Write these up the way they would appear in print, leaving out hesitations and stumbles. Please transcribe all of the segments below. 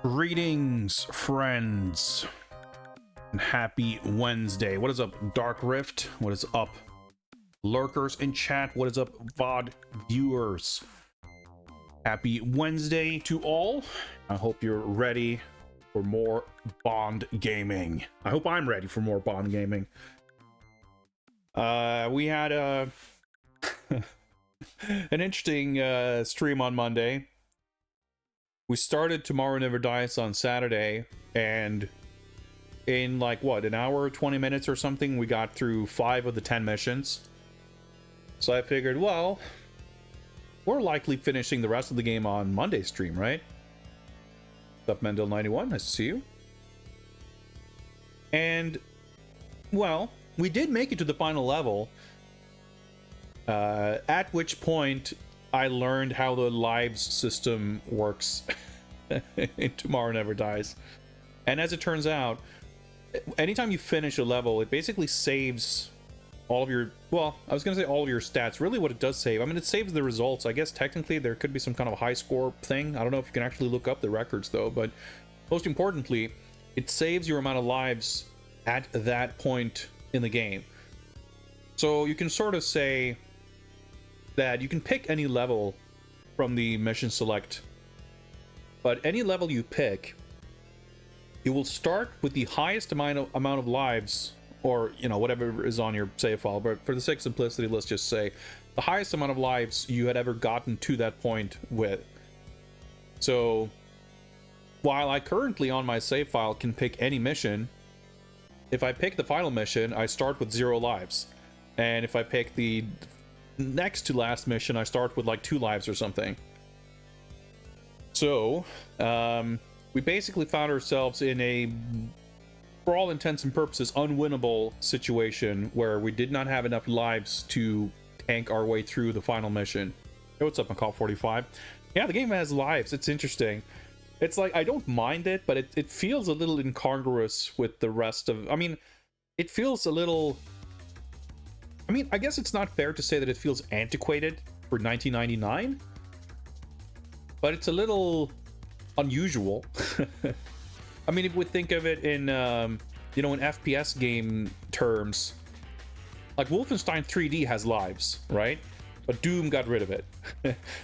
Greetings, friends, and happy Wednesday. What is up, Dark Rift? What is up, lurkers in chat? What is up, VOD viewers? Happy Wednesday to all. I hope you're ready for more Bond gaming. I hope I'm ready for more Bond gaming. We had an interesting stream on Monday. We started Tomorrow Never Dies on Saturday, and in like what, an hour, 20 minutes or something, we got through 5 of the 10 missions. So I figured, well, we're likely finishing the rest of the game on Monday's stream, right? What's up, Mendel91? Nice to see you. And, well, we did make it to the final level, at which point I learned how the lives system works in Tomorrow Never Dies. And as it turns out, anytime you finish a level, it basically saves all of your, well, I was going to say all of your stats. Really what it does save, I mean, it saves the results. I guess technically there could be some kind of a high score thing. I don't know if you can actually look up the records though, but most importantly, it saves your amount of lives at that point in the game. So you can sort of say that you can pick any level from the mission select, but any level you pick, you will start with the highest amount of lives, or you know, whatever is on your save file, but for the sake of simplicity, let's just say the highest amount of lives you had ever gotten to that point with. So while I currently on my save file can pick any mission, if I pick the final mission, I start with 0 lives, and if I pick the next to last mission, I start with like 2 lives or something. So we basically found ourselves in a, for all intents and purposes, unwinnable situation where we did not have enough lives to tank our way through the final mission. Hey, what's up, McCall45? Yeah, the game has lives. It's interesting. It's like, I don't mind it, but it feels a little incongruous with the rest of, I mean, it feels a little, I mean, I guess it's not fair to say that it feels antiquated for 1999, but it's a little unusual. I mean, if we think of it in, you know, in FPS game terms, like Wolfenstein 3D has lives, right? But Doom got rid of it.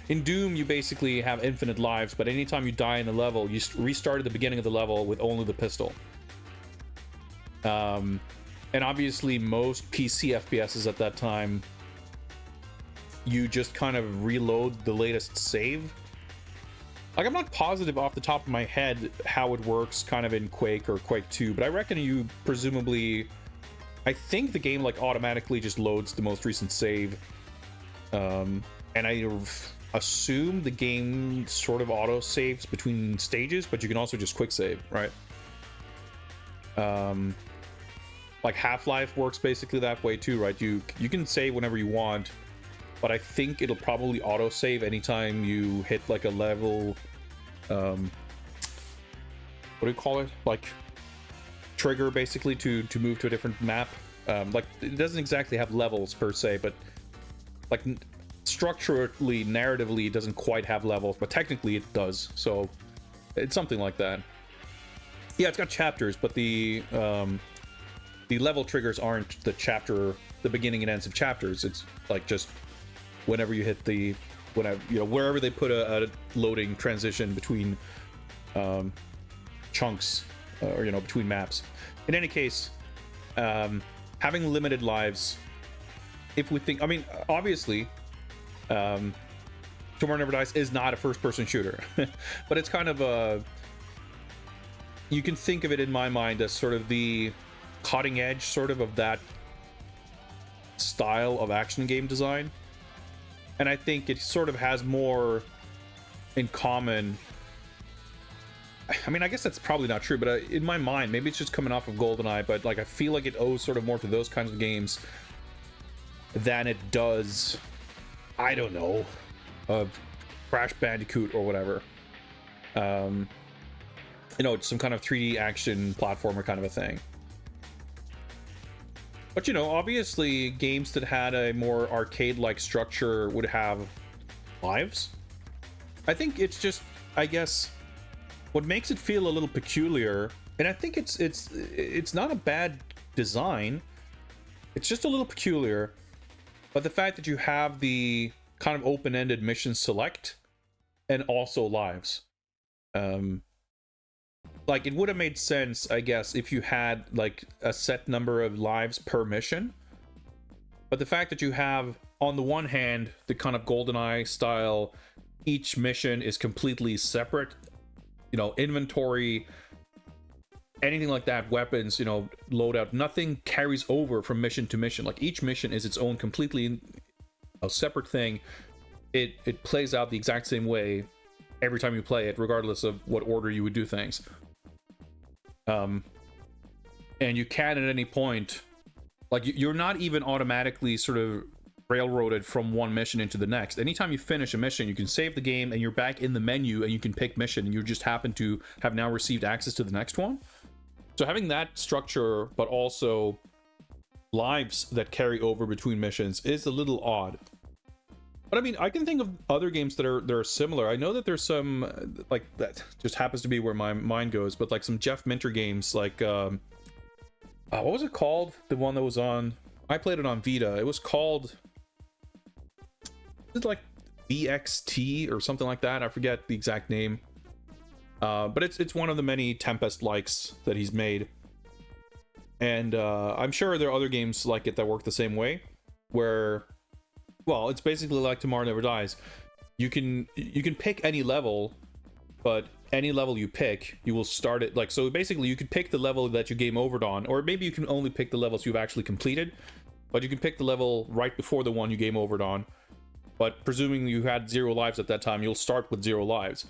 In Doom, you basically have infinite lives, but anytime you die in a level, you restart at the beginning of the level with only the pistol. And obviously most PC FPSs at that time, you just kind of reload the latest save. Like, I'm not positive off the top of my head how it works kind of in Quake or Quake 2, but I reckon you presumably, I think the game like automatically just loads the most recent save. And I assume the game sort of auto saves between stages, but you can also just quick save, right? Like Half-Life works basically that way too, right? You can save whenever you want, but I think it'll probably auto save anytime you hit like a level, what do you call it? Like trigger basically to move to a different map. Like it doesn't exactly have levels per se, but like structurally, narratively, it doesn't quite have levels, but technically it does. So it's something like that. Yeah, it's got chapters, but the level triggers aren't the beginning and ends of chapters. It's like just whenever you hit the, whenever, you know, wherever they put a loading transition between chunks, or, you know, between maps. In any case, having limited lives, if we think, I mean, obviously, Tomorrow Never Dies is not a first-person shooter, but it's kind of a, you can think of it in my mind as sort of the cutting edge sort of that style of action game design, and I think it sort of has more in common. I mean, I guess that's probably not true, but in my mind, maybe it's just coming off of GoldenEye, but like I feel like it owes sort of more to those kinds of games than it does, I don't know, Crash Bandicoot or whatever. You know, it's some kind of 3D action platformer kind of a thing. But, you know, obviously games that had a more arcade-like structure would have lives. I think it's just, I guess, what makes it feel a little peculiar, and I think it's not a bad design, it's just a little peculiar, but the fact that you have the kind of open-ended mission select and also lives. Like, it would have made sense, I guess, if you had like a set number of lives per mission, but the fact that you have, on the one hand, the kind of GoldenEye style, each mission is completely separate, you know, inventory, anything like that, weapons, you know, loadout, nothing carries over from mission to mission. Like, each mission is its own completely a separate thing. It plays out the exact same way every time you play it, regardless of what order you would do things. And you can at any point, like, you're not even automatically sort of railroaded from one mission into the next. Anytime you finish a mission, you can save the game and you're back in the menu and you can pick mission, and you just happen to have now received access to the next one. So having that structure, but also lives that carry over between missions, is a little odd. But I mean, I can think of other games that are similar. I know that there's some, like, that just happens to be where my mind goes, but like some Jeff Minter games, like what was it called? The one that was on, I played it on Vita. It was called, like VXT or something like that. I forget the exact name. But it's one of the many Tempest likes that he's made. And I'm sure there are other games like it that work the same way, where, well, it's basically like Tomorrow Never Dies. You can pick any level, but any level you pick, you will start it, like, so basically you could pick the level that you game overed on, or maybe you can only pick the levels you've actually completed, but you can pick the level right before the one you game overed on. But presuming you had 0 lives at that time, you'll start with 0 lives.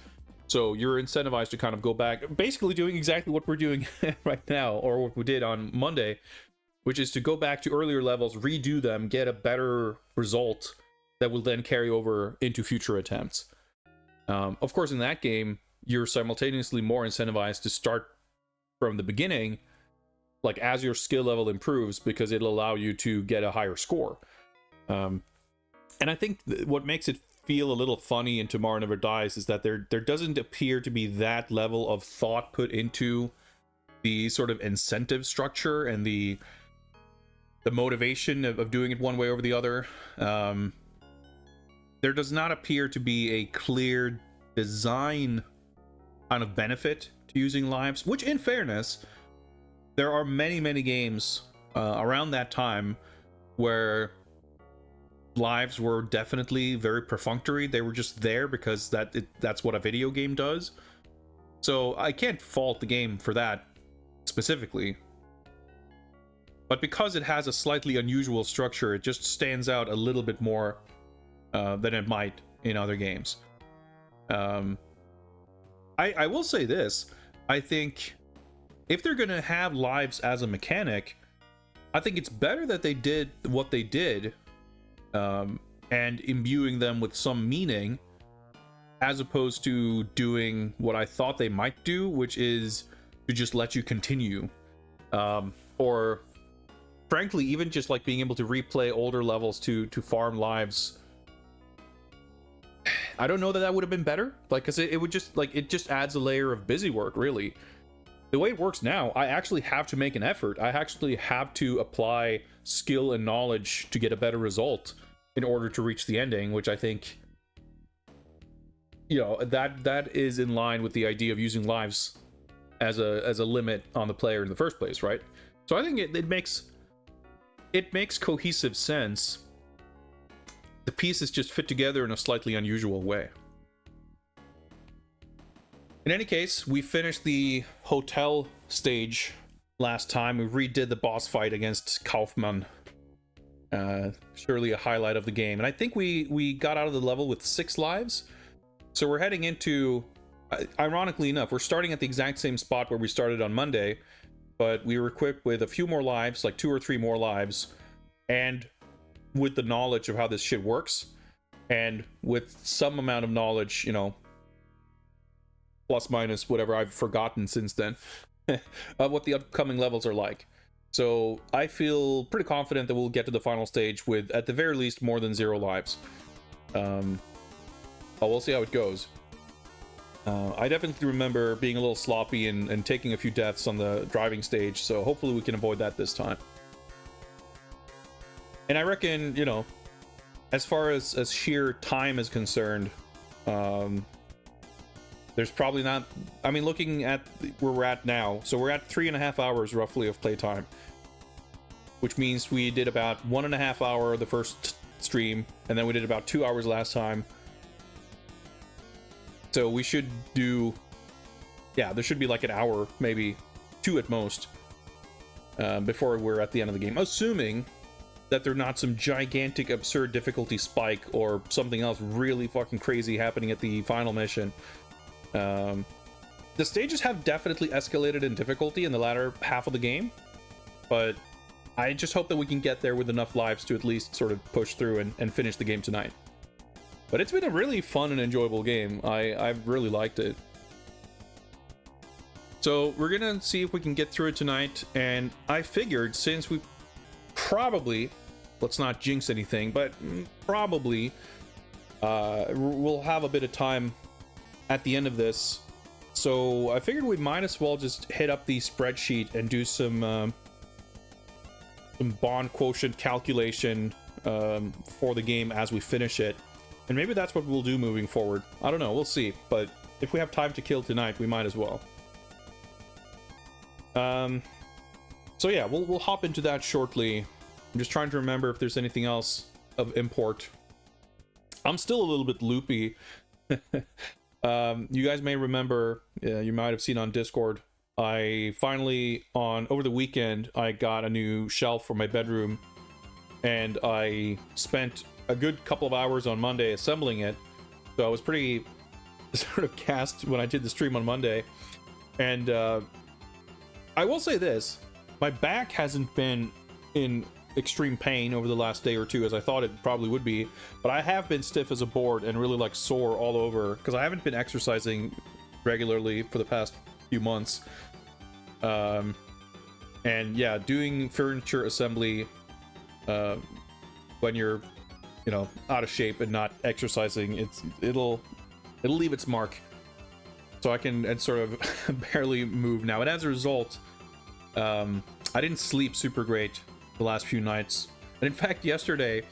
So you're incentivized to kind of go back, basically doing exactly what we're doing right now, or what we did on Monday, which is to go back to earlier levels, redo them, get a better result that will then carry over into future attempts. Of course, in that game, you're simultaneously more incentivized to start from the beginning, like as your skill level improves, because it'll allow you to get a higher score. And I think what makes it feel a little funny in Tomorrow Never Dies is that there doesn't appear to be that level of thought put into the sort of incentive structure and the motivation of doing it one way over the other. There does not appear to be a clear design kind of benefit to using lives, which, in fairness, there are many games around that time where lives were definitely very perfunctory. They were just there because that's what a video game does. So I can't fault the game for that specifically. But because it has a slightly unusual structure, it just stands out a little bit more than it might in other games. I will say this. I think if they're going to have lives as a mechanic, I think it's better that they did what they did, and imbuing them with some meaning, as opposed to doing what I thought they might do, which is to just let you continue. Or frankly, even just like being able to replay older levels to farm lives. I don't know that would have been better, like, because it would just, like, it just adds a layer of busy work, really. The way it works now, I actually have to make an effort. I actually have to apply skill and knowledge to get a better result in order to reach the ending, which I think, you know, that is in line with the idea of using lives as a limit on the player in the first place, right? So I think it makes cohesive sense. The pieces just fit together in a slightly unusual way. In any case, we finished the hotel stage last time. We redid the boss fight against Kaufman. Surely a highlight of the game. And I think we got out of the level with 6 lives. So we're heading into, ironically enough, we're starting at the exact same spot where we started on Monday, but we were equipped with a few more lives, like 2 or 3 more lives, and with the knowledge of how this shit works, and with some amount of knowledge, you know, plus minus whatever I've forgotten since then, of what the upcoming levels are like. So I feel pretty confident that we'll get to the final stage with, at the very least, more than 0 lives. But we'll see how it goes. I definitely remember being a little sloppy and taking a few deaths on the driving stage, so hopefully we can avoid that this time. And I reckon, you know, as far as sheer time is concerned, there's probably not, I mean, looking at where we're at now, so we're at 3.5 hours roughly of playtime, which means we did about 1.5 hour the first stream, and then we did about 2 hours last time. So we should do, yeah, there should be like an hour, maybe 2 at most, before we're at the end of the game, assuming that there's not some gigantic absurd difficulty spike or something else really fucking crazy happening at the final mission. The stages have definitely escalated in difficulty in the latter half of the game, but I just hope that we can get there with enough lives to at least sort of push through and finish the game tonight. But it's been a really fun and enjoyable game. I've really liked it. So we're gonna see if we can get through it tonight, and I figured since we probably, let's not jinx anything, but probably we'll have a bit of time at the end of this, so I figured we might as well just hit up the spreadsheet and do some bond quotient calculation for the game as we finish it, and maybe that's what we'll do moving forward. I don't know, we'll see, but if we have time to kill tonight, we might as well. So yeah, we'll hop into that shortly. I'm just trying to remember if there's anything else of import. I'm still a little bit loopy. You guys may remember, you might have seen on Discord, I finally, over the weekend, I got a new shelf for my bedroom, and I spent a good couple of hours on Monday assembling it. So I was pretty sort of gassed when I did the stream on Monday. And I will say this, my back hasn't been in extreme pain over the last day or two as I thought it probably would be, but I have been stiff as a board and really like sore all over because I haven't been exercising regularly for the past few months. And yeah, doing furniture assembly when you're, you know, out of shape and not exercising, it'll leave its mark. So I can sort of barely move now, and as a result, I didn't sleep super great the last few nights. And in fact, yesterday,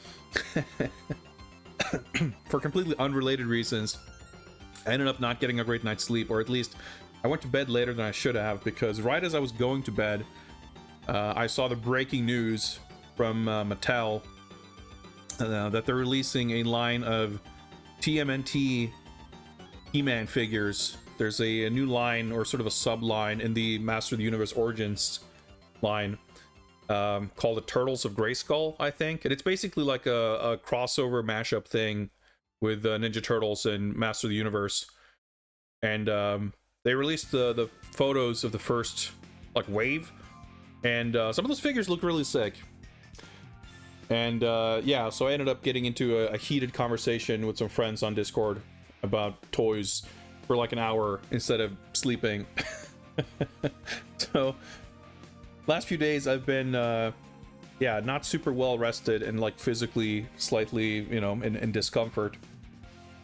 for completely unrelated reasons, I ended up not getting a great night's sleep, or at least I went to bed later than I should have, because right as I was going to bed, I saw the breaking news from Mattel that they're releasing a line of TMNT He-Man figures. There's a new line, or sort of a sub-line, in the Master of the Universe Origins line, called the Turtles of Grayskull, I think. And it's basically like a crossover mashup thing with Ninja Turtles and Master of the Universe. And they released the photos of the first like wave, and some of those figures look really sick. And yeah, so I ended up getting into a heated conversation with some friends on Discord about toys for like an hour instead of sleeping. So last few days I've been yeah, not super well rested and like physically slightly, you know, in discomfort.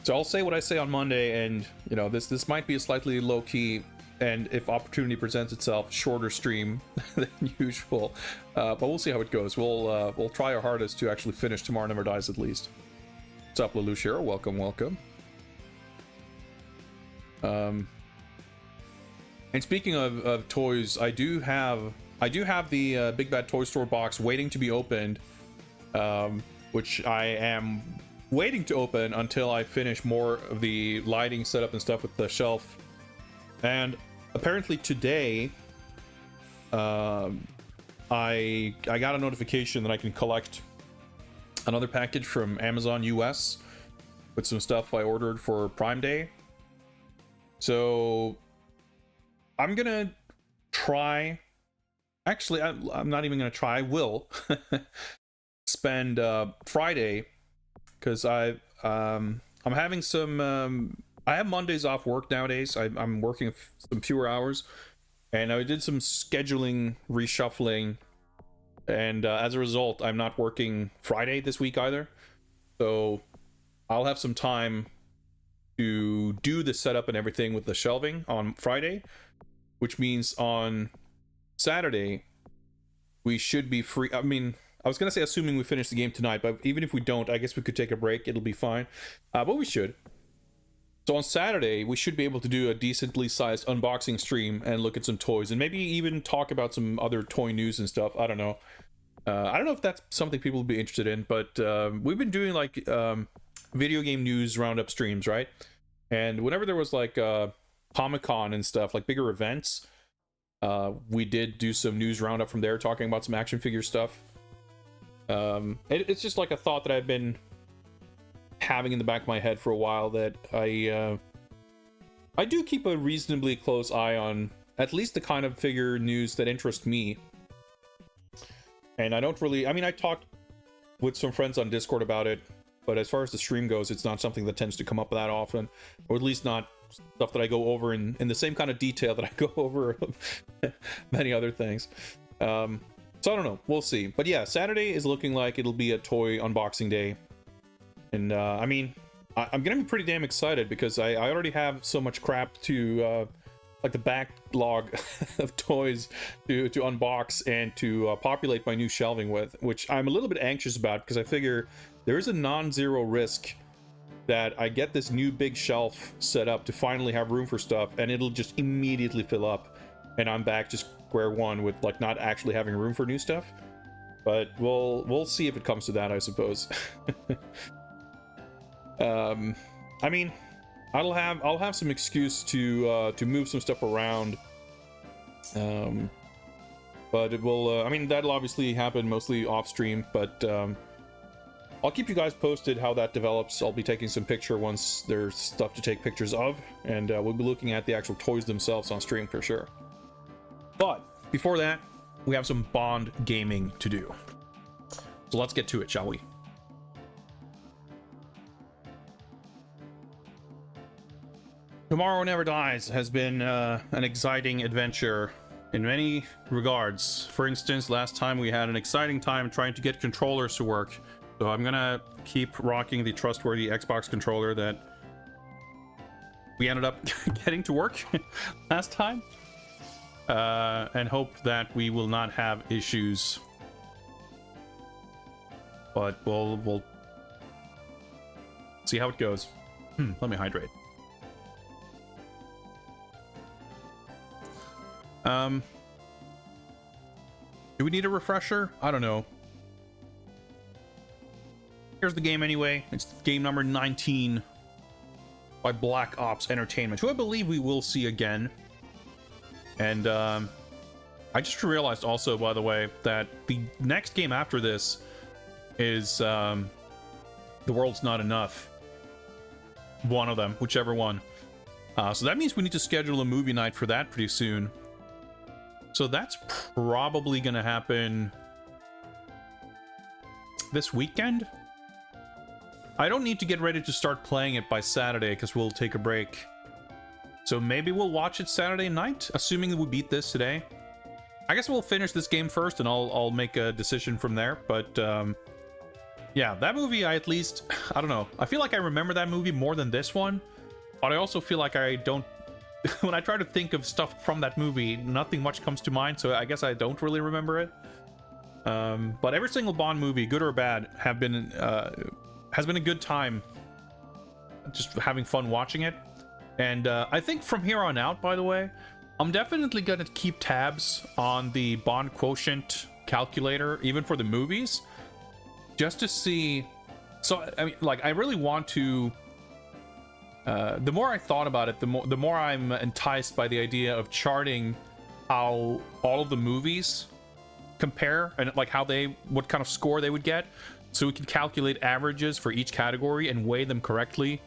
So I'll say what I say on Monday, and you know, this might be a slightly low-key, and if opportunity presents itself, shorter stream than usual, but we'll see how it goes. We'll try our hardest to actually finish Tomorrow Never Dies at least. What's up, Lelouchero? Welcome. And speaking of toys, I do have the Big Bad Toy Store box waiting to be opened, which I am waiting to open until I finish more of the lighting setup and stuff with the shelf. And apparently today, I got a notification that I can collect another package from Amazon US with some stuff I ordered for Prime Day. So I'm gonna try. Actually, I'm not even gonna try. I will spend Friday, because I'm having some. I have Mondays off work nowadays. I'm working some fewer hours, and I did some scheduling reshuffling, and as a result, I'm not working Friday this week either. So I'll have some time to do the setup and everything with the shelving on Friday, which means on Saturday we should be free. I mean, I was gonna say assuming we finish the game tonight, but even if we don't, I guess we could take a break. It'll be fine, but we should. So on Saturday, we should be able to do a decently sized unboxing stream and look at some toys and maybe even talk about some other toy news and stuff. I don't know. I don't know if that's something people would be interested in, but we've been doing like video game news roundup streams, right? And whenever there was like Comic-Con and stuff, like bigger events, we did do some news roundup from there, talking about some action figure stuff. It's just like a thought that I've been having in the back of my head for a while, that I do keep a reasonably close eye on at least the kind of figure news that interest me. And I don't really, I mean, I talked with some friends on Discord about it, but as far as the stream goes, it's not something that tends to come up that often, or at least not stuff that I go over in the same kind of detail that I go over many other things. So I don't know, we'll see. But yeah, Saturday is looking like it'll be a toy unboxing day. And I mean, I'm gonna be pretty damn excited because I already have so much crap to like the backlog of toys to unbox and to populate my new shelving with, which I'm a little bit anxious about, because I figure there is a non-zero risk that I get this new big shelf set up to finally have room for stuff, and it'll just immediately fill up, and I'm back to square one with like not actually having room for new stuff. But we'll see if it comes to that, I suppose. I mean, I'll have some excuse to move some stuff around, but it will. I mean, that'll obviously happen mostly off stream, but I'll keep you guys posted how that develops. I'll be taking some picture once there's stuff to take pictures of, and we'll be looking at the actual toys themselves on stream for sure. But before that, we have some Bond gaming to do, so let's get to it, shall we? Tomorrow Never Dies has been an exciting adventure in many regards. For instance, last time we had an exciting time trying to get controllers to work. So I'm gonna keep rocking the trustworthy Xbox controller that we ended up getting to work last time. And hope that we will not have issues. But we'll see how it goes. Let me hydrate. Do we need a refresher? I don't know. Here's the game anyway. It's game number 19 by Black Ops Entertainment, who I believe we will see again. And I just realized also, by the way, that the next game after this is The World's Not Enough. One of them, whichever one. So that means we need to schedule a movie night for that pretty soon. So that's probably gonna happen this weekend. I don't need to get ready to start playing it by Saturday because we'll take a break. So maybe we'll watch it Saturday night, assuming that we beat this today. I guess we'll finish this game first and I'll make a decision from there. But yeah, that movie, I don't know. I feel like I remember that movie more than this one, but I also feel like I don't. When I try to think of stuff from that movie, nothing much comes to mind, so I guess I don't really remember it. But every single Bond movie, good or bad, has been a good time. Just having fun watching it. And I think from here on out, by the way, I'm definitely gonna keep tabs on the Bond quotient calculator, even for the movies, just to see. So I mean, like, I really want to. The more I thought about it, the more I'm enticed by the idea of charting how all of the movies compare and like what kind of score they would get, so we can calculate averages for each category and weigh them correctly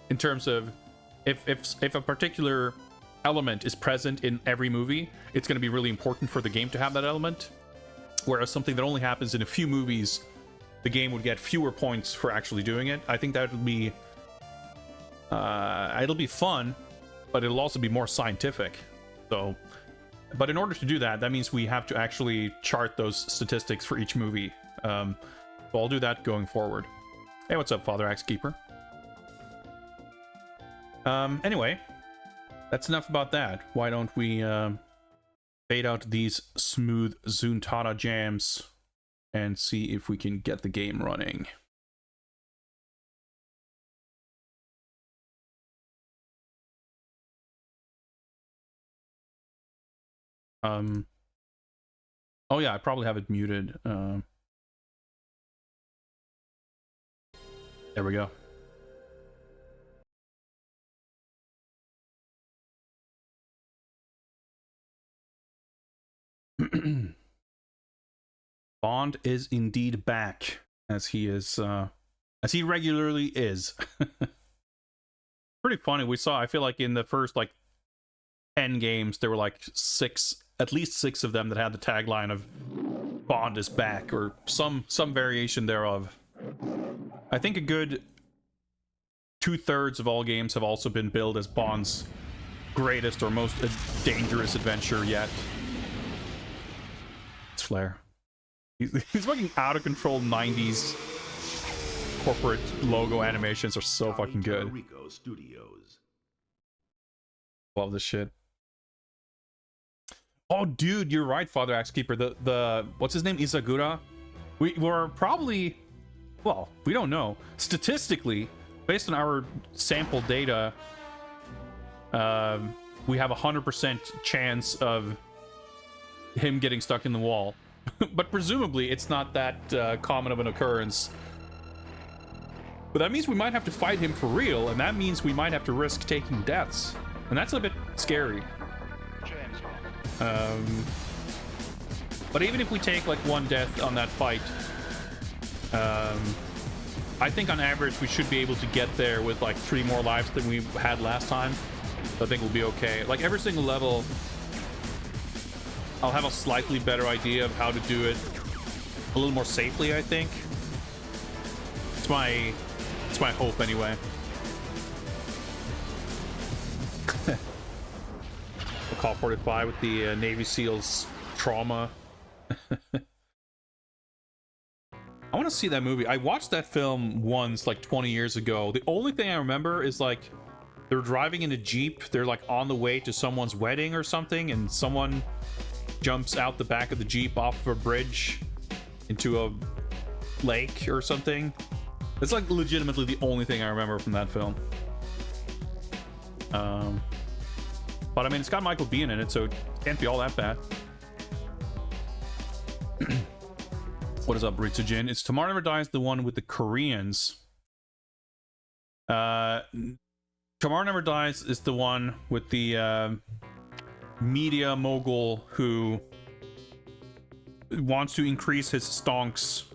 in terms of if a particular element is present in every movie, it's going to be really important for the game to have that element, whereas something that only happens in a few movies, the game would get fewer points for actually doing it. I think that would be it'll be fun, but it'll also be more scientific. So, but in order to do that, that means we have to actually chart those statistics for each movie. So I'll do that going forward. Hey, what's up, Father Axe Keeper? Anyway, that's enough about that. Why don't we fade out these smooth Zuntata jams and see if we can get the game running. Oh yeah, I probably have it muted. There we go. Bond is indeed back, as he regularly is. Pretty funny. I feel like in the first like 10 games, there were like at least six of them that had the tagline of Bond is back, or some variation thereof. I think a good 2/3 of all games have also been billed as Bond's greatest or most dangerous adventure yet. It's Flair. He's fucking out of control 90s corporate logo animations are so fucking good. Rico Studios. Love this shit. Oh, dude, you're right, Father Axekeeper. The what's his name? Isagura. We're probably, well, we don't know. Statistically, based on our sample data, we have 100% chance of him getting stuck in the wall. But presumably, it's not that common of an occurrence. But that means we might have to fight him for real, and that means we might have to risk taking deaths. And that's a bit scary. But even if we take like one death on that fight, I think on average we should be able to get there with like 3 more lives than we had last time. So I think we'll be okay. Like every single level, I'll have a slightly better idea of how to do it a little more safely, I think. It's my hope anyway. Call 45 with the Navy SEALs trauma. I want to see that movie. I watched that film once, like 20 years ago. The only thing I remember is like they're driving in a Jeep. They're like on the way to someone's wedding or something, and someone jumps out the back of the Jeep off of a bridge into a lake or something. It's like legitimately the only thing I remember from that film. But I mean, it's got Michael Biehn in it, so it can't be all that bad. What is up, Ritsujin? It's Tomorrow Never Dies, the one with the Koreans. Tomorrow Never Dies is the one with the media mogul who wants to increase his stonks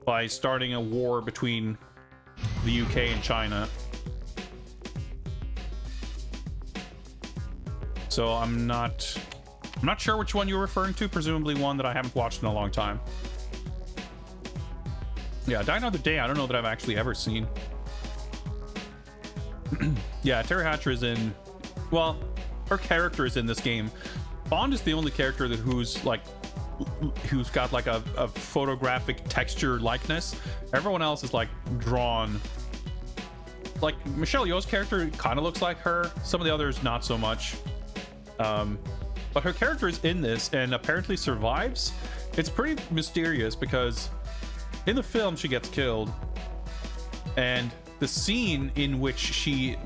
by starting a war between the UK and China. So I'm not sure which one you're referring to. Presumably one that I haven't watched in a long time. Yeah, Die Another Day, I don't know that I've actually ever seen. Yeah, Terry Hatcher is in... Well, her character is in this game. Bond is the only character who's got like a photographic texture likeness. Everyone else is like drawn. Like Michelle Yeoh's character kind of looks like her. Some of the others not so much. But her character is in this and apparently survives. It's pretty mysterious because in the film she gets killed, and the scene in which we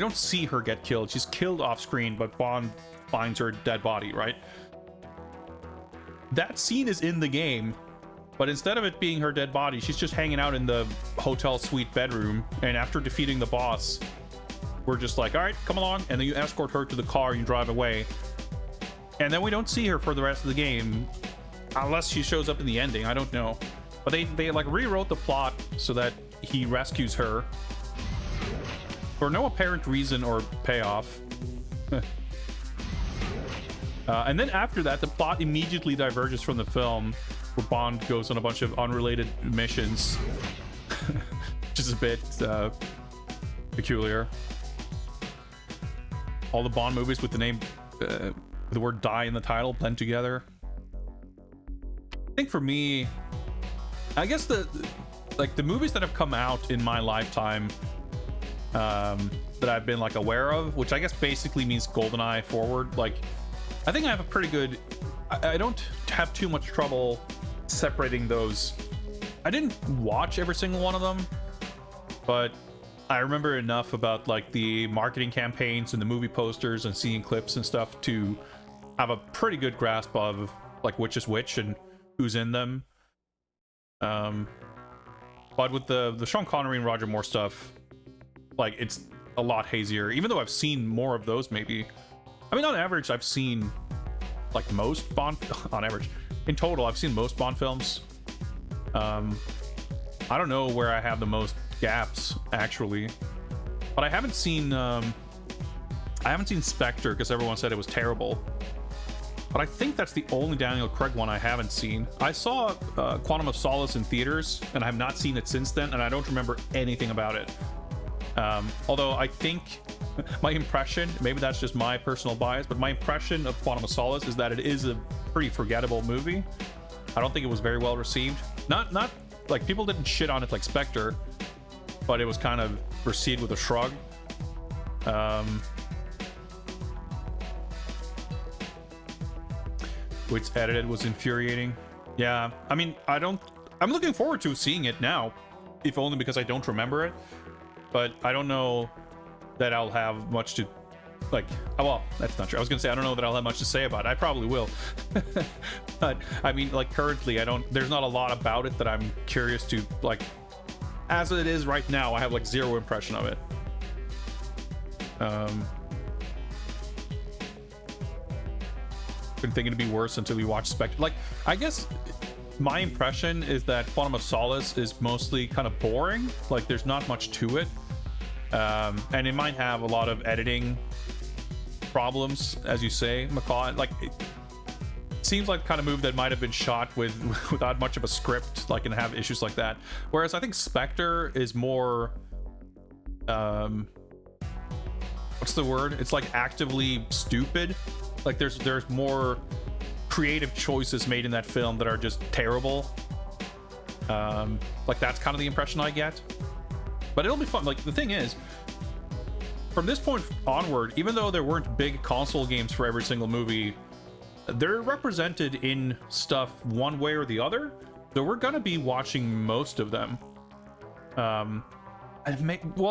don't see her get killed. She's killed off screen, but Bond finds her dead body, right? That scene is in the game, but instead of it being her dead body, she's just hanging out in the hotel suite bedroom, and after defeating the boss, we're just like, all right, come along, and then you escort her to the car and you drive away. And then we don't see her for the rest of the game, unless she shows up in the ending. I don't know. But they like rewrote the plot so that he rescues her for no apparent reason or payoff. And then after that, the plot immediately diverges from the film, where Bond goes on a bunch of unrelated missions, which is a bit peculiar. All the Bond movies with the name, the word "die" in the title blend together. I think for me, I guess the movies that have come out in my lifetime that I've been like aware of, which I guess basically means GoldenEye forward. Like, I think I have a pretty good. I don't have too much trouble separating those. I didn't watch every single one of them, but I remember enough about like the marketing campaigns and the movie posters and seeing clips and stuff to have a pretty good grasp of like which is which and who's in them. But with the Sean Connery and Roger Moore stuff, like it's a lot hazier. Even though I've seen more of those, maybe. I mean, on average, I've seen like most Bond. On average, in total, I've seen most Bond films. I don't know where I have the most gaps actually, but I haven't seen Spectre because everyone said it was terrible. But I think that's the only Daniel Craig one I haven't seen. I saw Quantum of Solace in theaters, and I have not seen it since then, and I don't remember anything about it. Although I think my impression, maybe that's just my personal bias, but my impression of Quantum of Solace is that it is a pretty forgettable movie. I don't think it was very well received. Not like people didn't shit on it like Spectre, but it was kind of received with a shrug. Which edited was infuriating. Yeah, I mean, I'm looking forward to seeing it now, if only because I don't remember it. But I don't know that I'll have much to, like, oh, well, that's not true. I was gonna say, I don't know that I'll have much to say about it. I probably will. But, I mean, like, currently, there's not a lot about it that I'm curious to, like, as it is right now, I have, like, zero impression of it. Been thinking it'd be worse until we watch Spectre. Like, I guess my impression is that Quantum of Solace is mostly kind of boring. Like, there's not much to it, and it might have a lot of editing problems, as you say, McCaw. Like, it seems like the kind of movie that might have been shot without much of a script, like, and have issues like that. Whereas I think Spectre is more, what's the word? It's like actively stupid. Like there's more creative choices made in that film that are just terrible. Like that's kind of the impression I get. But it'll be fun. Like the thing is, from this point onward, even though there weren't big console games for every single movie, they're represented in stuff one way or the other. So we're gonna be watching most of them. Well,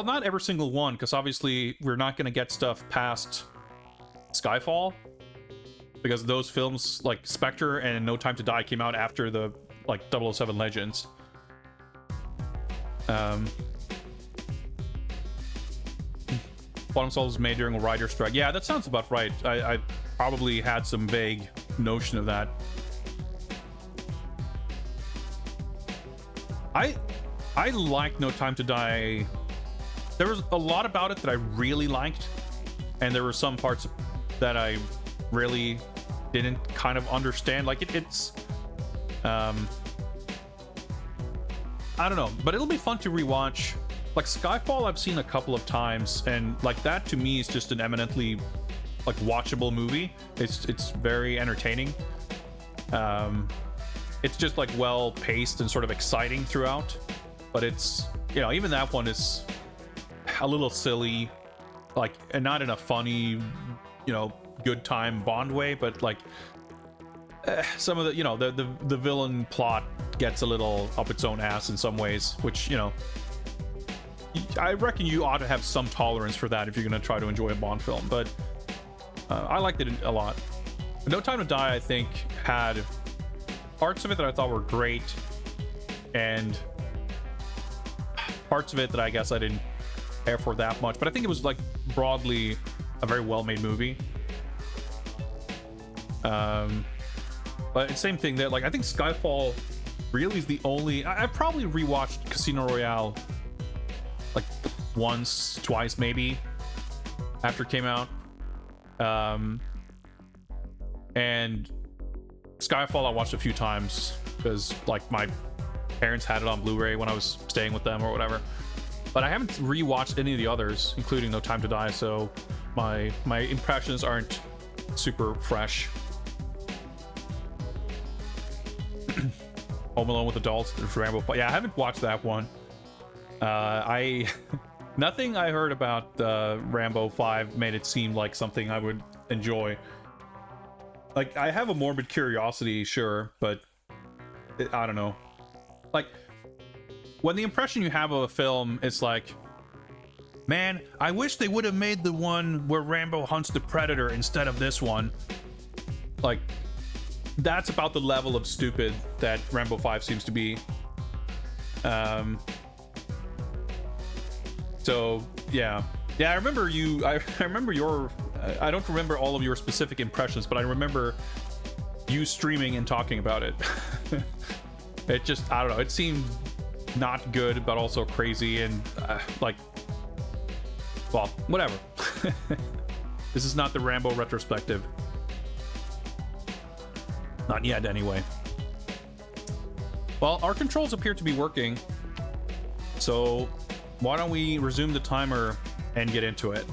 not every single one, because obviously we're not gonna get stuff past Skyfall, because those films like Spectre and No Time to Die came out after the like 007 Legends. Quantum Solace was made during a writer's strike. Yeah, that sounds about right. I probably had some vague notion of that. I liked No Time to Die. There was a lot about it that I really liked, and there were some parts that I really didn't kind of understand. Like it's I don't know, but it'll be fun to rewatch. Like Skyfall I've seen a couple of times, and like that to me is just an eminently like watchable movie. It's very entertaining. It's just like well paced and sort of exciting throughout, but it's, you know, even that one is a little silly, like, and not in a funny, you know, good time Bond way, but like some of the, you know, the villain plot gets a little up its own ass in some ways, which, you know, I reckon you ought to have some tolerance for that if you're going to try to enjoy a Bond film. But I liked it a lot. No Time to Die, I think, had parts of it that I thought were great, and parts of it that I guess I didn't care for that much. But I think it was like broadly a very well-made movie. But same thing that, like, I think Skyfall really is the only. I've probably rewatched Casino Royale like once, twice, maybe after it came out. And Skyfall I watched a few times because like my parents had it on Blu-ray when I was staying with them or whatever. But I haven't rewatched any of the others, including No Time to Die, so my impressions aren't super fresh. Home Alone with Adults, there's Rambo. Yeah, I haven't watched that one. I Nothing I heard about Rambo 5 made it seem like something I would enjoy. Like, I have a morbid curiosity, sure, but I don't know. Like, when the impression you have of a film is like, man, I wish they would have made the one where Rambo hunts the Predator instead of this one. Like, that's about the level of stupid that Rambo 5 seems to be. So yeah, I remember you. I remember your. I don't remember all of your specific impressions, but I remember you streaming and talking about it. It just, I don't know. It seemed not good, but also crazy and like, well, whatever. This is not the Rambo retrospective. Not yet, anyway. Well, our controls appear to be working, so why don't we resume the timer and get into it?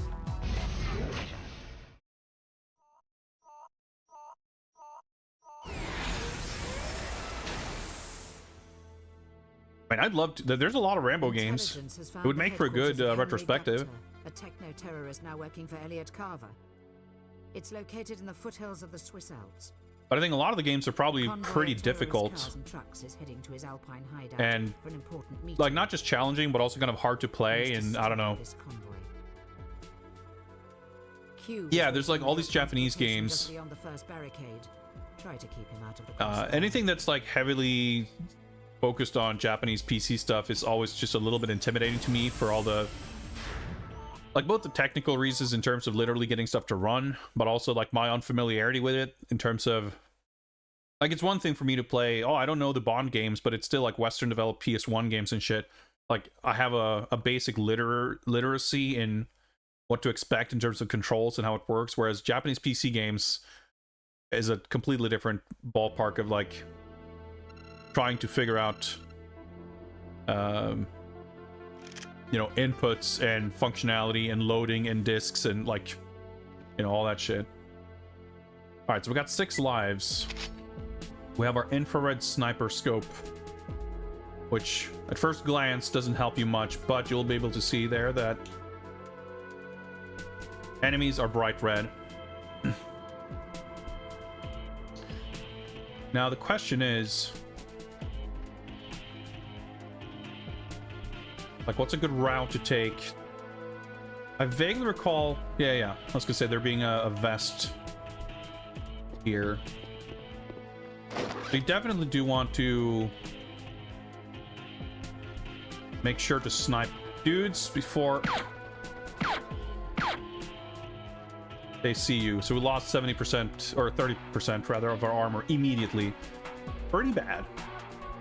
I mean, I'd love to. There's a lot of Rambo games. It would make for a good retrospective. A techno-terrorist now working for Elliot Carver. It's located in the foothills of the Swiss Alps. But I think a lot of the games are probably pretty difficult and like not just challenging, but also kind of hard to play. And I don't know. Yeah, there's like all these Japanese games. Anything that's like heavily focused on Japanese PC stuff is always just a little bit intimidating to me for all the, like, both the technical reasons in terms of literally getting stuff to run, but also like my unfamiliarity with it in terms of, like, it's one thing for me to play, oh, I don't know the Bond games, but it's still like Western developed PS1 games and shit. Like, I have a basic literacy in what to expect in terms of controls and how it works, whereas Japanese PC games is a completely different ballpark of like trying to figure out you know, inputs and functionality and loading and disks and, like, you know, all that shit. All right, so we got 6 lives. We have our infrared sniper scope, which at first glance doesn't help you much, but you'll be able to see there that enemies are bright red. Now the question is, like, what's a good route to take? I vaguely recall, yeah, I was gonna say there being a vest here. We definitely do want to make sure to snipe dudes before they see you. So we lost 70% or 30% rather of our armor immediately. Pretty bad.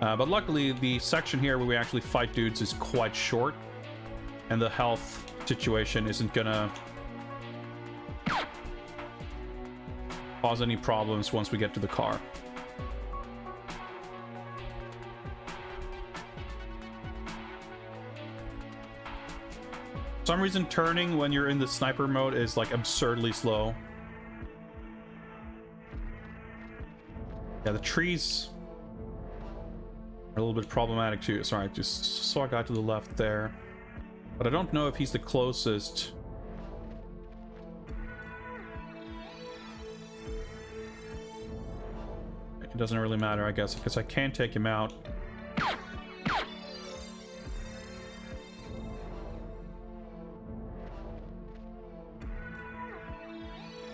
But luckily the section here where we actually fight dudes is quite short, and the health situation isn't gonna cause any problems once we get to the car. For some reason turning when you're in the sniper mode is like absurdly slow. Yeah, the trees are a little bit problematic too. Sorry, I just saw a guy to the left there, but I don't know if he's the closest. It doesn't really matter, I guess, because I can take him out.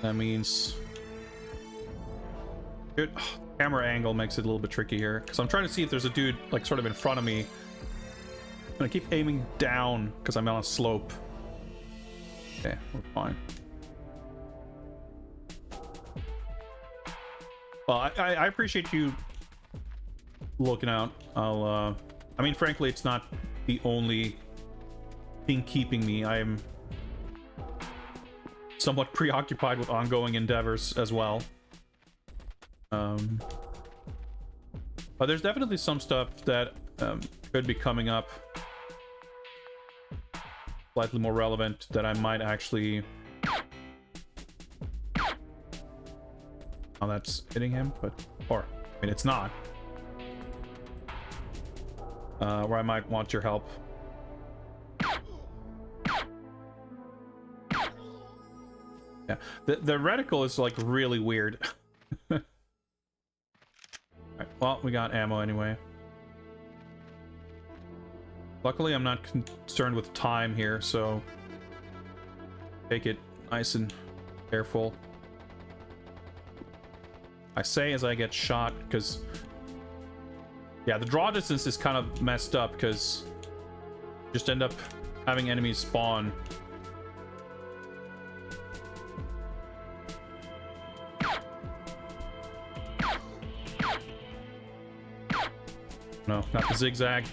That means, dude, camera angle makes it a little bit tricky here, because I'm trying to see if there's a dude like sort of in front of me, and I keep aiming down because I'm on a slope. Okay, we're fine. Well, I appreciate you looking out. I mean, frankly, it's not the only thing keeping me. I am somewhat preoccupied with ongoing endeavors as well. But there's definitely some stuff that could be coming up slightly more relevant that I might actually... Oh, that's hitting him, but... Or, I mean, it's not. Where I might want your help. Yeah, the reticle is like really weird. Right, well, we got ammo anyway. Luckily, I'm not concerned with time here, so take it nice and careful. I say as I get shot, because yeah, the draw distance is kind of messed up because you just end up having enemies spawn. No, not the zigzag.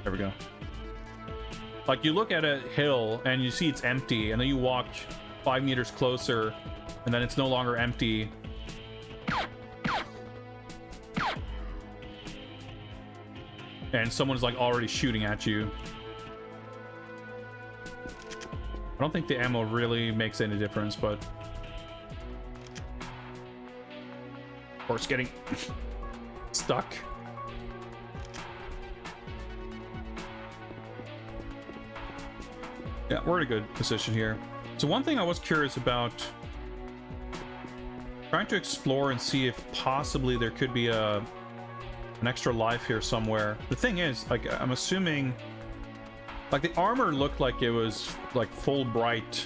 There we go. Like, you look at a hill and you see it's empty, and then you walk 5 meters closer and then it's no longer empty. And someone's like already shooting at you. I don't think the ammo really makes any difference, but of course getting stuck. Yeah, we're in a good position here. So one thing I was curious about, trying to explore and see if possibly there could be an extra life here somewhere. The thing is, like, I'm assuming, like, the armor looked like it was like full bright.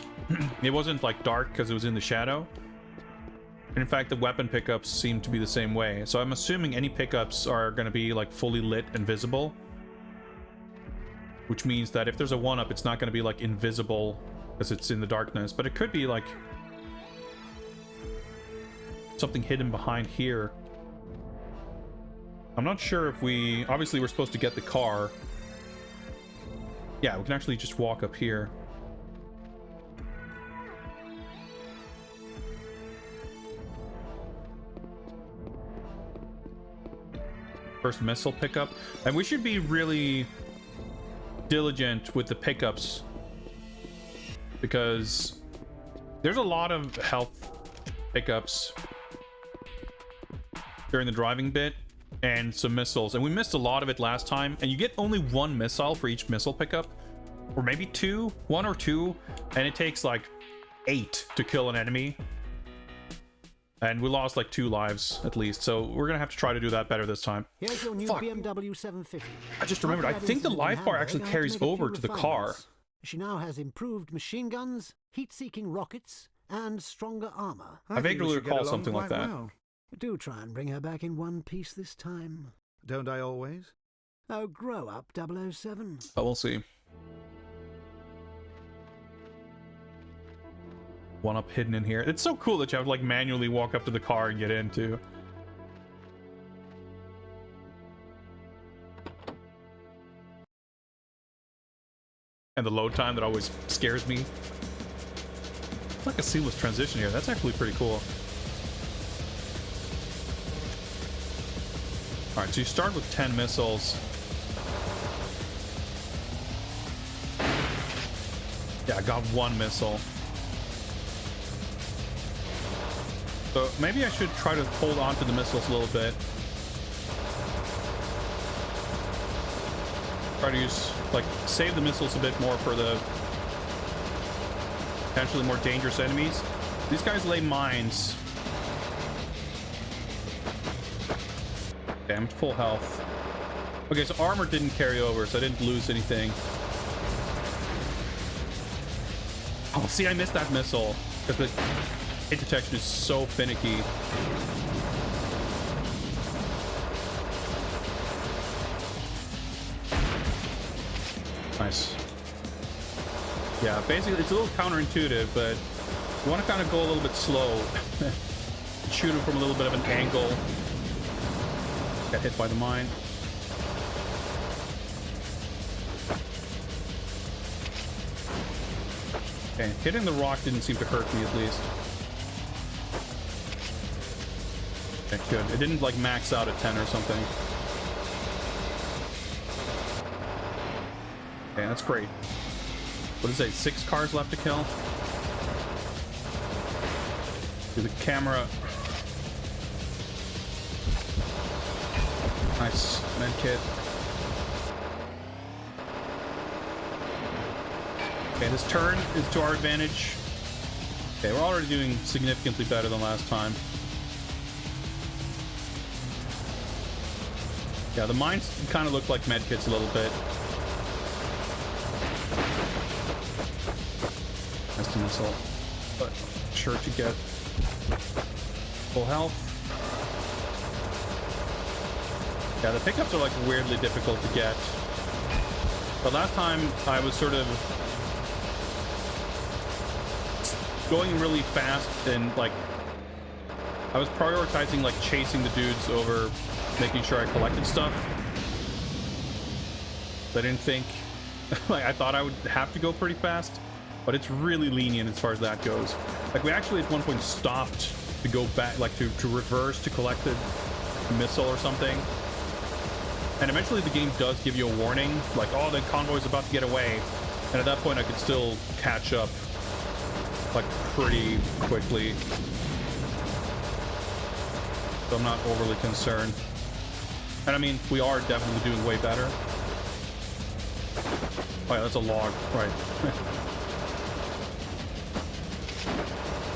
It wasn't like dark because it was in the shadow. And in fact, the weapon pickups seem to be the same way. So I'm assuming any pickups are going to be like fully lit and visible. Which means that if there's a 1-up, it's not going to be like invisible because it's in the darkness. But it could be like something hidden behind here. I'm not sure if we... Obviously, we're supposed to get the car. Yeah, we can actually just walk up here. First missile pickup. And we should be really diligent with the pickups, because there's a lot of health pickups during the driving bit and some missiles, and we missed a lot of it last time. And you get only 1 missile for each missile pickup, or maybe 2, 1 or 2, and it takes like 8 to kill an enemy, and we lost like 2 lives at least. So we're gonna have to try to do that better this time. Here's your new BMW 750. I just remembered, I think the life bar actually carries over to the car. She now has improved machine guns, heat-seeking rockets, and stronger armor. I vaguely recall something like that. Well. Do try and bring her back in one piece this time. Don't I always? Oh, grow up, 007. Oh, we'll see. 1-up hidden in here. It's so cool that you have to like manually walk up to the car and get in too. And the load time that always scares me. It's like a seamless transition here. That's actually pretty cool. All right, so you start with 10 missiles. Yeah, I got 1 missile. So maybe I should try to hold on to the missiles a little bit. Try to use, like, save the missiles a bit more for the potentially more dangerous enemies. These guys lay mines. Okay, I'm full health. Okay, so armor didn't carry over, so I didn't lose anything. Oh, see, I missed that missile because the hit detection is so finicky. Nice. Yeah, basically it's a little counterintuitive, but you want to kind of go a little bit slow. Shoot him from a little bit of an angle. Got hit by the mine. Okay, hitting the rock didn't seem to hurt me at least. Okay, good. It didn't like max out at 10 or something. Okay, that's great. What is it? 6 cars left to kill? Do the camera. Nice. Medkit. Okay, this turn is to our advantage. Okay, we're already doing significantly better than last time. Yeah, the mines kind of look like medkits a little bit. That's the missile. But sure to get full health. Yeah, the pickups are like weirdly difficult to get. But last time I was sort of going really fast and like I was prioritizing like chasing the dudes over making sure I collected stuff. I didn't think like I thought I would have to go pretty fast, but it's really lenient as far as that goes. Like we actually at one point stopped to go back, like to reverse to collect a missile or something. And eventually the game does give you a warning, like, oh, the convoy's about to get away. And at that point I could still catch up like pretty quickly. So I'm not overly concerned. And I mean, we are definitely doing way better. Oh yeah, that's a log, right.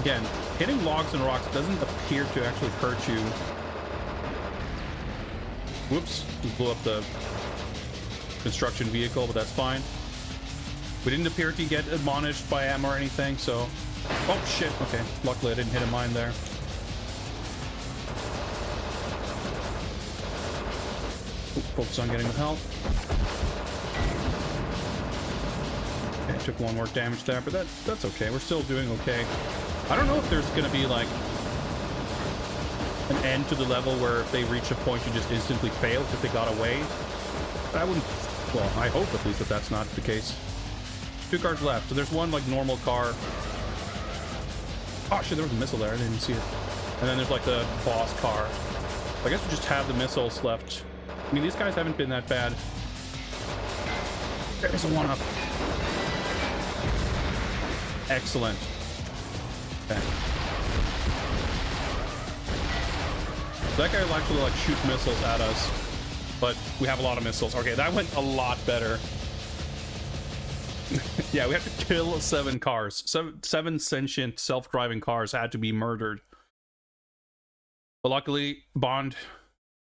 Again, hitting logs and rocks doesn't appear to actually hurt you. Whoops, we blew up the construction vehicle, but that's fine. We didn't appear to get admonished by ammo or anything, so... Oh shit, okay. Luckily I didn't hit a mine there. Focus on getting the health. Okay, I took one more damage there, but that's okay. We're still doing okay. I don't know if there's gonna be like an end to the level where if they reach a point you just instantly fail because they got away. But I wouldn't, well, I hope at least that that's not the case. 2 cars left. So there's one like normal car. Oh shit, there was a missile there. I didn't see it. And then there's like the boss car. I guess we just have the missiles left. I mean, these guys haven't been that bad. There's a 1-up. Excellent. Okay. So that guy will actually like shoot missiles at us, but we have a lot of missiles. Okay, that went a lot better. Yeah, we have to kill 7 cars. Seven sentient self-driving cars had to be murdered. But luckily, Bond...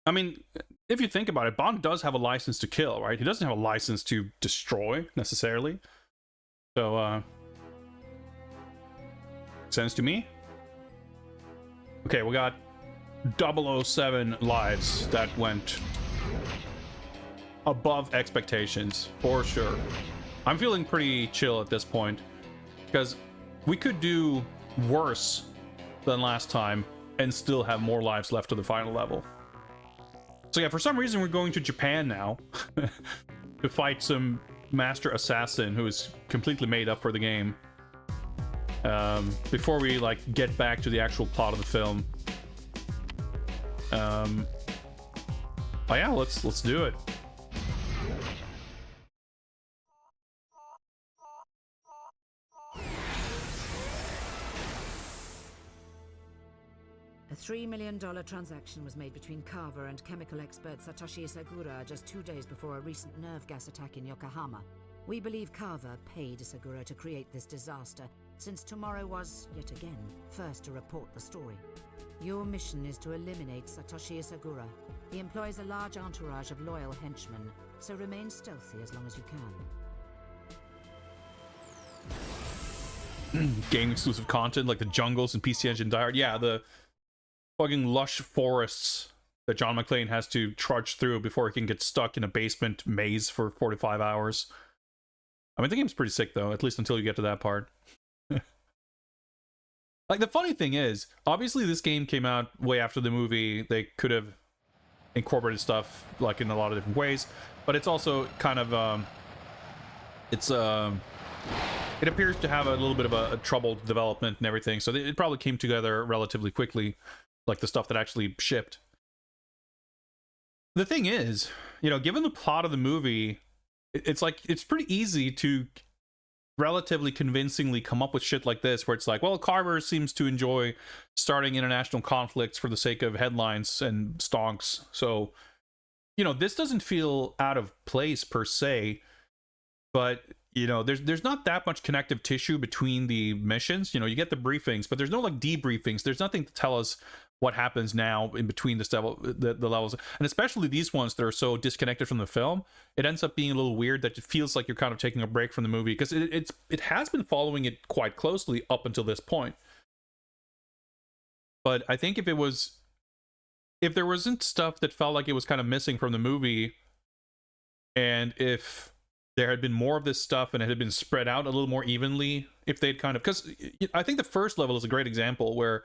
I mean, if you think about it, Bond does have a license to kill, right? He doesn't have a license to destroy, necessarily. So, sense to me. Okay, we got 007 lives that went above expectations, for sure. I'm feeling pretty chill at this point, because we could do worse than last time and still have more lives left to the final level. So yeah, for some reason we're going to Japan now to fight some master assassin who is completely made up for the game. Before we like get back to the actual plot of the film. Oh yeah, let's do it. A $3 million transaction was made between Carver and chemical expert Satoshi Isagura just 2 days before a recent nerve gas attack in Yokohama. We believe Carver paid Isagura to create this disaster, since tomorrow was, yet again, first to report the story. Your mission is to eliminate Satoshi Isagura. He employs a large entourage of loyal henchmen, so remain stealthy as long as you can. Game exclusive content like the jungles and PC Engine Die Hard. Yeah, the fucking lush forests that John McClane has to trudge through before he can get stuck in a basement maze for 45 hours. I mean, the game's pretty sick though, at least until you get to that part. Like, the funny thing is, obviously this game came out way after the movie. They could have incorporated stuff like in a lot of different ways, but it's also kind of it appears to have a little bit of a troubled development and everything, so it probably came together relatively quickly, like the stuff that actually shipped. The thing is, you know, given the plot of the movie, it's like, it's pretty easy to relatively convincingly come up with shit like this, where it's like, well, Carver seems to enjoy starting international conflicts for the sake of headlines and stonks. So, you know, this doesn't feel out of place per se, but you know, there's not that much connective tissue between the missions. You know, you get the briefings, but there's no like debriefings. There's nothing to tell us what happens now in between the levels, and especially these ones that are so disconnected from the film. It ends up being a little weird that it feels like you're kind of taking a break from the movie, because it has been following it quite closely up until this point. But I think if there wasn't stuff that felt like it was kind of missing from the movie, and if there had been more of this stuff and it had been spread out a little more evenly, if they'd kind of, because I think the first level is a great example where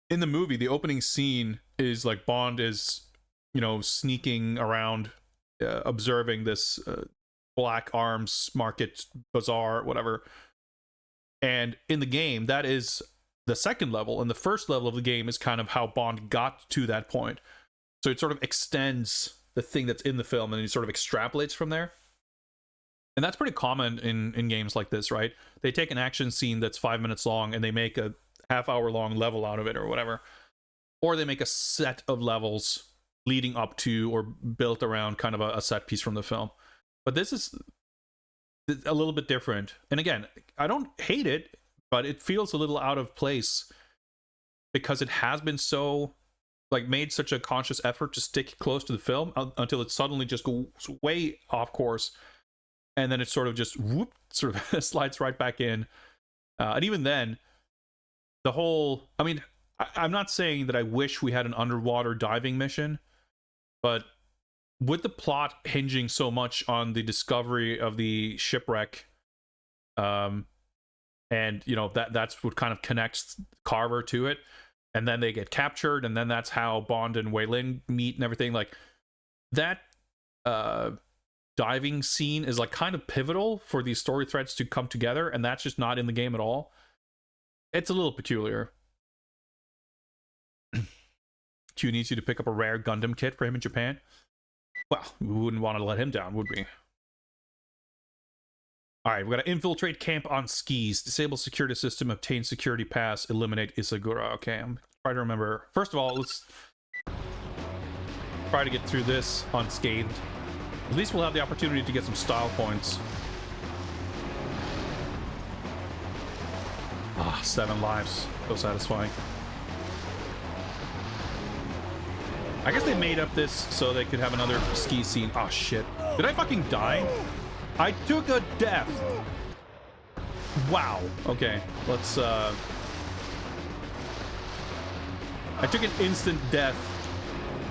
in the movie, the opening scene is like Bond is, you know, sneaking around, observing this black arms market bazaar, whatever. And in the game, that is the second level. And the first level of the game is kind of how Bond got to that point. So it sort of extends the thing that's in the film and it sort of extrapolates from there. And that's pretty common in games like this, right? They take an action scene that's 5 minutes long and they make a half-hour long level out of it or whatever, or they make a set of levels leading up to or built around kind of a set piece from the film. But this is a little bit different, and again, I don't hate it, but it feels a little out of place because it has been so like made such a conscious effort to stick close to the film until it suddenly just goes way off course, and then it sort of just whoop, sort of slides right back in, and even then the whole, I mean, I'm not saying that I wish we had an underwater diving mission, but with the plot hinging so much on the discovery of the shipwreck, and you know, that's what kind of connects Carver to it, and then they get captured, and then that's how Bond and Wei Lin meet and everything. Like that diving scene is like kind of pivotal for these story threads to come together, and that's just not in the game at all. It's a little peculiar. Q needs you to pick up a rare Gundam kit for him in Japan. Well, we wouldn't want to let him down, would we? Alright, we gotta infiltrate camp on skis. Disable security system, obtain security pass, eliminate Isagura. Okay, I'm trying to remember. First of all, let's try to get through this unscathed. At least we'll have the opportunity to get some style points. 7 lives. So satisfying. I guess they made up this so they could have another ski scene. Oh shit. Did I fucking die? I took a death. Wow. Okay. Let's I took an instant death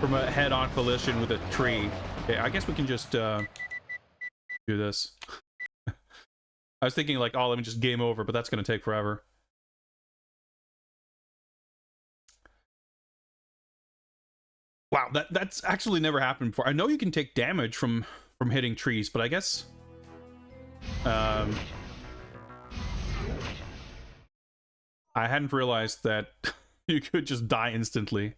from a head-on collision with a tree. Okay, I guess we can just do this. I was thinking like, oh, let me just game over, but that's gonna take forever. Wow, that's actually never happened before. I know you can take damage from hitting trees, but I guess I hadn't realized that you could just die instantly.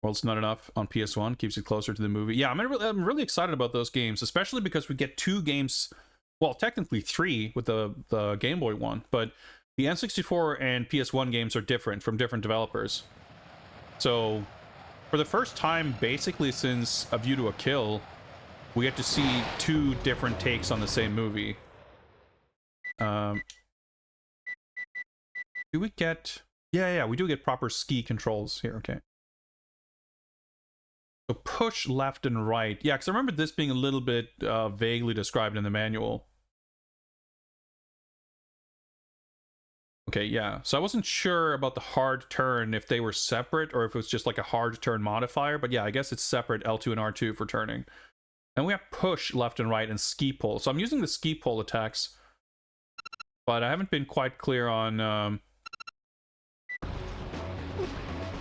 World's Not Enough on PS1 keeps you closer to the movie. Yeah, I'm really excited about those games, especially because we get 2 games, well, technically 3 with the Game Boy one, but the N64 and PS1 games are different from different developers. So, for the first time, basically since A View to a Kill, we get to see 2 different takes on the same movie. Do we get... Yeah, we do get proper ski controls here, okay. So push left and right. Yeah, because I remember this being a little bit vaguely described in the manual. Okay, yeah. So I wasn't sure about the hard turn, if they were separate or if it was just like a hard turn modifier. But yeah, I guess it's separate, L2 and R2 for turning. And we have push left and right and ski pull. So I'm using the ski pull attacks. But I haven't been quite clear on...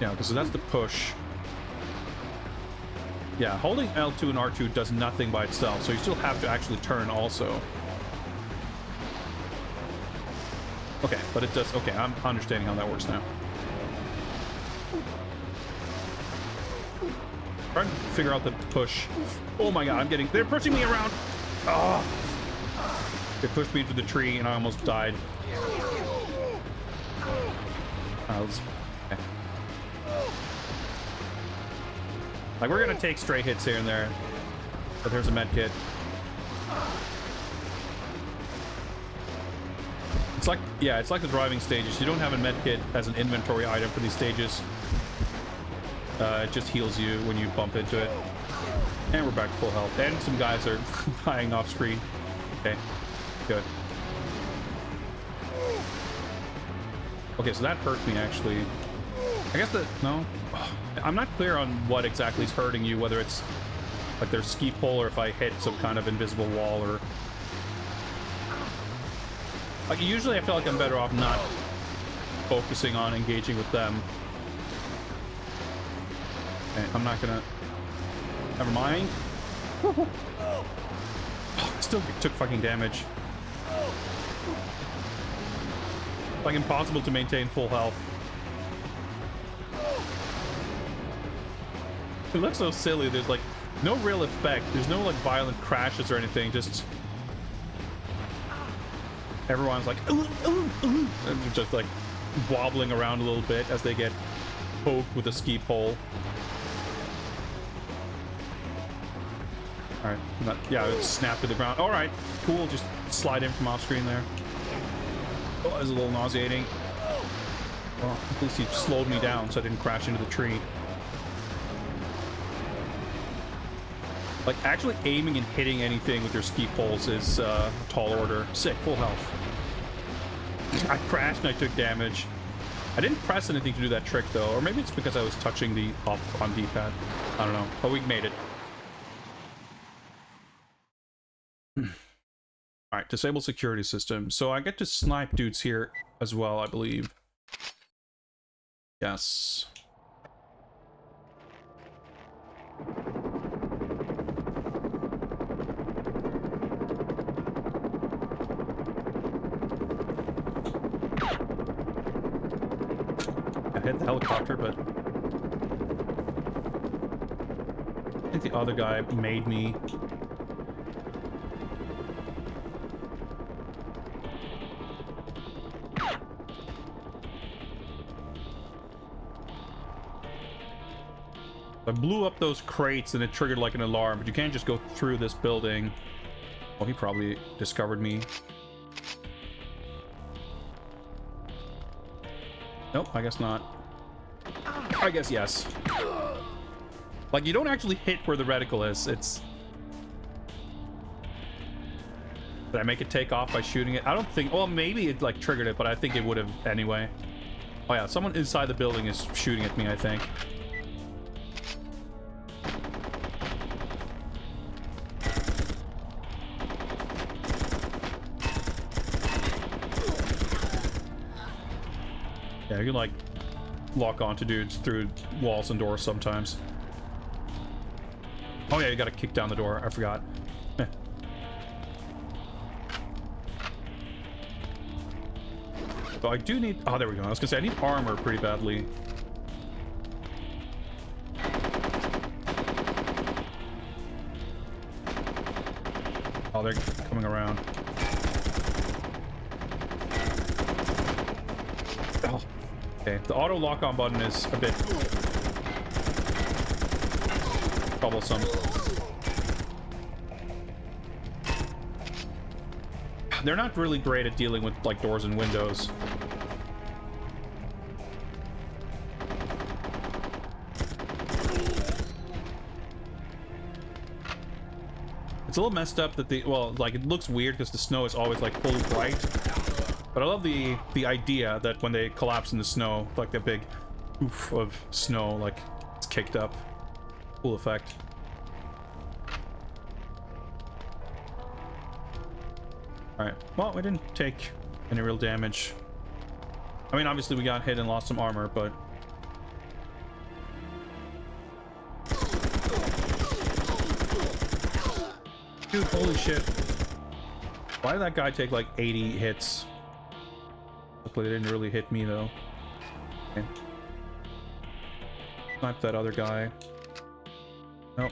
Yeah, because that's the push. Yeah, holding L2 and R2 does nothing by itself. So you still have to actually turn also. Okay, but it does... Okay, I'm understanding how that works now. Trying to figure out the push. Oh my god, I'm getting... They're pushing me around! Oh! They pushed me into the tree and I almost died. Okay. Like, we're gonna take stray hits here and there. But there's a med kit. It's like, yeah, it's like the driving stages. You don't have a medkit as an inventory item for these stages. It just heals you when you bump into it. And we're back to full health. And some guys are dying off screen. Okay, good. Okay, so that hurt me actually. I guess no. I'm not clear on what exactly is hurting you, whether it's like their ski pole or if I hit some kind of invisible wall or... Like, usually I feel like I'm better off not focusing on engaging with them. Okay, I'm not gonna... Never mind. Oh, I still took fucking damage. Like, impossible to maintain full health. It looks so silly. There's like no real effect. There's no like violent crashes or anything. Just everyone's like and just like wobbling around a little bit as they get poked with a ski pole. All right, yeah, it snapped to the ground. All right, cool. Just slide in from off screen there. Oh, it's a little nauseating. Well, at least he slowed me down so I didn't crash into the tree. Like, actually aiming and hitting anything with your ski poles is tall order. Sick, full health. I crashed and I took damage. I didn't press anything to do that trick, though. Or maybe it's because I was touching the up on D-pad. I don't know. But we made it. Alright, disable security system. So I get to snipe dudes here as well, I believe. Yes. I hit the helicopter, but I think the other guy made me. I blew up those crates and it triggered like an alarm, but you can't just go through this building. Well, he probably discovered me. Nope, I guess not. I guess yes. Like, you don't actually hit where the reticle is. It's... Did I make it take off by shooting it? I don't think... Well, maybe it, like, triggered it, but I think it would have anyway. Oh, yeah, someone inside the building is shooting at me, I think. Yeah, you can, like, lock onto dudes through walls and doors sometimes. Oh, yeah, you gotta kick down the door. I forgot. So I do need... Oh, there we go. I was gonna say, I need armor pretty badly. Oh, they're coming around. Oh. Okay, the auto lock-on button is a bit troublesome. They're not really great at dealing with, like, doors and windows. It's a little messed up that the... Well, like, it looks weird because the snow is always, like, fully bright. But I love the idea that when they collapse in the snow, like, the big oof of snow, like, it's kicked up. Cool effect. Alright, well, we didn't take any real damage. I mean, obviously we got hit and lost some armor, but... Dude, holy shit. Why did that guy take like 80 hits? Hopefully they didn't really hit me, though. Okay. Snipe that other guy. Nope.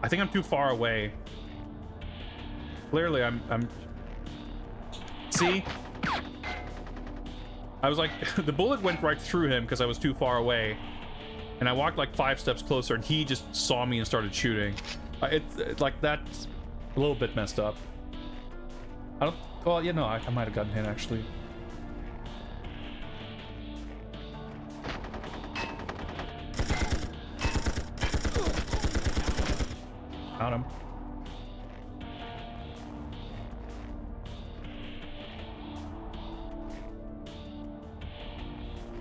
I think I'm too far away. Clearly, I'm... See? I was like... the bullet went right through him because I was too far away. and I walked like 5 steps closer, and he just saw me and started shooting. It's like that's a little bit messed up. I don't. Well, yeah, no, I might have gotten hit actually. Got him.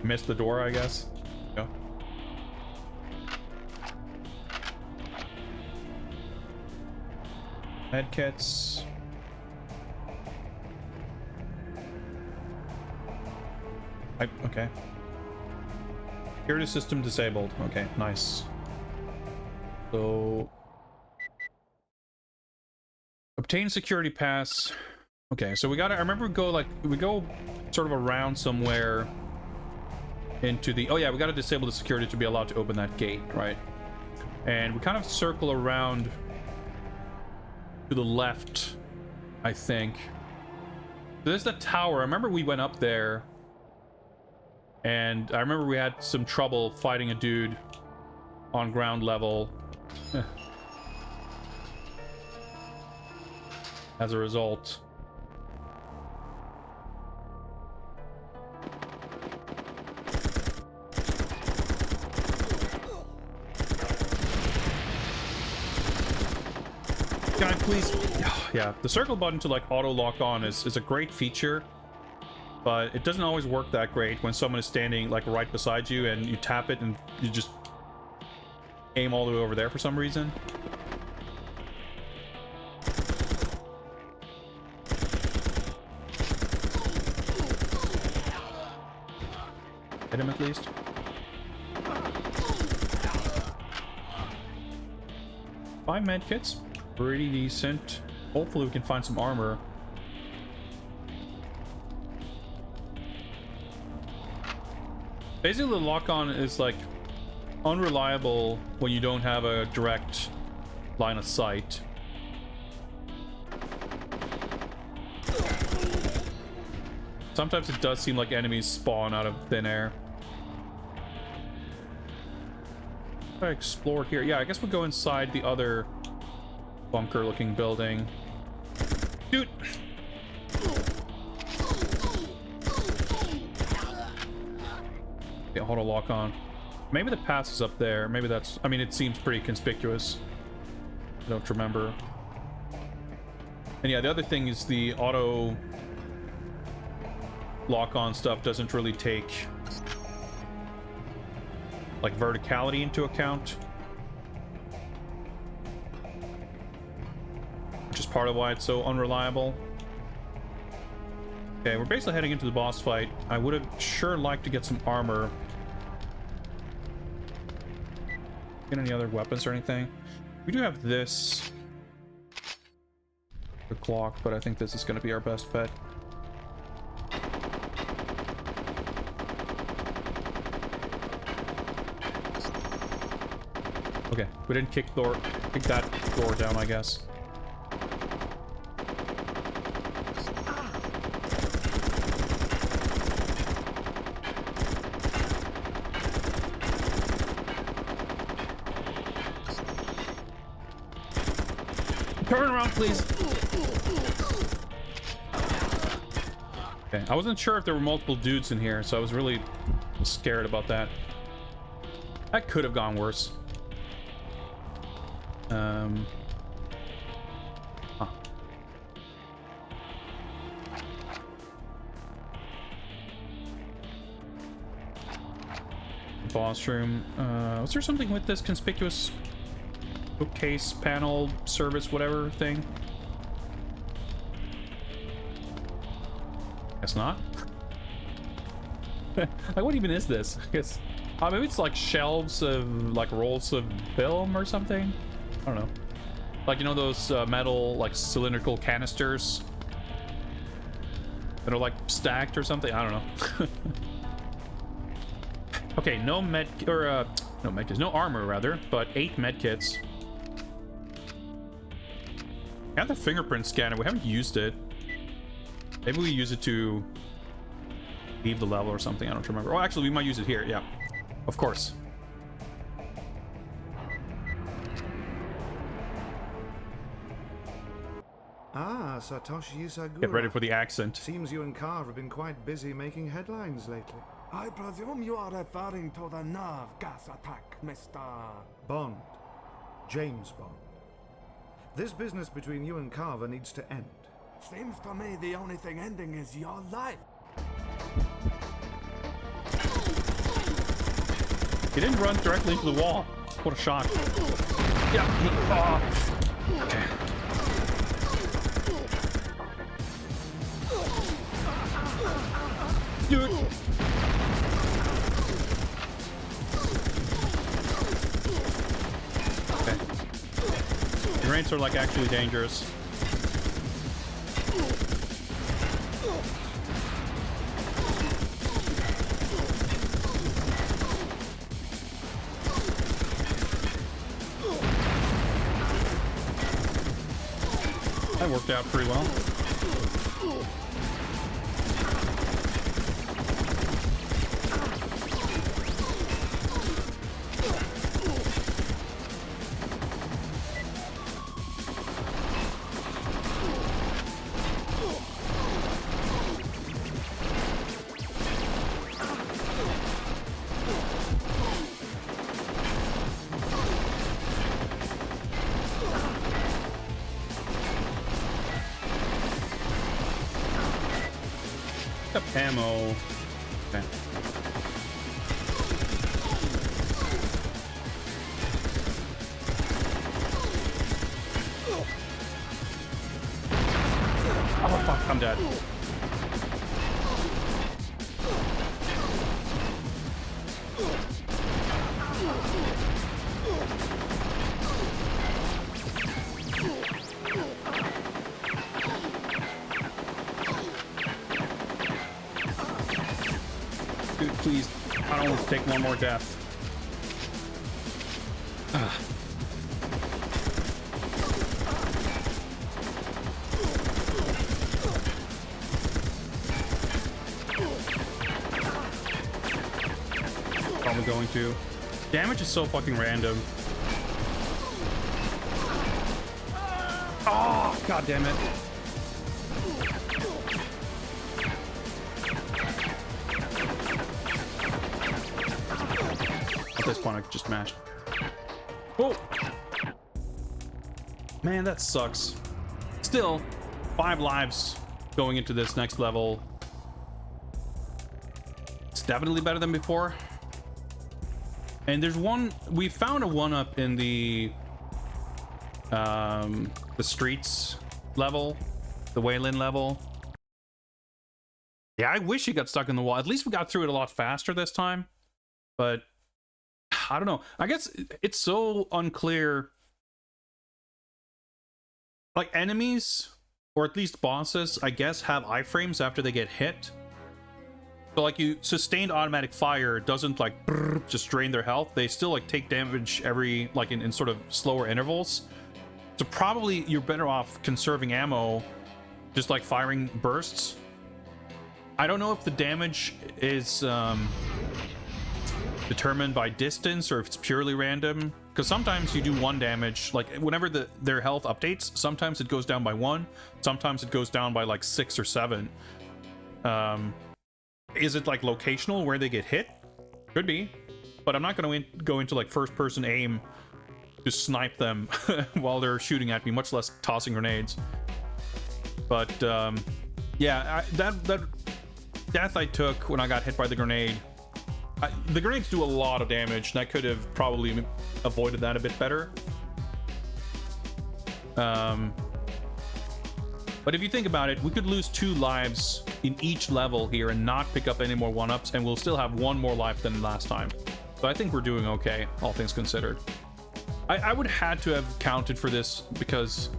Missed the door, I guess. Yeah. Medkits. Okay. Security system disabled. Okay, nice. So obtain security pass. Okay, so we gotta, I remember we go sort of around somewhere into the, oh yeah, we gotta disable the security to be allowed to open that gate, right? And we kind of circle around to the left, I think. There's the tower. I remember we went up there, and I remember we had some trouble fighting a dude on ground level. As a result. Can I please? Yeah, the circle button to like auto lock on is a great feature, but it doesn't always work that great when someone is standing like right beside you and you tap it and you just aim all the way over there for some reason. Hit him at least. Five medkits, pretty decent. Hopefully we can find some armor. Basically the lock-on is like unreliable when you don't have a direct line of sight. Sometimes it does seem like enemies spawn out of thin air. If I explore here, yeah, I guess we'll go inside the other bunker looking building. Dude! Yeah, hold a lock on. Maybe the pass is up there. Maybe that's, I mean, it seems pretty conspicuous. I don't remember. And yeah, the other thing is the auto lock-on stuff doesn't really take like verticality into account, which is part of why it's so unreliable. Okay, we're basically heading into the boss fight. I would have sure liked to get some armor. Get any other weapons or anything? We do have this, the clock, but I think this is going to be our best bet. Okay, we didn't kick that door down, I guess. Turn around, please. Okay, I wasn't sure if there were multiple dudes in here, so I was really scared about that. That could have gone worse. Huh. Boss room. Was there something with this conspicuous bookcase, panel, service, whatever thing? Guess not. Like, what even is this? I guess maybe it's like shelves of like rolls of film or something. I don't know. Like, you know those metal like cylindrical canisters that are like stacked or something? I don't know. Okay, no medkits, no armor rather, but 8 medkits. We have the fingerprint scanner. We haven't used it. Maybe we use it to leave the level or something. I don't remember. Oh, actually, we might use it here. Yeah, of course. Satoshi Isagura. Get ready for the accent. Seems you and Carver have been quite busy making headlines lately. I presume you are referring to the nerve gas attack, Mr. Bond. James Bond. This business between you and Carver needs to end. Seems to me the only thing ending is your life. He didn't run directly into the wall. What a shot. Yeah. Okay. Dude. Okay. Grenades are like actually dangerous. That worked out pretty well. Up ammo. Okay. Oh fuck, I'm dead. Dude, please. I don't want to take one more death. Probably going to. Damage is so fucking random. Oh, god damn it. At this point, I just mashed. Oh! Man, that sucks. Still, 5 lives going into this next level. It's definitely better than before. And there's one... We found a 1-up in the streets level. The Wayland level. Yeah, I wish he got stuck in the wall. At least we got through it a lot faster this time. But... I don't know. I guess it's so unclear. Like enemies, or at least bosses, I guess have iframes after they get hit. So like you sustained automatic fire doesn't like just drain their health. They still like take damage every like in sort of slower intervals. So probably you're better off conserving ammo, just like firing bursts. I don't know if the damage is determined by distance or if it's purely random, because sometimes you do 1 damage, like whenever their health updates, sometimes it goes down by 1, sometimes it goes down by like 6 or 7. Is it like locational where they get hit? Could be, but I'm not going to go into like first person aim to snipe them while they're shooting at me, much less tossing grenades. But yeah, that death I took when I got hit by the grenade, the grenades do a lot of damage, and I could have probably avoided that a bit better. But if you think about it, we could lose 2 lives in each level here and not pick up any more 1-ups, and we'll still have 1 more life than last time. So I think we're doing okay, all things considered. I would have had to have counted for this because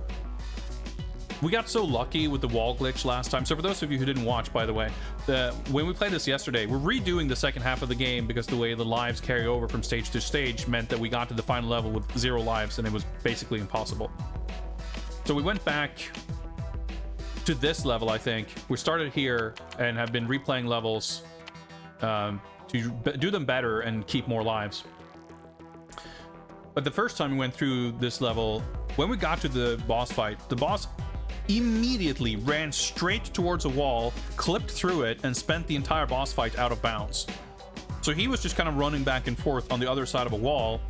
we got so lucky with the wall glitch last time. So for those of you who didn't watch, by the way, when we played this yesterday, we're redoing the second half of the game because the way the lives carry over from stage to stage meant that we got to the final level with 0 lives, and it was basically impossible. So we went back to this level, I think. We started here and have been replaying levels to do them better and keep more lives. But the first time we went through this level, when we got to the boss fight, the boss immediately ran straight towards a wall, clipped through it, and spent the entire boss fight out of bounds. So he was just kind of running back and forth on the other side of a wall,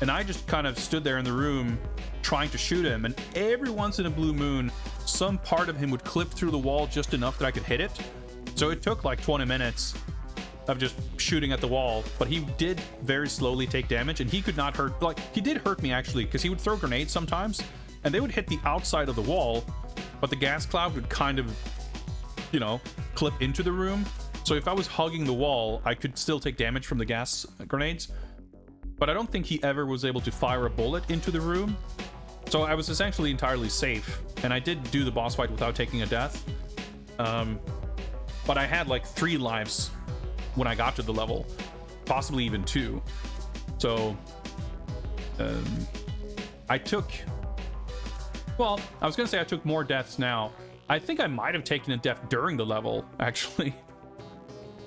and I just kind of stood there in the room trying to shoot him, and every once in a blue moon, some part of him would clip through the wall just enough that I could hit it. So it took like 20 minutes of just shooting at the wall, but he did very slowly take damage, and he could not hurt, like, he did hurt me actually, because he would throw grenades sometimes, and they would hit the outside of the wall, but the gas cloud would kind of, you know, clip into the room. So if I was hugging the wall, I could still take damage from the gas grenades, but I don't think he ever was able to fire a bullet into the room. So I was essentially entirely safe, and I did do the boss fight without taking a death. But I had like 3 lives when I got to the level, possibly even 2. So I took, well, I was gonna say I took more deaths now. I think I might have taken a death during the level, actually.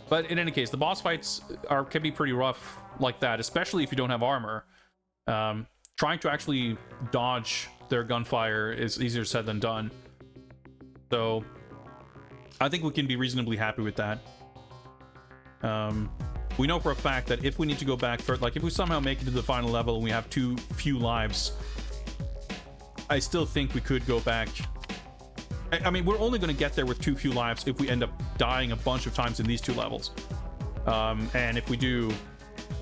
But in any case, the boss fights can be pretty rough like that, especially if you don't have armor. Trying to actually dodge their gunfire is easier said than done. So I think we can be reasonably happy with that. We know for a fact that if we need to go back for, like, if we somehow make it to the final level and we have too few lives, I still think we could go back. I mean, we're only going to get there with too few lives if we end up dying a bunch of times in these 2 levels. And if we do,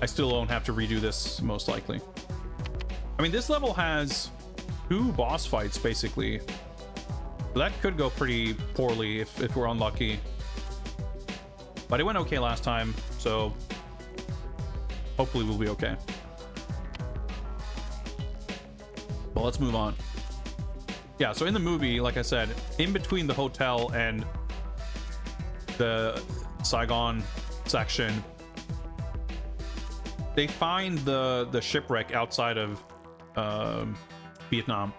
I still won't have to redo this, most likely. I mean, this level has 2 boss fights, basically. So that could go pretty poorly if we're unlucky. But it went okay last time, so hopefully we'll be okay. Well, let's move on. Yeah, so in the movie, like I said, in between the hotel and the Saigon section, they find the shipwreck outside of Vietnam.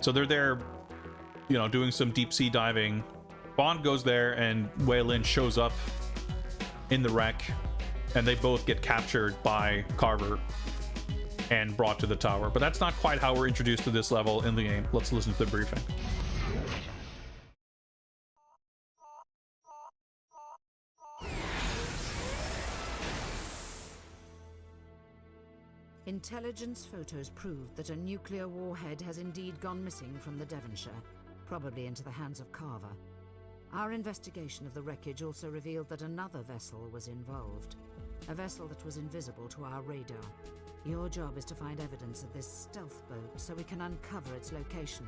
So they're there, you know, doing some deep sea diving. Bond goes there and Wei Lin shows up in the wreck, and they both get captured by Carver and brought to the tower. But that's not quite how we're introduced to this level in the game. Let's listen to the briefing. Intelligence photos prove that a nuclear warhead has indeed gone missing from the Devonshire, probably into the hands of Carver. Our investigation of the wreckage also revealed that another vessel was involved. A vessel that was invisible to our radar. Your job is to find evidence of this stealth boat so we can uncover its location.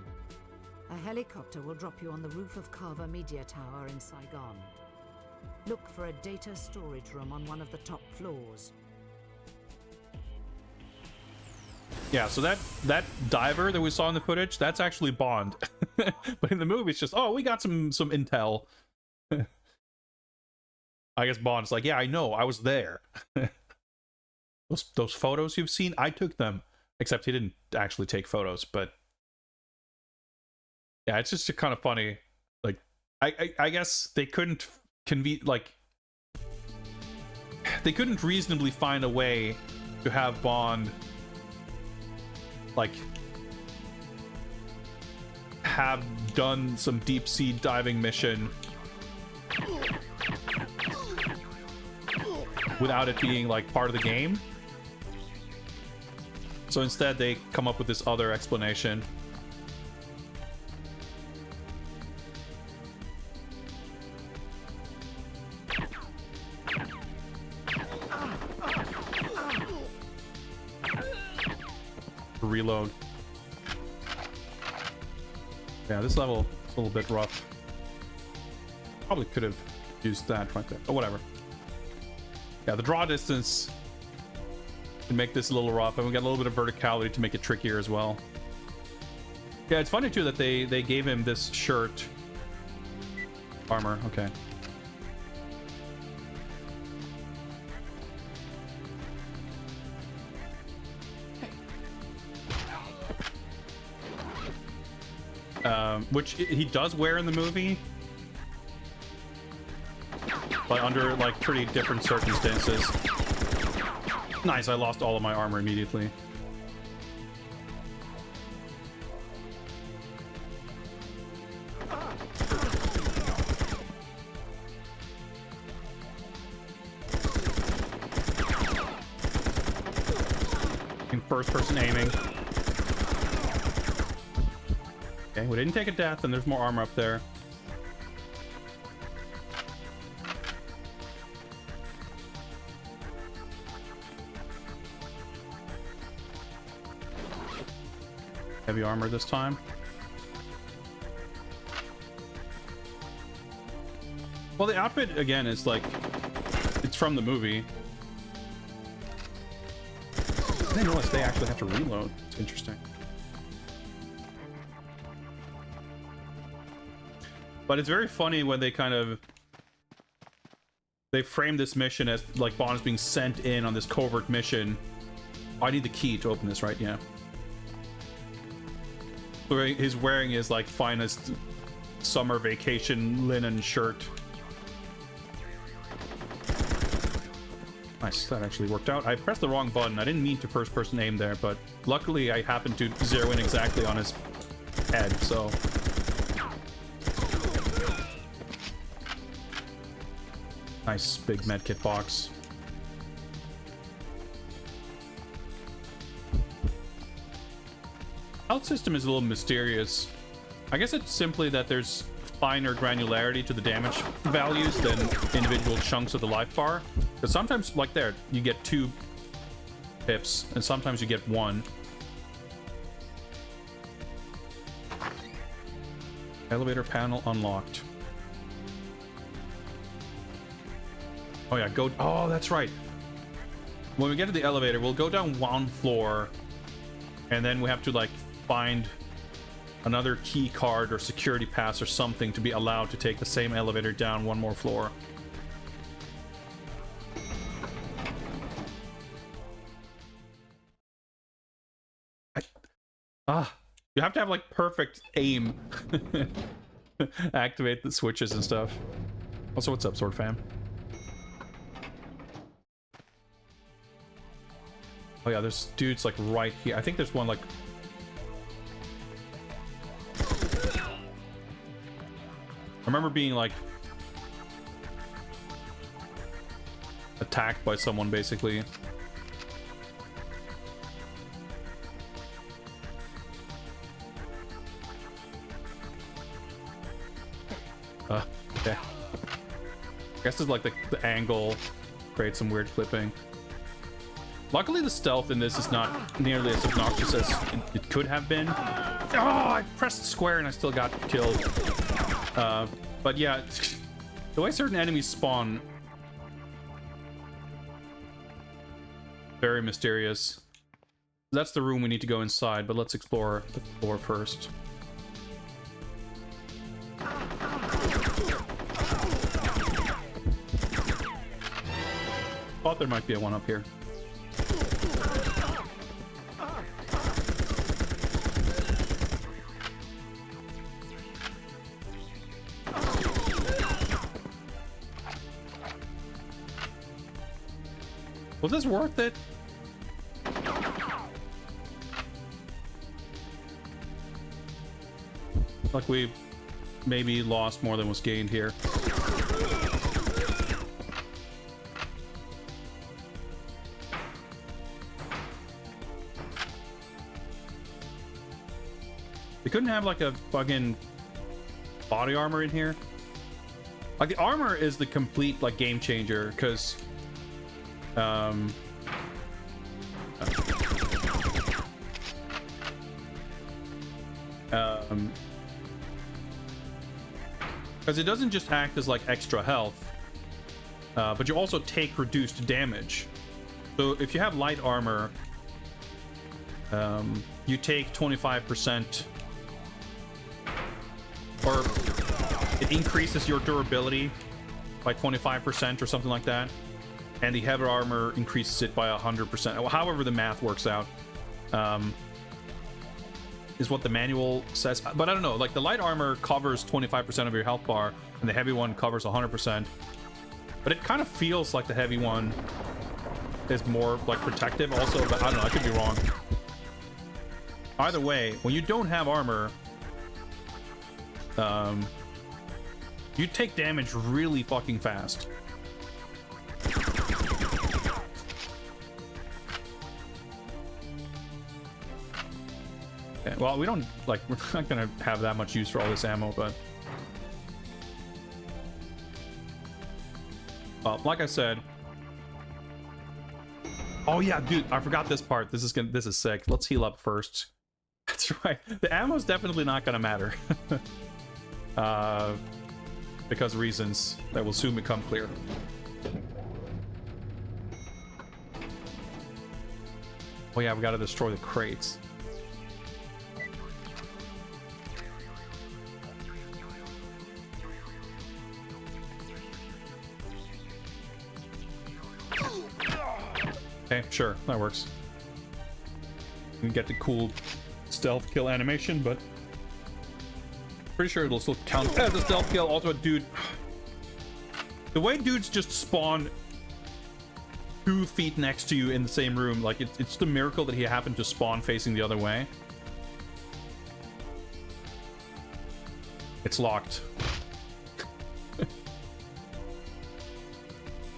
A helicopter will drop you on the roof of Carver Media Tower in Saigon. Look for a data storage room on one of the top floors. Yeah, so that diver that we saw in the footage, that's actually Bond. But in the movie, it's just, oh, we got some intel. I guess Bond's like, yeah, I know, I was there. Those photos you've seen, I took them. Except he didn't actually take photos, but yeah, it's just kind of funny. Like, I guess they couldn't they couldn't reasonably find a way to have Bond like have done some deep sea diving mission without it being like part of the game. So instead they come up with this other explanation. Reload. Yeah, this level is a little bit rough. Probably could have used that right there, but whatever. Yeah, the draw distance can make this a little rough, and we got a little bit of verticality to make it trickier as well. Yeah, it's funny too that they gave him this shirt. Armor, okay. Which he does wear in the movie, but under like pretty different circumstances. Nice, I lost all of my armor immediately. first-person aiming. Okay, we didn't take a death, and there's more armor up there. Heavy armor this time. Well, the outfit, again, is like... It's from the movie. I didn't realize they actually have to reload. It's interesting. But it's very funny when they kind of... They frame this mission as, like, Bond is being sent in on this covert mission. I need the key to open this, right? Yeah. So he's wearing his, like, finest summer vacation linen shirt. Nice, that actually worked out. I pressed the wrong button. I didn't mean to first-person aim there, but luckily I happened to zero in exactly on his head, so... Nice big medkit box. Health system is a little mysterious. I guess it's simply that there's finer granularity to the damage values than individual chunks of the life bar. Because sometimes, like there, you get 2 pips, and sometimes you get 1. Elevator panel unlocked. Oh yeah, go... Oh, that's right. When we get to the elevator, we'll go down 1 floor, and then we have to, like, find another key card or security pass or something to be allowed to take the same elevator down 1 more floor. You have to have, like, perfect aim. Activate the switches and stuff. Also, what's up, Sword Fam? Oh yeah, there's dudes, like, right here. I think there's one, like... I remember being, like... attacked by someone, basically. Okay. I guess it's like the angle creates some weird clipping. Luckily, the stealth in this is not nearly as obnoxious as it could have been. Oh, I pressed square and I still got killed. But yeah, the way certain enemies spawn, very mysterious. That's the room we need to go inside, but let's explore the floor first. Thought there might be a one up here. Was this worth it? Like we maybe lost more than was gained here. They couldn't have like a fucking body armor in here. Like the armor is the complete like game changer because because it doesn't just act as like extra health, but you also take reduced damage. So if you have light armor, you take 25%, or it increases your durability by 25% or something like that, and the heavy armor increases it by 100%. However the math works out, is what the manual says. But I don't know, like the light armor covers 25% of your health bar, and the heavy one covers 100%. But it kind of feels like the heavy one is more like protective also, but I don't know, I could be wrong. Either way, when you don't have armor, you take damage really fucking fast. Well, we don't, like, we're not gonna have that much use for all this ammo, but... Well, like I said... Oh yeah, dude, I forgot this part. This is sick. Let's heal up first. That's right. The ammo's definitely not gonna matter. Because of reasons that will soon become clear. Oh yeah, we gotta destroy the crates. Okay, sure, that works. You can get the cool stealth kill animation, but pretty sure it'll still count as a stealth kill. Also, dude, the way dudes just spawn 2 feet next to you in the same room, like it's the miracle that he happened to spawn facing the other way. It's locked.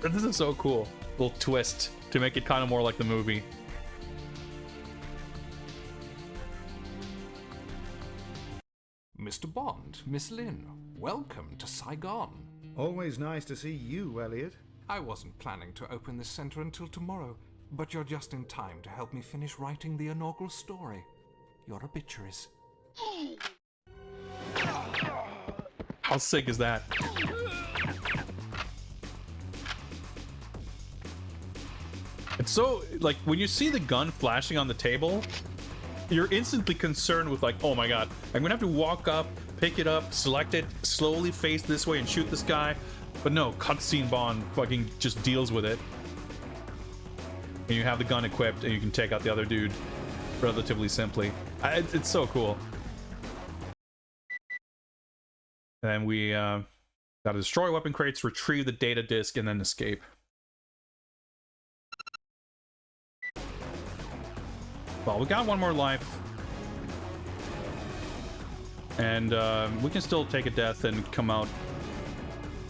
This is so cool. Little twist to make it kind of more like the movie. Mr. Bond, Miss Lin, welcome to Saigon. Always nice to see you, Elliot. I wasn't planning to open this center until tomorrow, but you're just in time to help me finish writing the inaugural story. Your obituaries. How sick is that? It's so, like, when you see the gun flashing on the table, you're instantly concerned with, like, oh my god, I'm gonna have to walk up, pick it up, select it, slowly face this way and shoot this guy. But no, cutscene Bond fucking just deals with it. And you have the gun equipped and you can take out the other dude relatively simply. It's so cool. And then we gotta destroy weapon crates, retrieve the data disk, and then escape. Well, we got one more life. And we can still take a death and come out,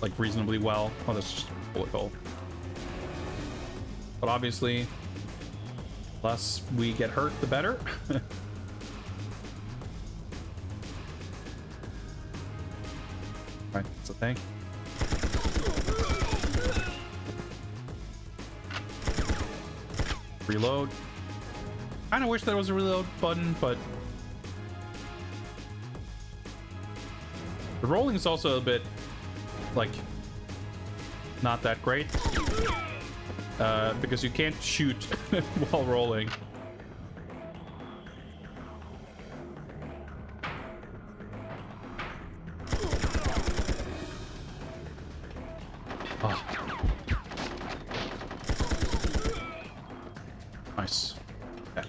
like, reasonably well. Oh, that's just a bullet hole. But obviously, less we get hurt, the better. Alright, that's a thing. Reload. Kinda wish there was a reload button, but the rolling is also a bit, like, not that great. Because you can't shoot while rolling. Oh. Nice. Okay.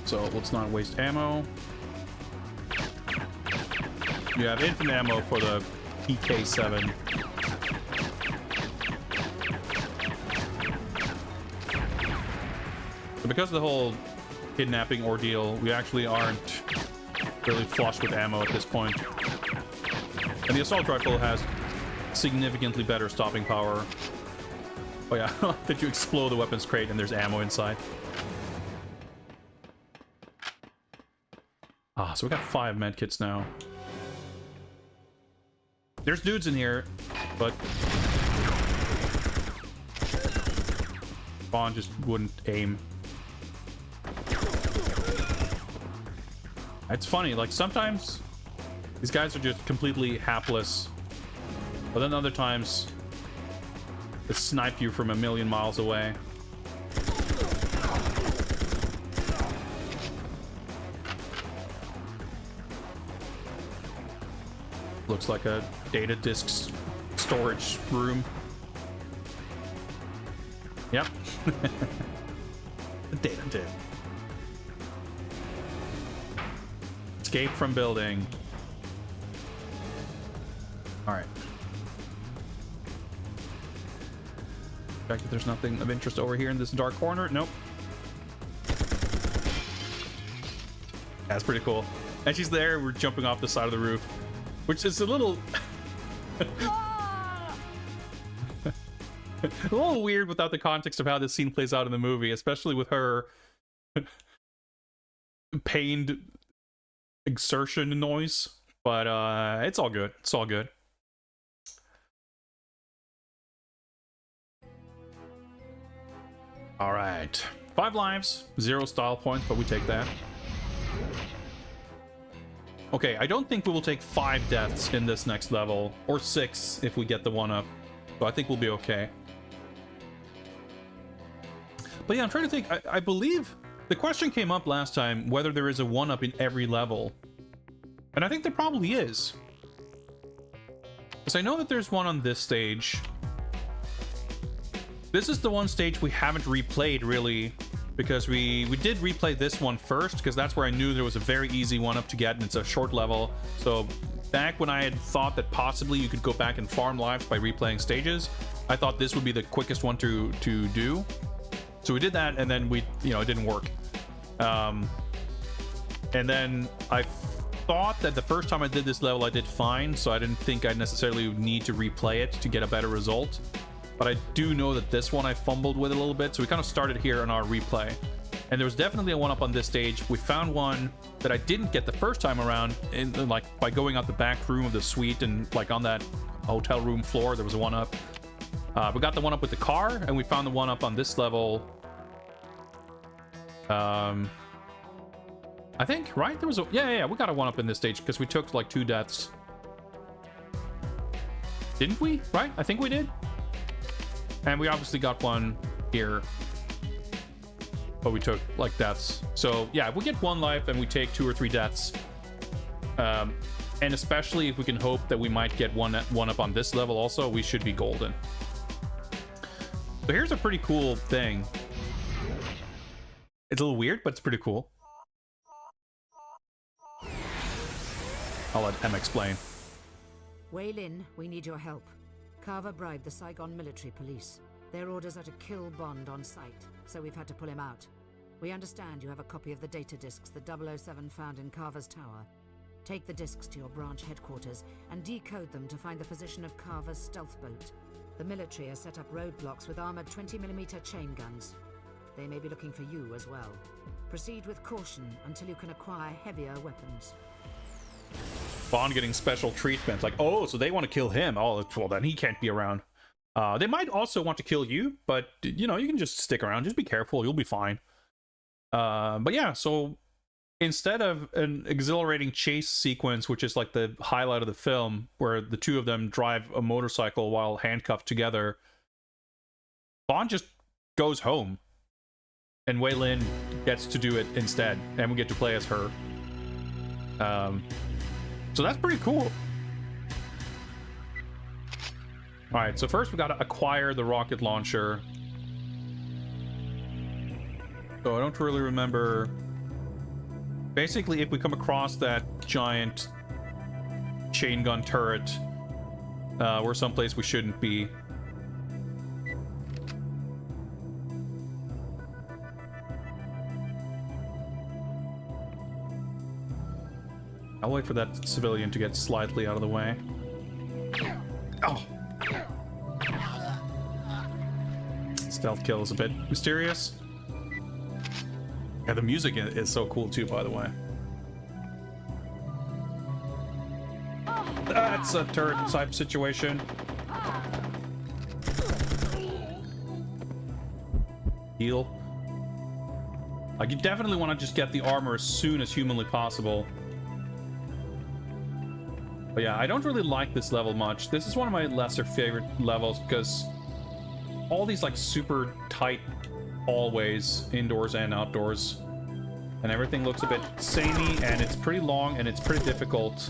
So let's not waste ammo. You have infinite ammo for the PK-7. So because of the whole kidnapping ordeal, we actually aren't really flush with ammo at this point. And the assault rifle has significantly better stopping power. Oh yeah, that you explode the weapons crate and there's ammo inside. Ah, so we got 5 medkits now. There's dudes in here, but Bond just wouldn't aim. It's funny, like, sometimes these guys are just completely hapless, but then other times they snipe you from a million miles away. Looks like a data disk storage room. Yep. The data disk. Escape from building. Alright. Check if there's nothing of interest over here in this dark corner. Nope. That's pretty cool. And she's there, we're jumping off the side of the roof. Which is a little... a little weird without the context of how this scene plays out in the movie, especially with her pained exertion noise, but it's all good. It's all good. All right, 5 lives, 0 style points, but we take that. Okay, I don't think we will take 5 deaths in this next level, or 6 if we get the 1-up, so I think we'll be okay. But yeah, I'm trying to think. I believe the question came up last time whether there is a 1-up in every level, and I think there probably is, because I know that there's one on this stage. This is the one stage we haven't replayed, really, because we did replay this one first, because that's where I knew there was a very easy 1-up to get, and it's a short level. So back when I had thought that possibly you could go back and farm lives by replaying stages, I thought this would be the quickest one to do. So we did that, and then it didn't work. And then I thought that the first time I did this level I did fine, so I didn't think I necessarily need to replay it to get a better result. But I do know that this one I fumbled with a little bit, so we kind of started here on our replay. And there was definitely a 1-up on this stage. We found one that I didn't get the first time around, like by going out the back room of the suite, and like on that hotel room floor there was a 1-up. We got the 1-up with the car, and we found the 1-up on this level. I think, right? There was a yeah, we got a 1-up in this stage because we took like 2 deaths. Didn't we? Right? I think we did. And we obviously got one here, but we took like deaths. So yeah, if we get 1 life and we take 2 or 3 deaths, and especially if we can hope that we might get 1-up on this level also, we should be golden. So here's a pretty cool thing. It's a little weird, but it's pretty cool. I'll let Em explain. Wei Lin, we need your help. Carver bribed the Saigon military police. Their orders are to kill Bond on sight, so we've had to pull him out. We understand you have a copy of the data discs that 007 found in Carver's tower. Take the discs to your branch headquarters and decode them to find the position of Carver's stealth boat. The military has set up roadblocks with armored 20mm chain guns. They may be looking for you as well. Proceed with caution until you can acquire heavier weapons. Bond getting special treatment. Like, oh, so they want to kill him. Oh, well, then he can't be around. They might also want to kill you, but, you know, you can just stick around. Just be careful. You'll be fine. But yeah, so instead of an exhilarating chase sequence, which is like the highlight of the film, where the two of them drive a motorcycle while handcuffed together, Bond just goes home. And Wei Lin gets to do it instead, and we get to play as her. So that's pretty cool. Alright, so first we gotta acquire the rocket launcher. So I don't really remember. Basically, if we come across that giant chain gun turret, we're someplace we shouldn't be. I'll wait for that civilian to get slightly out of the way. Oh! Stealth kill is a bit mysterious. Yeah, the music is so cool too, by the way. That's a turret type situation. Heal. Like, you definitely want to just get the armor as soon as humanly possible. But yeah, I don't really like this level much. This is one of my lesser favorite levels because all these like super tight hallways, indoors and outdoors, and everything looks a bit samey, and it's pretty long and it's pretty difficult.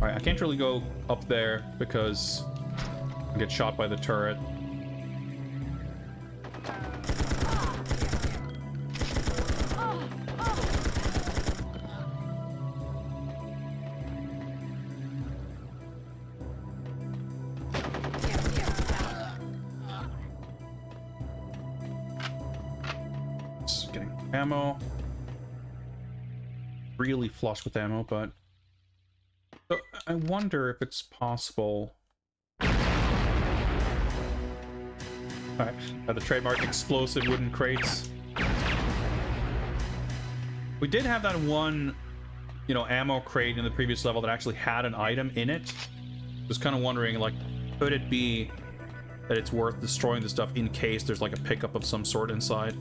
Alright, I can't really go up there because I get shot by the turret. Ammo. Really flush with ammo, but I wonder if it's possible. Alright, the trademark explosive wooden crates. We did have that one, you know, ammo crate in the previous level that actually had an item in it. Just kind of wondering, like, could it be that it's worth destroying the stuff in case there's like a pickup of some sort inside?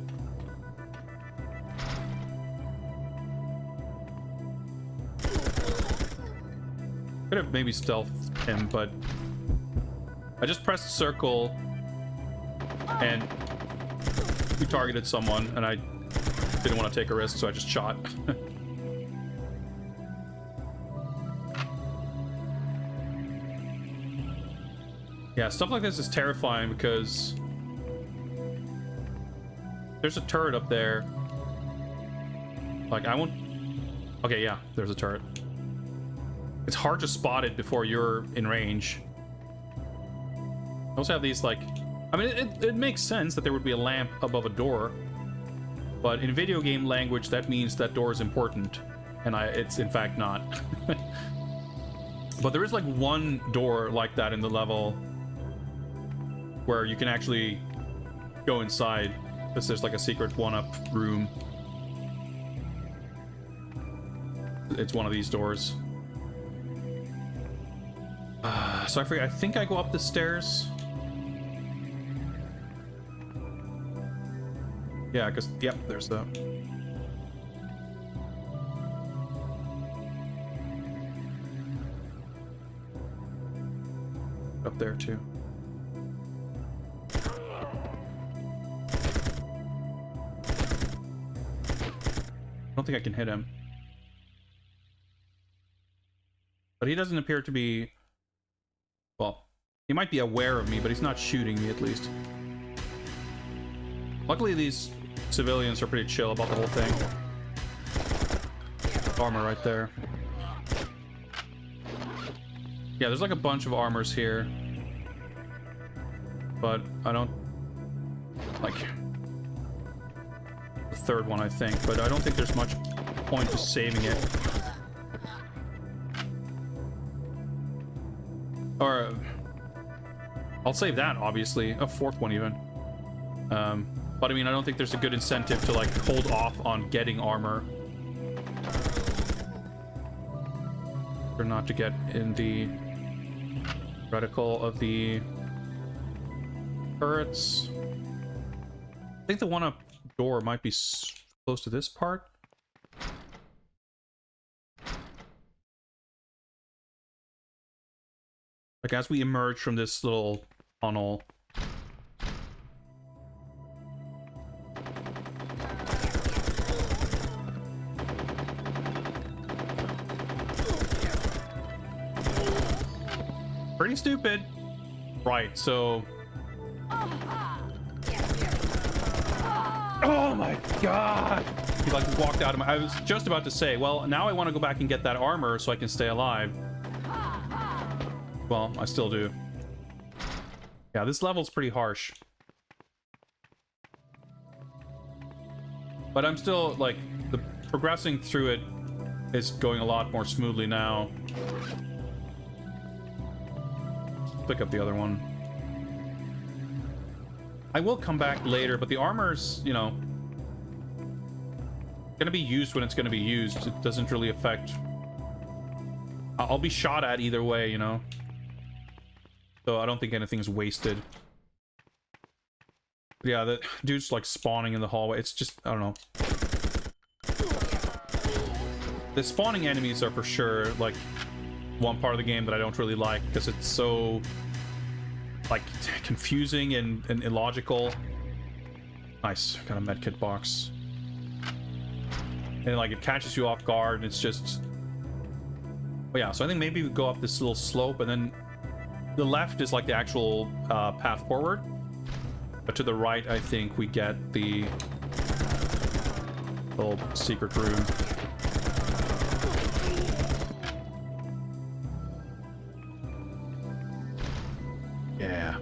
Could have maybe stealthed him, but I just pressed circle and we targeted someone and I didn't want to take a risk, so I just shot. Yeah, stuff like this is terrifying because there's a turret up there. Like, I won't... Okay, yeah, there's a turret. It's hard to spot it before you're in range. I also have these, like... I mean, it makes sense that there would be a lamp above a door. But in video game language, that means that door is important. And it's in fact not. But there is, like, one door like that in the level where you can actually go inside. Because there's, like, a secret one-up room. It's one of these doors. So I forget, I think I go up the stairs. Yeah, because, yep, there's the... Up there, too. I don't think I can hit him. But he doesn't appear to be... Well, he might be aware of me, but he's not shooting me, at least. Luckily, these civilians are pretty chill about the whole thing. Armor right there. Yeah, there's like a bunch of armors here. But I don't... Like... The third one, I think. But I don't think there's much point to saving it. Or... I'll save that, obviously. A fourth one, even. But I mean, I don't think there's a good incentive to, like, hold off on getting armor. Or not to get in the reticle of the turrets. I think the one up door might be close to this part. Like, as we emerge from this little tunnel. Pretty stupid. Right, so... Oh my god! He like walked out of my... I was just about to say, well, now I want to go back and get that armor so I can stay alive. Well, I still do. Yeah, this level's pretty harsh. But I'm still, like, the progressing through it is going a lot more smoothly now. Pick up the other one. I will come back later, but the armor's, you know, gonna be used when it's gonna be used. It doesn't really affect... I'll be shot at either way, you know? So I don't think anything's wasted. But yeah, the dude's like spawning in the hallway. It's just, I don't know. The spawning enemies are for sure, like, one part of the game that I don't really like because it's so, like, confusing and illogical. Nice, got a medkit box. And like it catches you off guard and it's just... But yeah, so I think maybe we go up this little slope and then the left is like the actual path forward. But to the right, I think we get the little secret room. Yeah.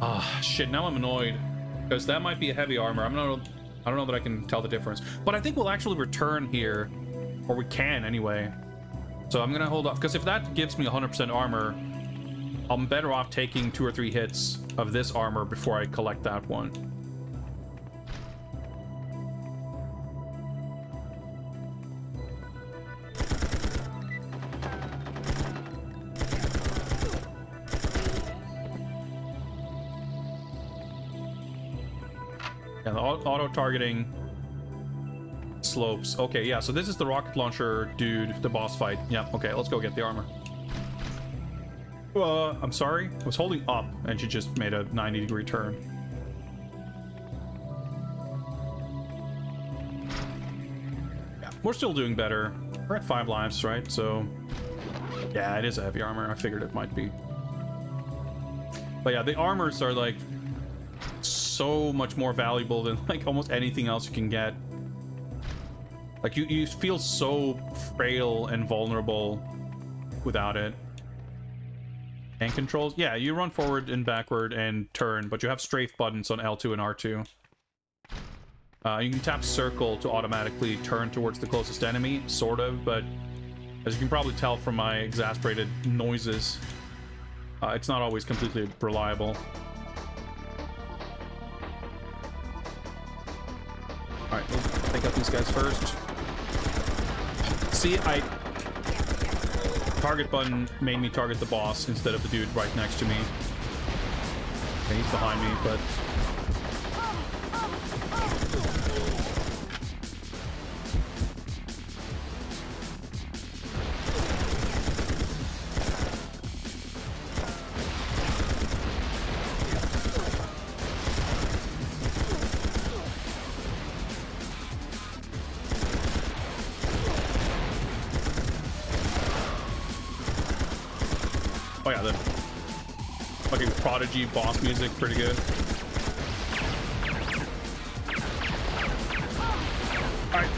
Ah, shit, now I'm annoyed. Because that might be a heavy armor. I don't know that I can tell the difference. But I think we'll actually return here. Or we can, anyway. So I'm gonna hold off. Because if that gives me 100% armor, I'm better off taking 2 or 3 hits of this armor before I collect that one. Yeah, the auto-targeting slopes. Okay, yeah, so this is the rocket launcher dude, the boss fight. Yeah, okay, let's go get the armor. I'm sorry. I was holding up and she just made a 90-degree turn. Yeah, we're still doing better. We're at 5 lives, right? So, yeah, it is a heavy armor. I figured it might be. But yeah, the armors are like so much more valuable than like almost anything else you can get. Like you feel so frail and vulnerable without it. And controls, yeah, you run forward and backward and turn, but you have strafe buttons on L2 and R2. You can tap circle to automatically turn towards the closest enemy, sort of, but as you can probably tell from my exasperated noises, it's not always completely reliable. Alright, we'll take out these guys first. See, target button made me target the boss instead of the dude right next to me. Okay, he's behind me, but... Oh yeah, the fucking Prodigy boss music, pretty good. Alright,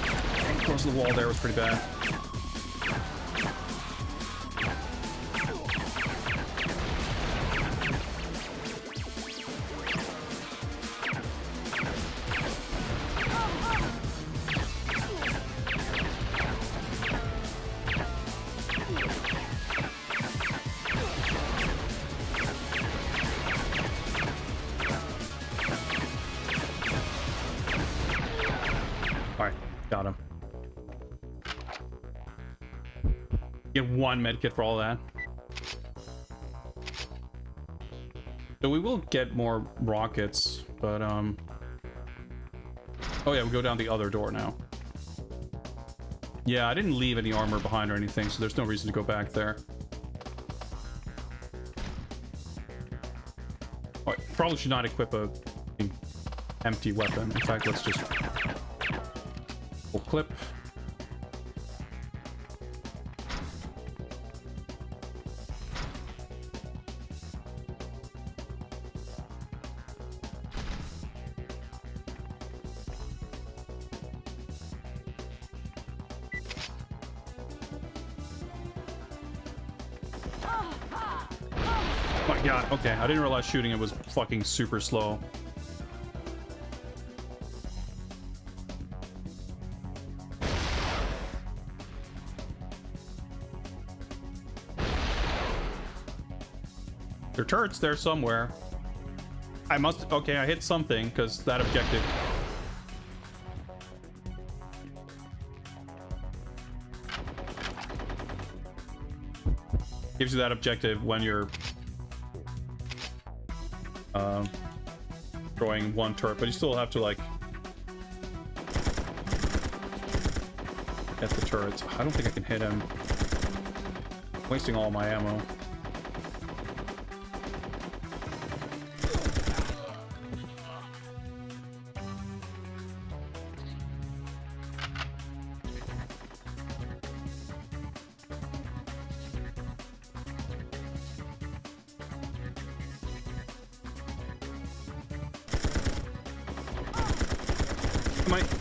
close to the wall there was pretty bad. Got him. Get 1 medkit for all that. So we will get more rockets, but oh yeah, we go down the other door now. Yeah, I didn't leave any armor behind or anything, so there's no reason to go back there. Oh, probably should not equip a empty weapon. In fact, let's just full clip. Oh my god, okay, I didn't realize shooting it was fucking super slow. There are turrets there somewhere. I must... Okay, I hit something, because that objective... gives you that objective when you're... destroying 1 turret, but you still have to, like... get the turrets. I don't think I can hit him. I'm wasting all my ammo.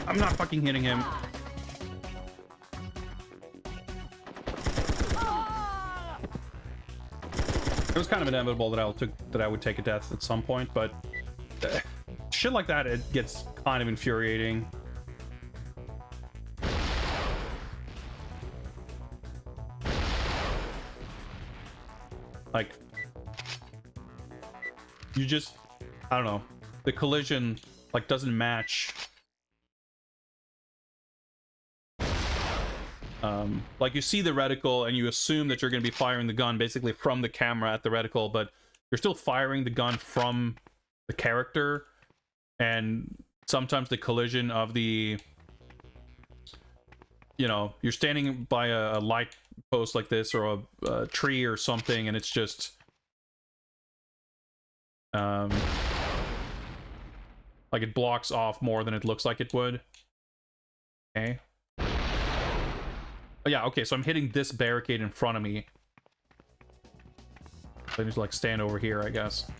I'm not fucking hitting him. It was kind of inevitable that I would take a death at some point, but shit like that, it gets kind of infuriating. Like, you just, I don't know, the collision like doesn't match. Like you see the reticle and you assume that you're going to be firing the gun basically from the camera at the reticle, but you're still firing the gun from the character, and sometimes the collision of the, you know, you're standing by a light post like this or a tree or something, and it's just like it blocks off more than it looks like it would. Okay. Oh, yeah, okay, so I'm hitting this barricade in front of me. So I just like stand over here, I guess.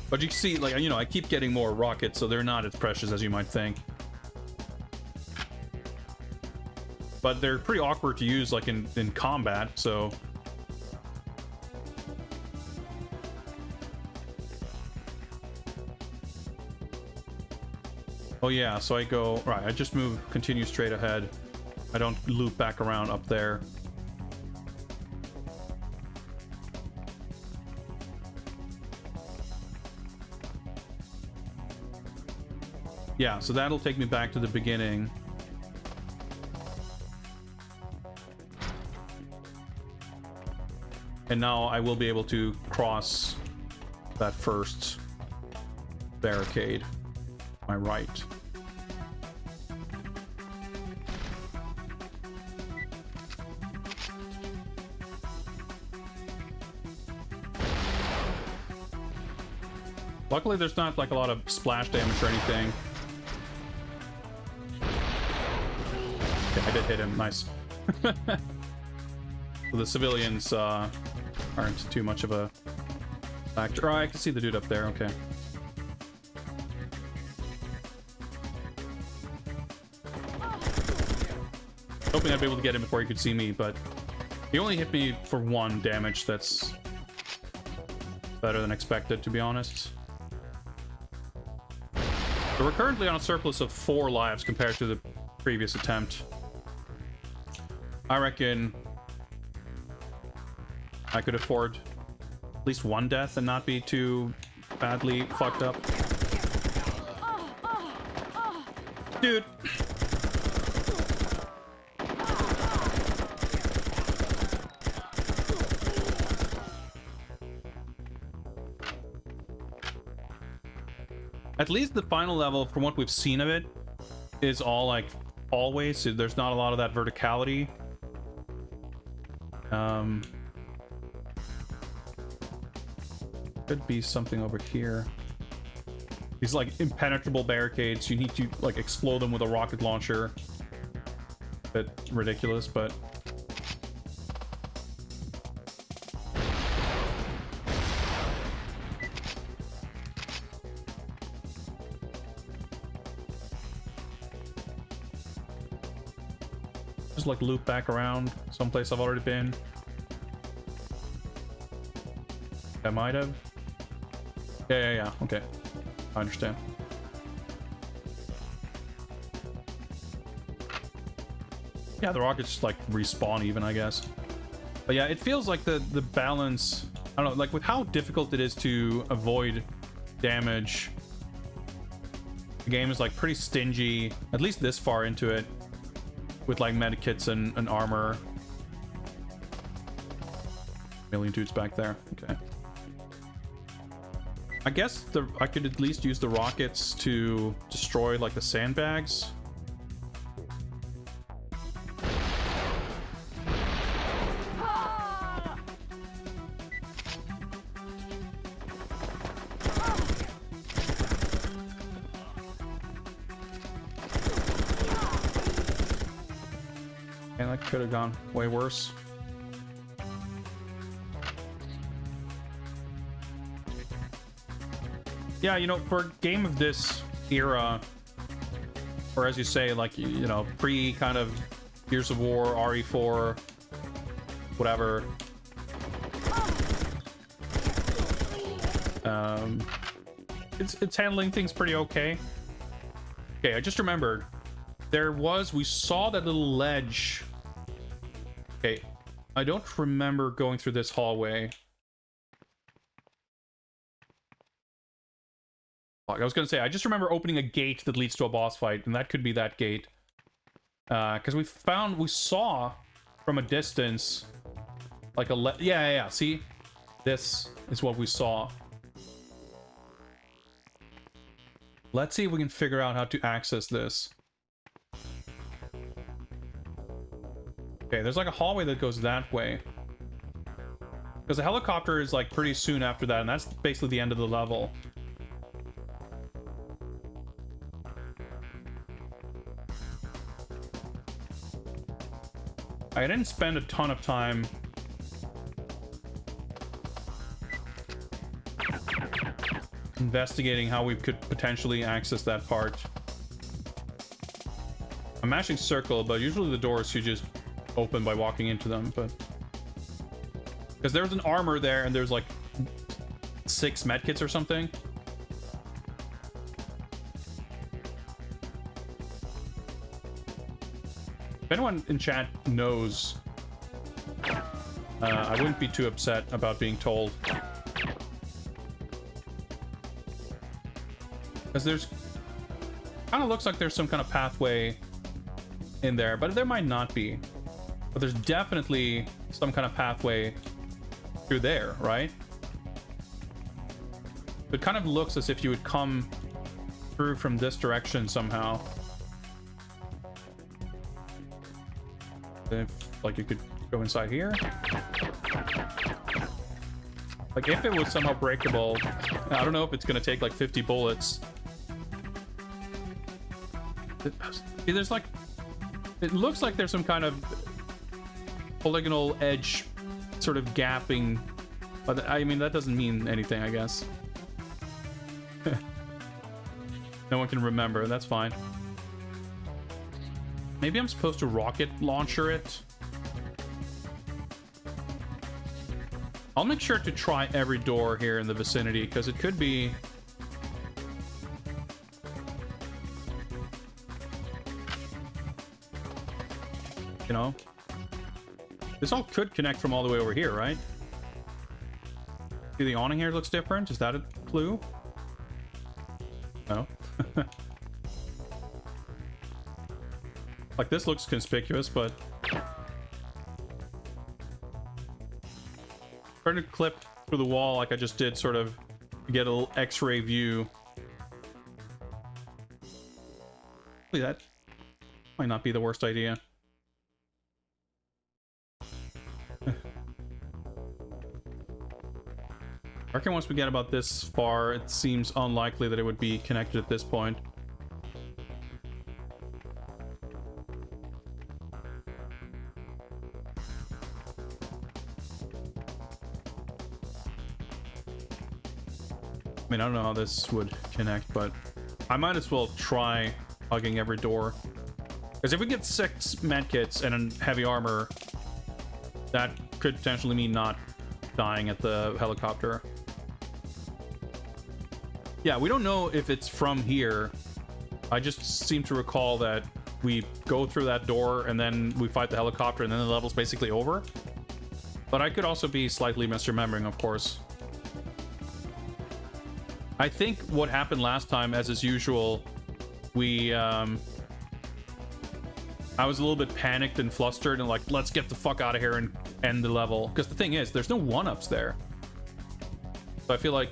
But you can see, like, you know, I keep getting more rockets, so they're not as precious as you might think. But they're pretty awkward to use, like, in combat, so... Oh yeah, so I go... Right, I just move, continue straight ahead. I don't loop back around up there. Yeah, so that'll take me back to the beginning. And now I will be able to cross that first barricade. My right. Luckily there's not like a lot of splash damage or anything. Okay, I did hit him, nice. So the civilians aren't too much of a factor. Oh, I can see the dude up there, okay. Hoping I'd be able to get him before he could see me, but he only hit me for 1 damage. That's better than expected, to be honest. So we're currently on a surplus of 4 lives compared to the previous attempt. I reckon I could afford at least 1 death and not be too badly fucked up. Dude. At least the final level, from what we've seen of it, is all like hallways, so there's not a lot of that verticality. Could be something over here. These like impenetrable barricades, you need to like explode them with a rocket launcher. Bit ridiculous, but just like loop back around someplace I've already been. I might have. Yeah, okay. I understand. Yeah, the rockets just like respawn even, I guess. But yeah, it feels like the balance, I don't know, like with how difficult it is to avoid damage, the game is like pretty stingy, at least this far into it, with like medikits and armor. Million dudes back there, okay. I guess I could at least use the rockets to destroy like the sandbags. And that could have gone way worse. Yeah, you know, for a game of this era, or as you say, like, you know, pre kind of Gears of War, RE4, whatever. It's handling things pretty okay. Okay, I just remembered. We saw that little ledge. Okay, I don't remember going through this hallway. Fuck, I was gonna say, I just remember opening a gate that leads to a boss fight, and that could be that gate. Because we saw from a distance, like yeah, see? This is what we saw. Let's see if we can figure out how to access this. Okay, there's like a hallway that goes that way. Because the helicopter is like pretty soon after that, and that's basically the end of the level. I didn't spend a ton of time investigating how we could potentially access that part. I'm mashing circle, but usually the doors you just open by walking into them, but because there's an armor there and there's like 6 medkits or something. If anyone in chat knows, I wouldn't be too upset about being told. Because there's... kind of looks like there's some kind of pathway in there, but there might not be. But there's definitely some kind of pathway through there, right? It kind of looks as if you would come through from this direction somehow. If, like, you could go inside here. Like, if it was somehow breakable, I don't know if it's gonna take like 50 bullets. See, there's like, it looks like there's some kind of polygonal edge sort of gapping, but I mean that doesn't mean anything, I guess. No one can remember, that's fine. Maybe I'm supposed to rocket launcher it. I'll make sure to try every door here in the vicinity, because it could be... you know? This all could connect from all the way over here, right? See, the awning here looks different. Is that a clue? No. Like, this looks conspicuous, but... trying to clip through the wall like I just did, sort of, to get a little X-ray view. Hopefully that might not be the worst idea. I reckon once we get about this far, it seems unlikely that it would be connected at this point. I mean, I don't know how this would connect, but I might as well try hugging every door. Because if we get 6 medkits and a heavy armor, that could potentially mean not dying at the helicopter. Yeah, we don't know if it's from here. I just seem to recall that we go through that door and then we fight the helicopter and then the level's basically over. But I could also be slightly misremembering, of course. I think what happened last time, as is usual, we, I was a little bit panicked and flustered and like, let's get the fuck out of here and end the level. Because the thing is, there's no 1-ups there. So I feel like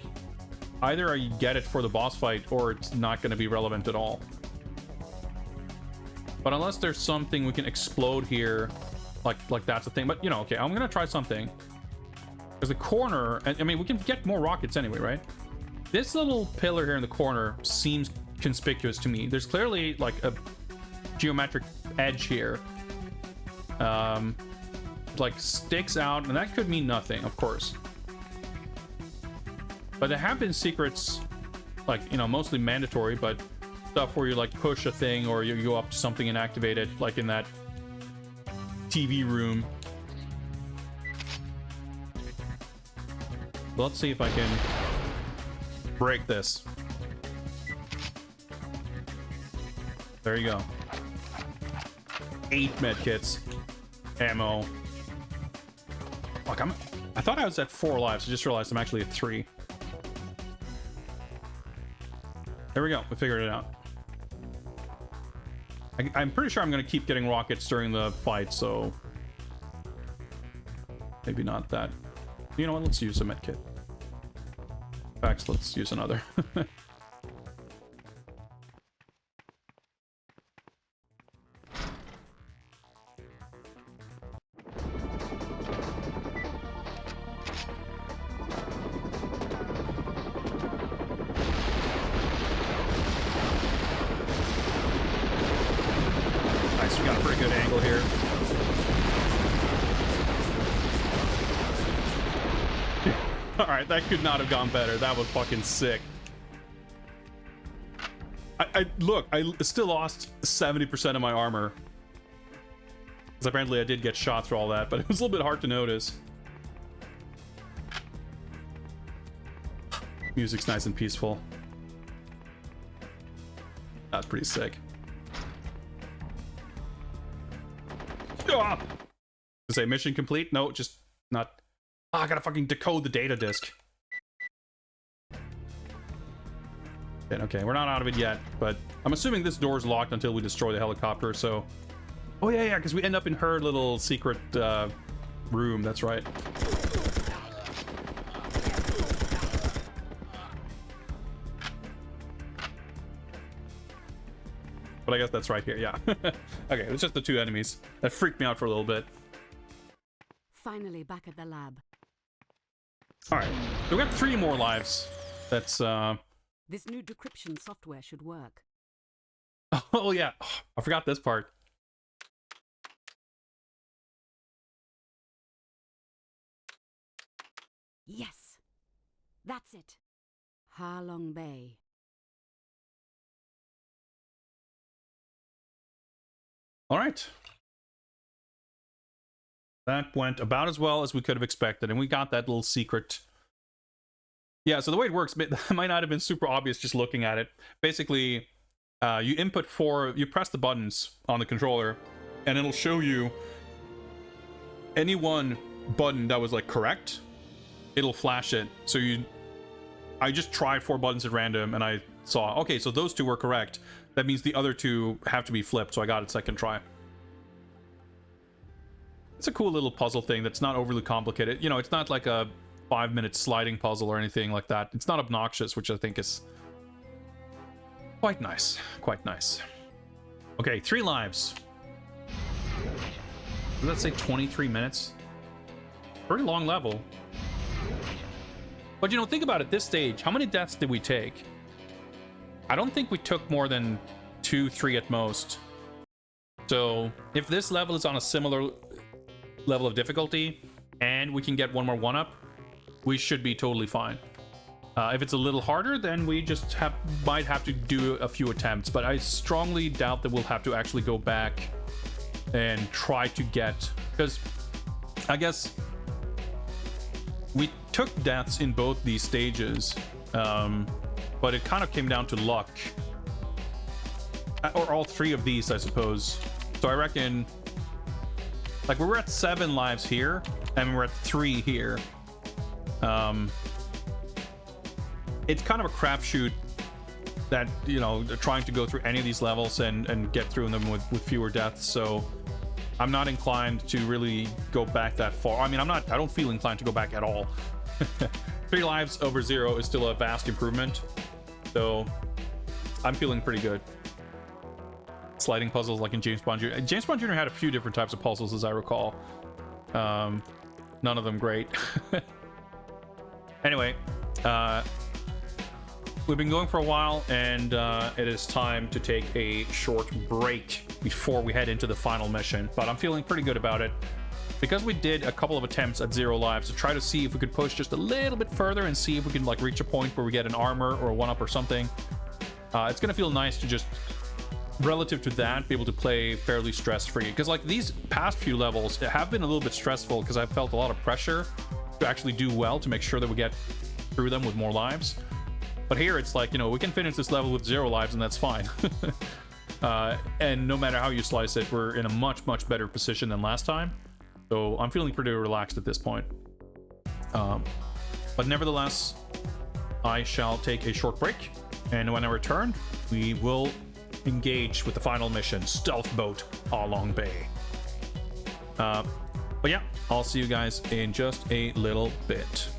either I get it for the boss fight or it's not going to be relevant at all. But unless there's something we can explode here, like that's the thing. But, you know, okay, I'm going to try something. Because the corner, I mean, we can get more rockets anyway, right? This little pillar here in the corner seems conspicuous to me. There's clearly like a geometric edge here. Like sticks out, and that could mean nothing, of course. But there have been secrets, like, you know, mostly mandatory, but stuff where you like push a thing or you go up to something and activate it, like in that TV room. Let's see if I can break this. There you go. 8 medkits. Ammo. Fuck, I thought I was at 4 lives. I just realized I'm actually at 3. There we go. We figured it out. I'm pretty sure I'm going to keep getting rockets during the fight, so... maybe not that. You know what? Let's use a medkit. In fact, let's use another. Nice, we got a pretty good angle here. Alright, that could not have gone better. That was fucking sick. Look, I still lost 70% of my armor. Because apparently I did get shot through all that, but it was a little bit hard to notice. Music's nice and peaceful. That's pretty sick. Ah! To say mission complete? No, just not. Oh, I gotta fucking decode the data disk. Okay, we're not out of it yet, but I'm assuming this door's locked until we destroy the helicopter, so... Oh, yeah, because we end up in her little secret room, that's right. But I guess that's right here, yeah. Okay, it's just the two enemies. That freaked me out for a little bit. Finally back at the lab. Alright, so we got 3 more lives. That's, This new decryption software should work. Oh, yeah. Oh, I forgot this part. Yes! That's it. Ha Long Bay. Alright. That went about as well as we could have expected, and we got that little secret. Yeah, so the way it works, that might not have been super obvious just looking at it. Basically, you input 4, you press the buttons on the controller, and it'll show you any one button that was like correct, it'll flash it. So I just tried 4 buttons at random, and I saw, okay, so those 2 were correct. That means the other 2 have to be flipped, so I got it second try. It's a cool little puzzle thing that's not overly complicated. You know, it's not like a 5-minute sliding puzzle or anything like that. It's not obnoxious, which I think is quite nice. Quite nice. Okay, 3 lives. Does that say 23 minutes? Pretty long level. But, you know, think about it. This stage, how many deaths did we take? I don't think we took more than 2, 3 at most. So, if this level is on a similar level of difficulty, and we can get 1 more 1-up, we should be totally fine. If it's a little harder, then we just might have to do a few attempts, but I strongly doubt that we'll have to actually go back and try to get... Because, I guess, we took deaths in both these stages, but it kind of came down to luck. Or all 3 of these, I suppose. So I reckon... Like, we're at 7 lives here, and we're at 3 here. It's kind of a crapshoot that, you know, trying to go through any of these levels and get through them with fewer deaths, so I'm not inclined to really go back that far. I mean, I don't feel inclined to go back at all. 3 lives over 0 is still a vast improvement, so I'm feeling pretty good. Sliding puzzles like in James Bond Jr. James Bond Jr. had a few different types of puzzles, as I recall. None of them great. Anyway, we've been going for a while, and it is time to take a short break before we head into the final mission. But I'm feeling pretty good about it, because we did a couple of attempts at 0 lives to try to see if we could push just a little bit further and see if we can like reach a point where we get an armor or a 1-up or something. It's gonna feel nice to just, relative to that, be able to play fairly stress-free, because like these past few levels have been a little bit stressful because I've felt a lot of pressure to actually do well, to make sure that we get through them with more lives. But here it's like, you know, we can finish this level with 0 lives and that's fine. And no matter how you slice it, we're in a much better position than last time, so I'm feeling pretty relaxed at this point. But nevertheless, I shall take a short break, And when I return, we will engage with the final mission, Stealth Boat, Along Bay. But yeah, I'll see you guys in just a little bit.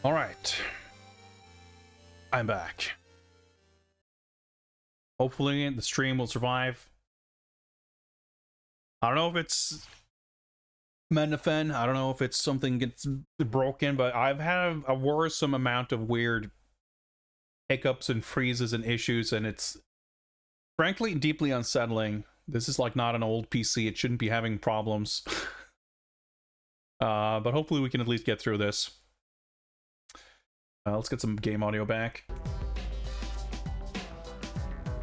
All right. I'm back. Hopefully the stream will survive. I don't know if it's Mendefin. I don't know if it's something gets broken, but I've had a worrisome amount of weird hiccups and freezes and issues, and it's frankly deeply unsettling. This is like not an old PC. It shouldn't be having problems. But hopefully we can at least get through this. Let's get some game audio back.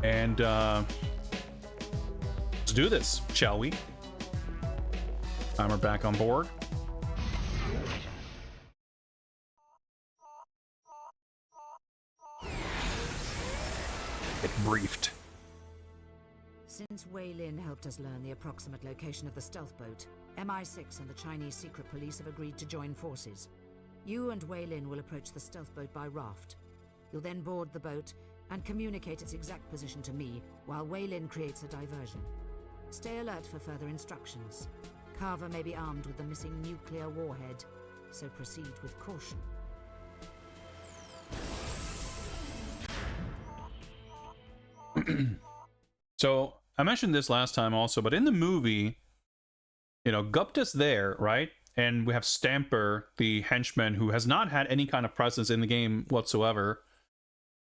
And let's do this, shall we? We're back on board. Get briefed. Since Wei Lin helped us learn the approximate location of the stealth boat, MI6 and the Chinese secret police have agreed to join forces. You and Wei Lin will approach the stealth boat by raft. You'll then board the boat and communicate its exact position to me, while Wei Lin creates a diversion. Stay alert for further instructions. Carver may be armed with the missing nuclear warhead, so proceed with caution. So, I mentioned this last time also, but in the movie, you know, Gupta's there, right? And we have Stamper, the henchman, who has not had any kind of presence in the game whatsoever,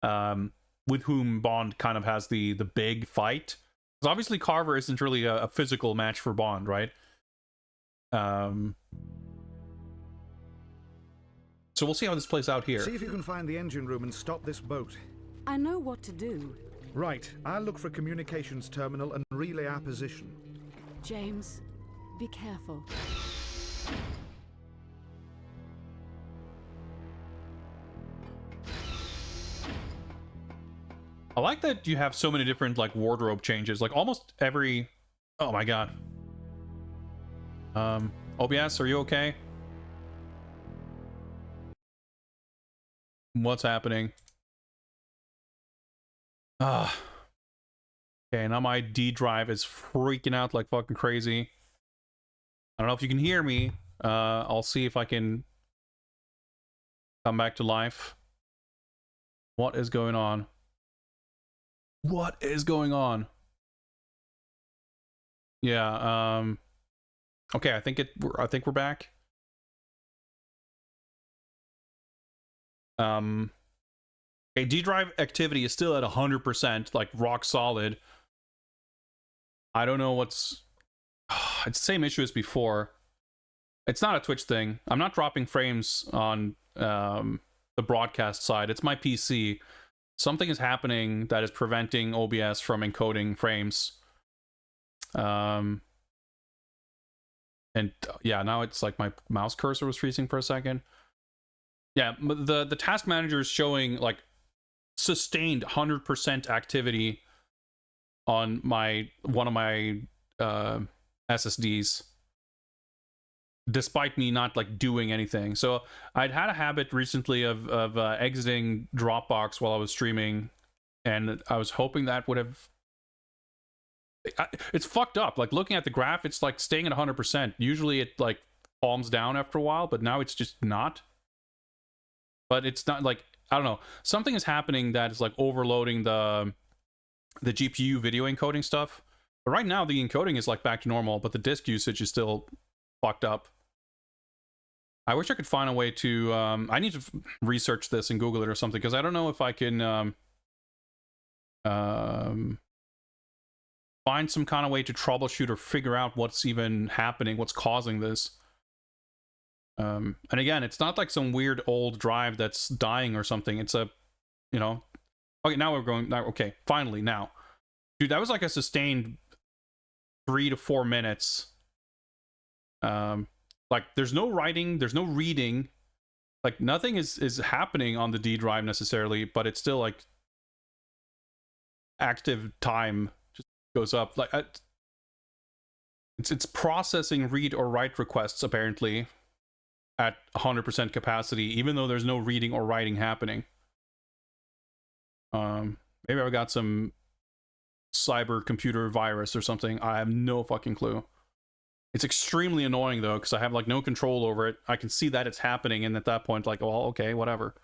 with whom Bond kind of has the big fight. Because obviously Carver isn't really a physical match for Bond, right? So we'll see how this plays out here. See if you can find the engine room and stop this boat. I know what to do. Right, I'll look for a communications terminal and relay our position. James, be careful. I like that you have so many different like wardrobe changes, like almost every... Oh my god. OBS, are you okay? What's happening? Okay, now my D drive is freaking out like fucking crazy. I don't know if you can hear me. I'll see if I can come back to life. What is going on? What is going on? Yeah, okay, I think we're back. Okay, D drive activity is still at 100%, like rock solid. I don't know what's... It's the same issue as before. It's not a Twitch thing. I'm not dropping frames on the broadcast side. It's my PC. Something is happening that is preventing OBS from encoding frames. And yeah, now it's like my mouse cursor was freezing for a second. Yeah, the task manager is showing like sustained 100% activity on one of my SSDs, despite me not like doing anything. So I'd had a habit recently of exiting Dropbox while I was streaming, and I was hoping that would have... It's fucked up. Like looking at the graph, it's like staying at 100%. Usually it like calms down after a while, but now it's just not. But it's not like, I don't know, something is happening that is like overloading the GPU video encoding stuff. But right now the encoding is like back to normal, but the disk usage is still fucked up. I wish I could find a way to I need to research this and Google it or something, because I don't know if I can find some kind of way to troubleshoot or figure out what's even happening, what's causing this. And again, it's not like some weird old drive that's dying or something. It's a, you know... Okay, now we're going... Okay, finally, now. Dude, that was like a sustained 3 to 4 minutes. Like, there's no writing, there's no reading. Like, nothing is happening on the D drive necessarily, but it's still, like... active time just goes up. Like, it's processing read or write requests, apparently, at 100% capacity, even though there's no reading or writing happening. Maybe I got some cyber computer virus or something. I have no fucking clue. It's extremely annoying though, because I have like no control over it. I can see that it's happening, and at that point, like, well, okay, whatever.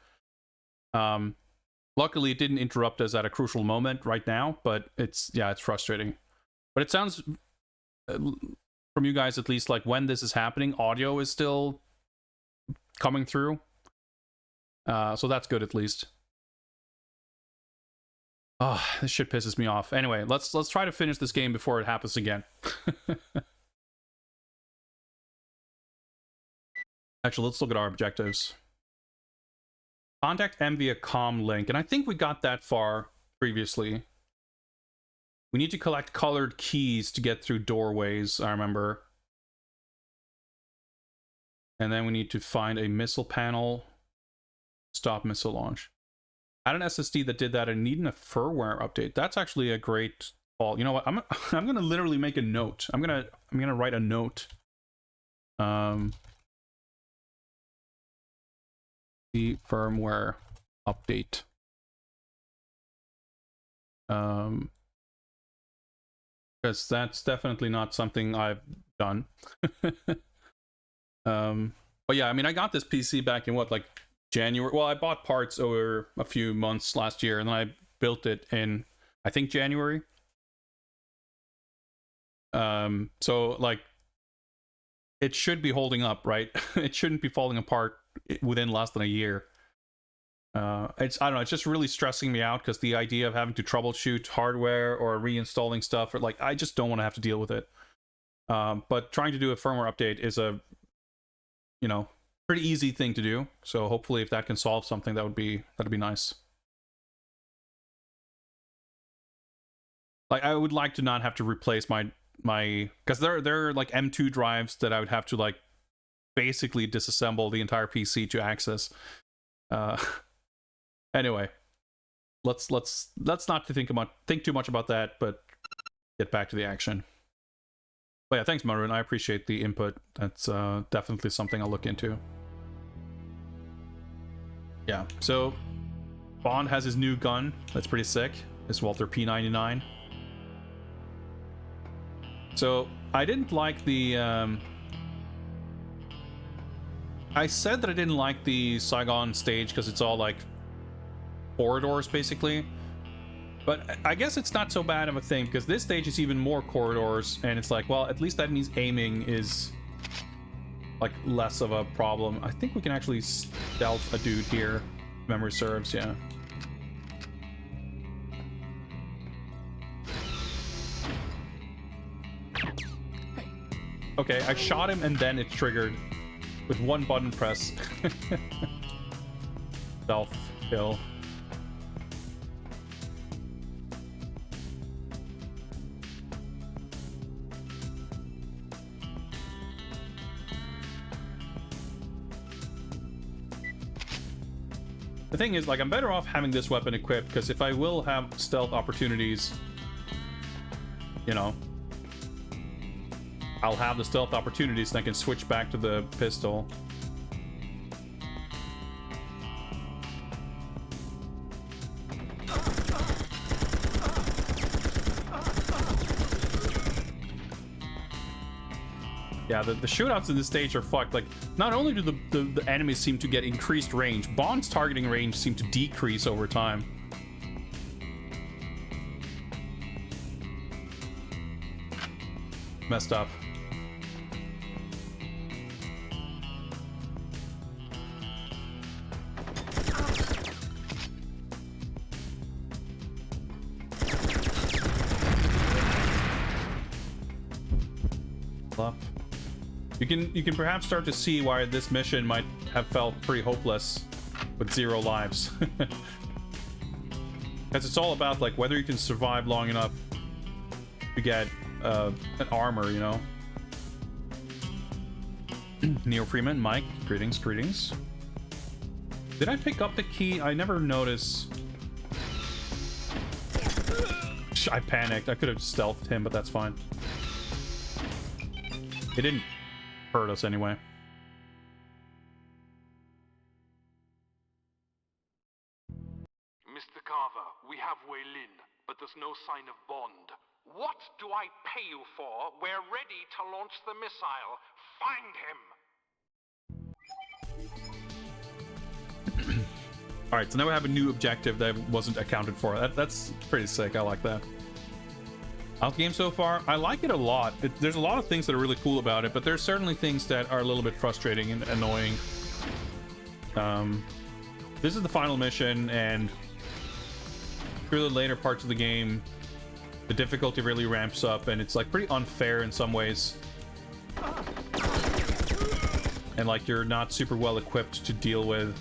Luckily, it didn't interrupt us at a crucial moment right now, but it's frustrating. But it sounds, from you guys at least, like when this is happening, audio is still coming through. So that's good at least. Oh, this shit pisses me off. Anyway, let's try to finish this game before it happens again. Actually, let's look at our objectives. Contact M via comm link, and I think we got that far previously. We need to collect colored keys to get through doorways, I remember. And then we need to find a missile panel. Stop missile launch. I had an SSD that did that and needing a firmware update. That's actually a great call. You know what? I'm gonna literally make a note. I'm gonna write a note. The firmware update. Because that's definitely not something I've done. But yeah, I mean, I got this PC back in what, like January? Well, I bought parts over a few months last year, and then I built it in, I think, January. So like, it should be holding up, right? It shouldn't be falling apart within less than a year. I don't know, it's just really stressing me out because the idea of having to troubleshoot hardware or reinstalling stuff, or like, I just don't want to have to deal with it. But trying to do a firmware update is a, you know, pretty easy thing to do. So hopefully if that can solve something, that'd be nice. Like, I would like to not have to replace my because there are like M2 drives that I would have to like basically disassemble the entire PC to access. Anyway, let's not think too much about that, but get back to the action. But yeah, thanks, Maroon. I appreciate the input. That's definitely something I'll look into. Yeah, so Bond has his new gun. That's pretty sick. It's Walther P99. So I didn't like the I said that I didn't like the Saigon stage because it's all like corridors basically, but I guess it's not so bad of a thing because this stage is even more corridors, and it's like, well, at least that means aiming is like less of a problem. I think we can actually stealth a dude here, if memory serves. Yeah. Okay, I shot him and then it triggered with one button press. Stealth kill. The thing is, like, I'm better off having this weapon equipped, because if I will have stealth opportunities, you know, I'll have the stealth opportunities and I can switch back to the pistol. Yeah, the shootouts in this stage are fucked. Like, not only do the enemies seem to get increased range, Bond's targeting range seems to decrease over time. Messed up. Up. You can perhaps start to see why this mission might have felt pretty hopeless with 0 lives. Because it's all about like whether you can survive long enough to get an armor, you know. Neo Freeman, Mike, greetings. Did I pick up the key? I never noticed. I panicked. I could have stealthed him, but that's fine. It didn't hurt us anyway. Mr. Carver, we have Wei Lin, but there's no sign of Bond. What do I pay you for? We're ready to launch the missile. Find him! Alright, so now we have a new objective that wasn't accounted for. That's pretty sick. I like that. How's the game so far? I like it a lot. There's a lot of things that are really cool about it, but there's certainly things that are a little bit frustrating and annoying. This is the final mission, and through the later parts of the game, the difficulty really ramps up, and it's like pretty unfair in some ways. And like you're not super well equipped to deal with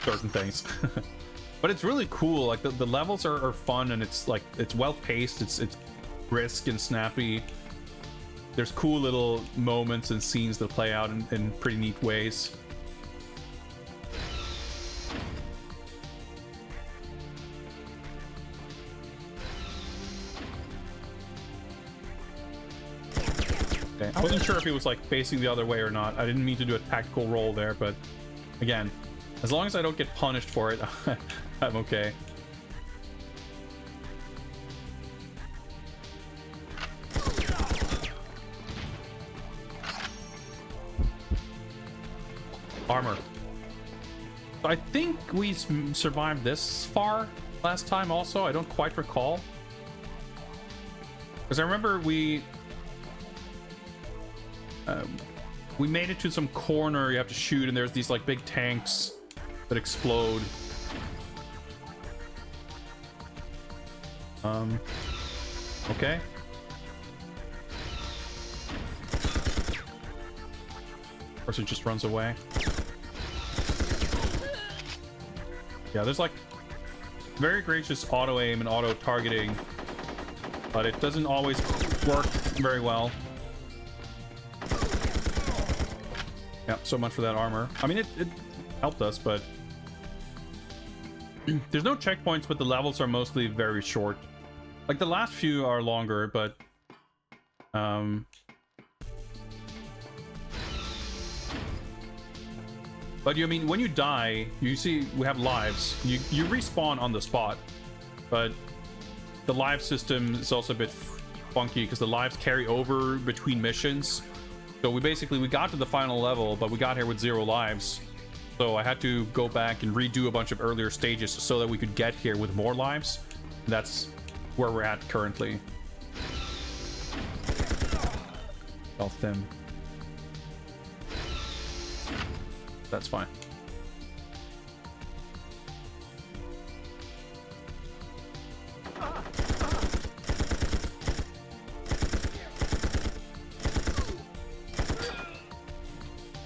certain things. But it's really cool. Like the levels are fun, and it's like it's well paced, it's brisk and snappy. There's cool little moments and scenes that play out in pretty neat ways. Okay. I wasn't sure if he was like facing the other way or not. I didn't mean to do a tactical roll there, but again, as long as I don't get punished for it, I'm okay. Armor. So I think we survived this far last time also. I don't quite recall. Because I remember we made it to some corner you have to shoot, and there's these like big tanks that explode. Okay. Person just runs away. Yeah, there's like very gracious auto aim and auto targeting, but it doesn't always work very well. Yeah, so much for that armor. I mean, it helped us, but there's no checkpoints, but the levels are mostly very short. Like the last few are longer, but I mean, when you die, you see we have lives. You respawn on the spot, but the live system is also a bit funky because the lives carry over between missions. So we got to the final level, but we got here with 0 lives. So I had to go back and redo a bunch of earlier stages so that we could get here with more lives. That's where we're at currently. Health them. That's fine.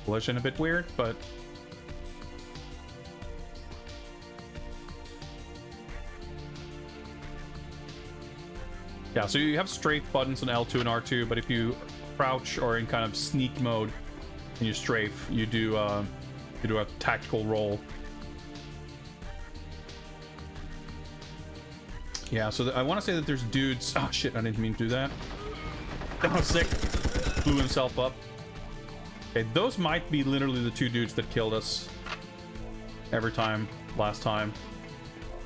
Collision a bit weird, but yeah, so you have strafe buttons on L2 and R2, but if you crouch or in kind of sneak mode and you strafe, you do a tactical roll. Yeah, so I want to say that there's dudes. Oh shit, I didn't mean to do that. That was sick. Blew himself up. Okay, those might be literally the 2 dudes that killed us every time last time.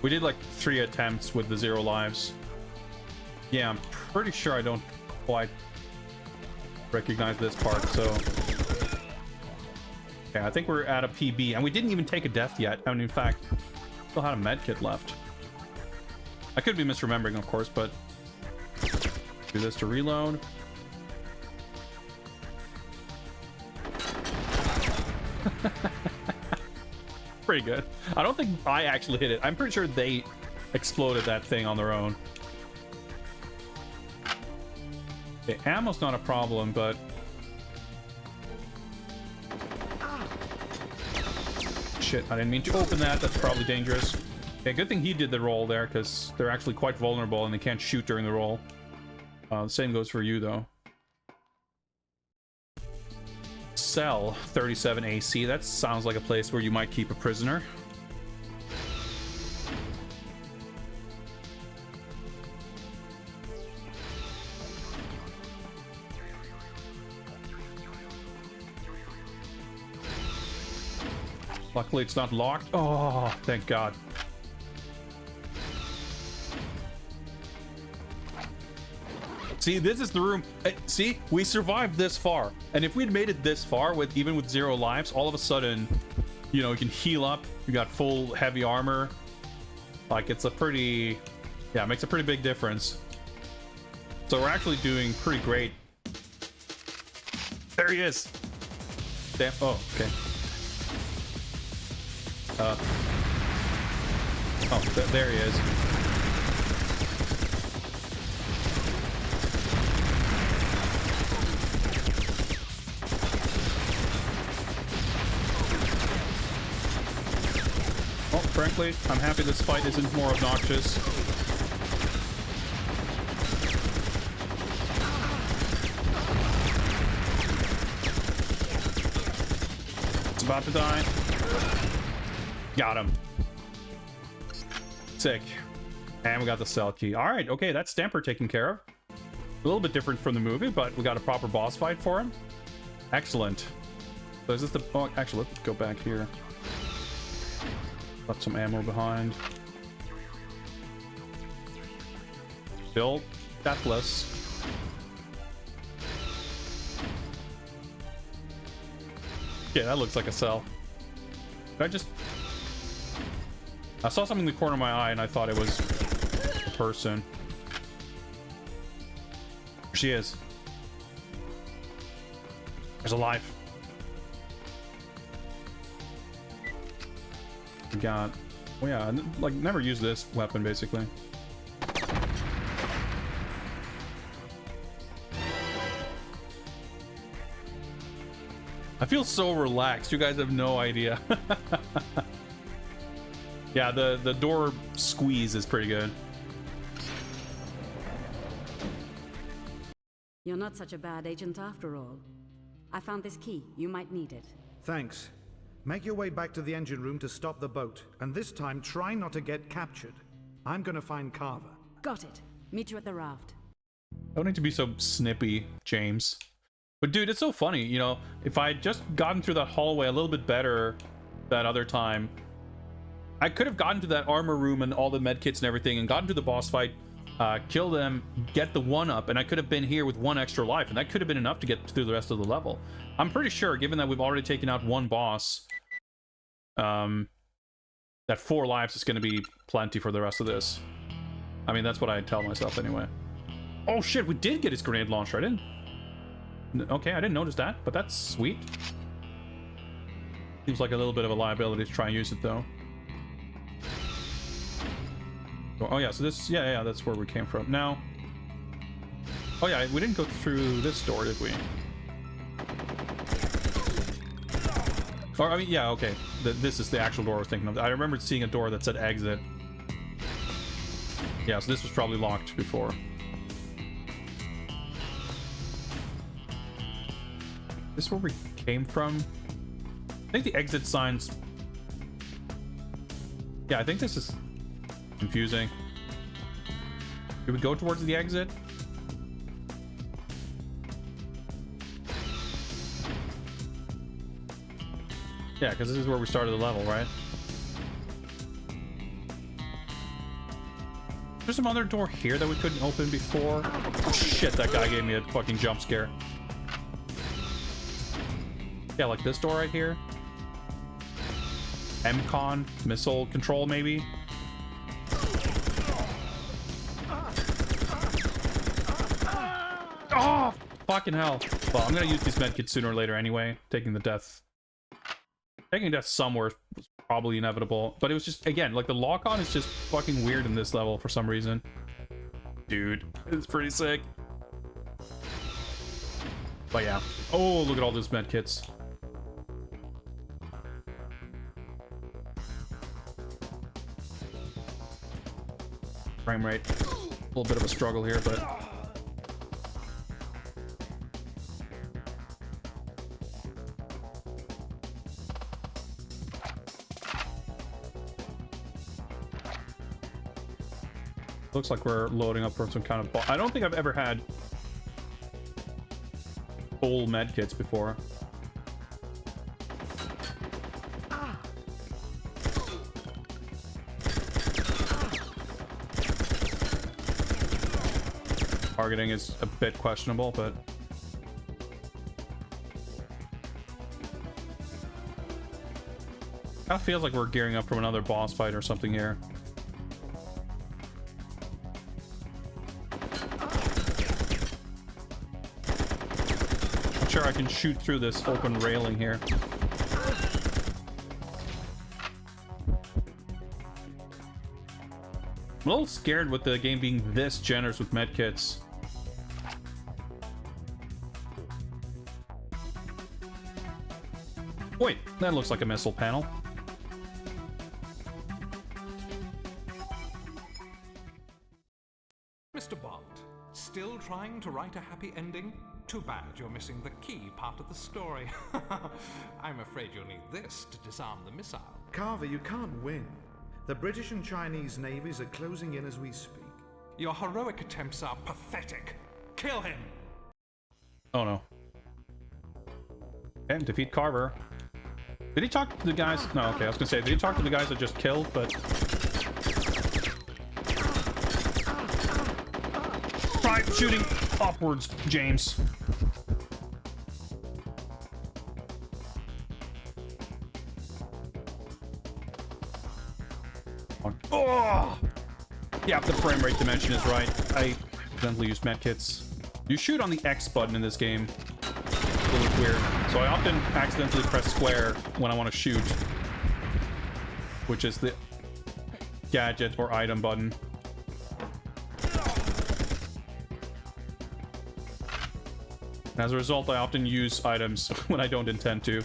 We did like 3 attempts with the 0 lives. Yeah, I'm pretty sure I don't quite recognize this part, so yeah, I think we're at a PB, and we didn't even take a death yet. I mean, in fact, still had a med kit left. I could be misremembering, of course, but do this to reload. Pretty good. I don't think I actually hit it. I'm pretty sure they exploded that thing on their own. Okay, ammo's not a problem, but shit, I didn't mean to open that. That's probably dangerous. Okay, good thing he did the roll there, because they're actually quite vulnerable and they can't shoot during the roll. The same goes for you, though. Cell 37 AC. That sounds like a place where you might keep a prisoner. Luckily, it's not locked. Oh, thank God. See, this is the room. See, we survived this far. And if we'd made it this far, with even with 0 lives, all of a sudden, you know, you can heal up. You got full heavy armor. Like, it's a pretty... Yeah, it makes a pretty big difference. So we're actually doing pretty great. There he is. Damn. Oh, okay. Oh, there he is. Well, frankly, I'm happy this fight isn't more obnoxious. It's about to die. Got him. Sick. And we got the cell key. All right, okay, that's Stamper taken care of. A little bit different from the movie, but we got a proper boss fight for him. Excellent. So is this the... Oh, actually, let's go back here. Left some ammo behind. Still deathless. Yeah, that looks like a cell. Did I just... I saw something in the corner of my eye and I thought it was a person. There she is. There's a life. We got... Oh yeah, like, never use this weapon, basically. I feel so relaxed. You guys have no idea. Yeah, the door squeeze is pretty good. You're not such a bad agent after all. I found this key. You might need it. Thanks. Make your way back to the engine room to stop the boat, and this time try not to get captured. I'm gonna find Carver. Got it. Meet you at the raft. Don't need to be so snippy, James. But dude, it's so funny, you know, if I had just gotten through that hallway a little bit better that other time, I could have gotten to that armor room and all the medkits and everything and gotten to the boss fight, kill them, get the 1-up, and I could have been here with 1 extra life, and that could have been enough to get through the rest of the level. I'm pretty sure, given that we've already taken out 1 boss, that 4 lives is going to be plenty for the rest of this. I mean, that's what I tell myself anyway. Oh shit, we did get his grenade launcher. I didn't... Okay, I didn't notice that, but that's sweet. Seems like a little bit of a liability to try and use it, though. Oh yeah, so this... Yeah, that's where we came from. Now... Oh yeah, we didn't go through this door, did we? Or, I mean, yeah, okay. This is the actual door I was thinking of. I remembered seeing a door that said exit. Yeah, so this was probably locked before. Is this where we came from? I think the exit signs... Yeah, I think this is confusing. Did we go towards the exit? Yeah, because this is where we started the level, right? There's some other door here that we couldn't open before. Oh, shit, that guy gave me a fucking jump scare. Yeah, like this door right here. MCON, missile control, maybe? Oh, fucking hell. Well, I'm gonna use these medkits sooner or later anyway. Taking death somewhere was probably inevitable. But it was just, again, like the lock-on is just fucking weird in this level for some reason. Dude, it's pretty sick. But yeah. Oh, look at all those medkits. Frame rate. A little bit of a struggle here, but... Looks like we're loading up for some kind of... I don't think I've ever had full medkits before. Targeting is a bit questionable, but kind of feels like we're gearing up from another boss fight or something here. Not sure I can shoot through this open railing here. I'm a little scared with the game being this generous with medkits. Wait, that looks like a missile panel. Mr. Bond, still trying to write a happy ending? Too bad you're missing the key part of the story. I'm afraid you'll need this to disarm the missile. Carver, you can't win. The British and Chinese navies are closing in as we speak. Your heroic attempts are pathetic. Kill him! Oh no. And defeat Carver. Did he talk to the guys? No, okay, I was gonna say, did he talk to the guys I just killed? But try shooting upwards, James. Oh! Yeah, the frame rate dimension is right. I accidentally used medkits. You shoot on the X button in this game. It's a little weird. So I often accidentally press square when I want to shoot, which is the gadget or item button. As a result, I often use items when I don't intend to.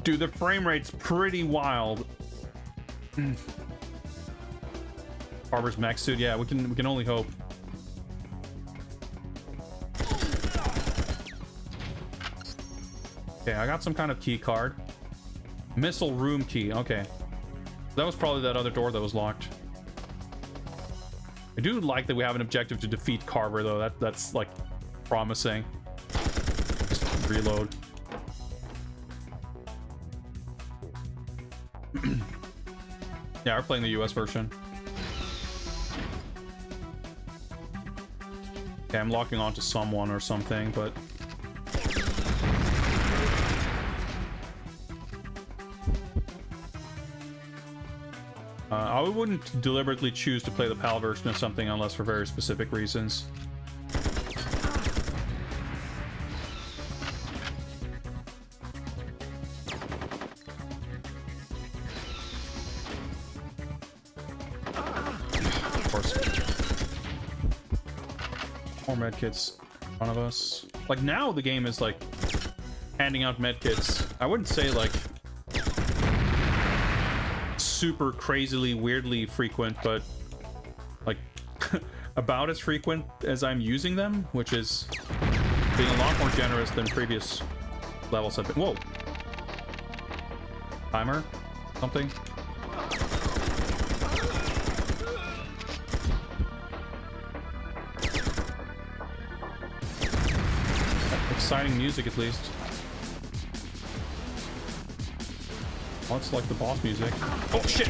Dude, the frame rate's pretty wild. Carver's mech suit, yeah, we can only hope. Okay, I got some kind of key card. Missile room key, okay. That was probably that other door that was locked. I do like that we have an objective to defeat Carver, though. That's like promising. Just reload. Yeah, we're playing the US version. Okay, I'm locking onto someone or something, but I wouldn't deliberately choose to play the PAL version of something unless for very specific reasons. Of course. More medkits in front of us. Like, now the game is like handing out medkits. I wouldn't say like super crazily weirdly frequent, but like about as frequent as I'm using them, which is being a lot more generous than previous levels have been. Whoa, timer something. Exciting music, at least. Oh, it's like the boss music. Oh, shit!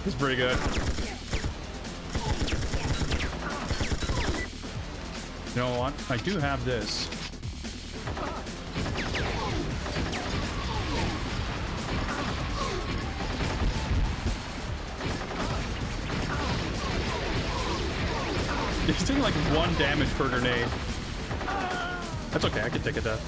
It's pretty good. You know what? I do have this. He's doing like 1 damage per grenade. That's okay, I can take a death.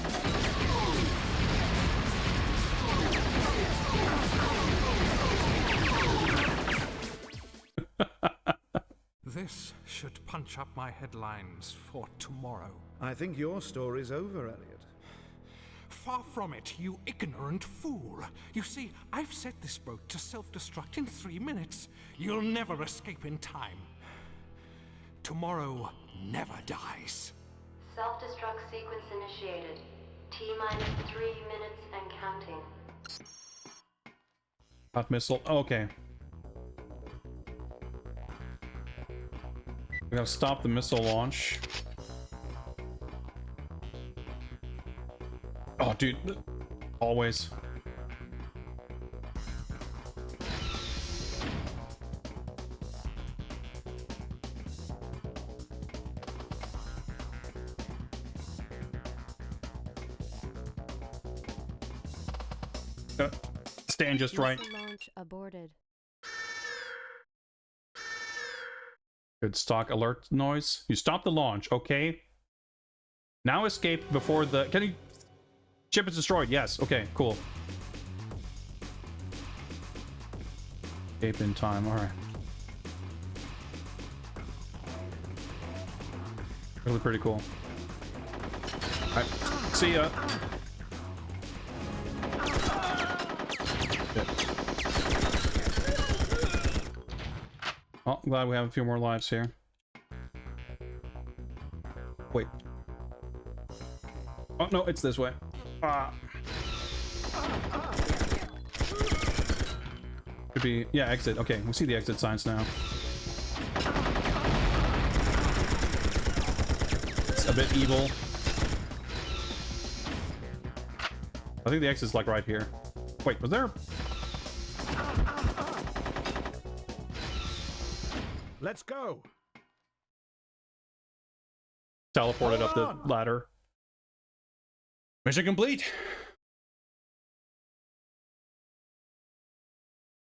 This should punch up my headlines for tomorrow. I think your story's over, Elliot. Far from it, you ignorant fool. You see, I've set this boat to self-destruct in 3 minutes. You'll never escape in time. Tomorrow never dies. Self-destruct sequence initiated. T-minus 3 minutes and counting. Hot missile. Oh, okay. We gotta stop the missile launch. Oh, dude. Always. Stand just right. Launch aborted. Good stock alert noise. You stop the launch, okay? Now escape before the... Can you... Ship is destroyed, yes. Okay, cool. Escape in time, alright. Really pretty cool. Alright, see ya. Oh, I'm glad we have a few more lives here. Wait. Oh, no, it's this way. Ah. Could be... Yeah, exit. Okay, we see the exit signs now. It's a bit evil. I think the exit's like right here. Wait, was there... Let's go. Teleported up the ladder. Mission complete.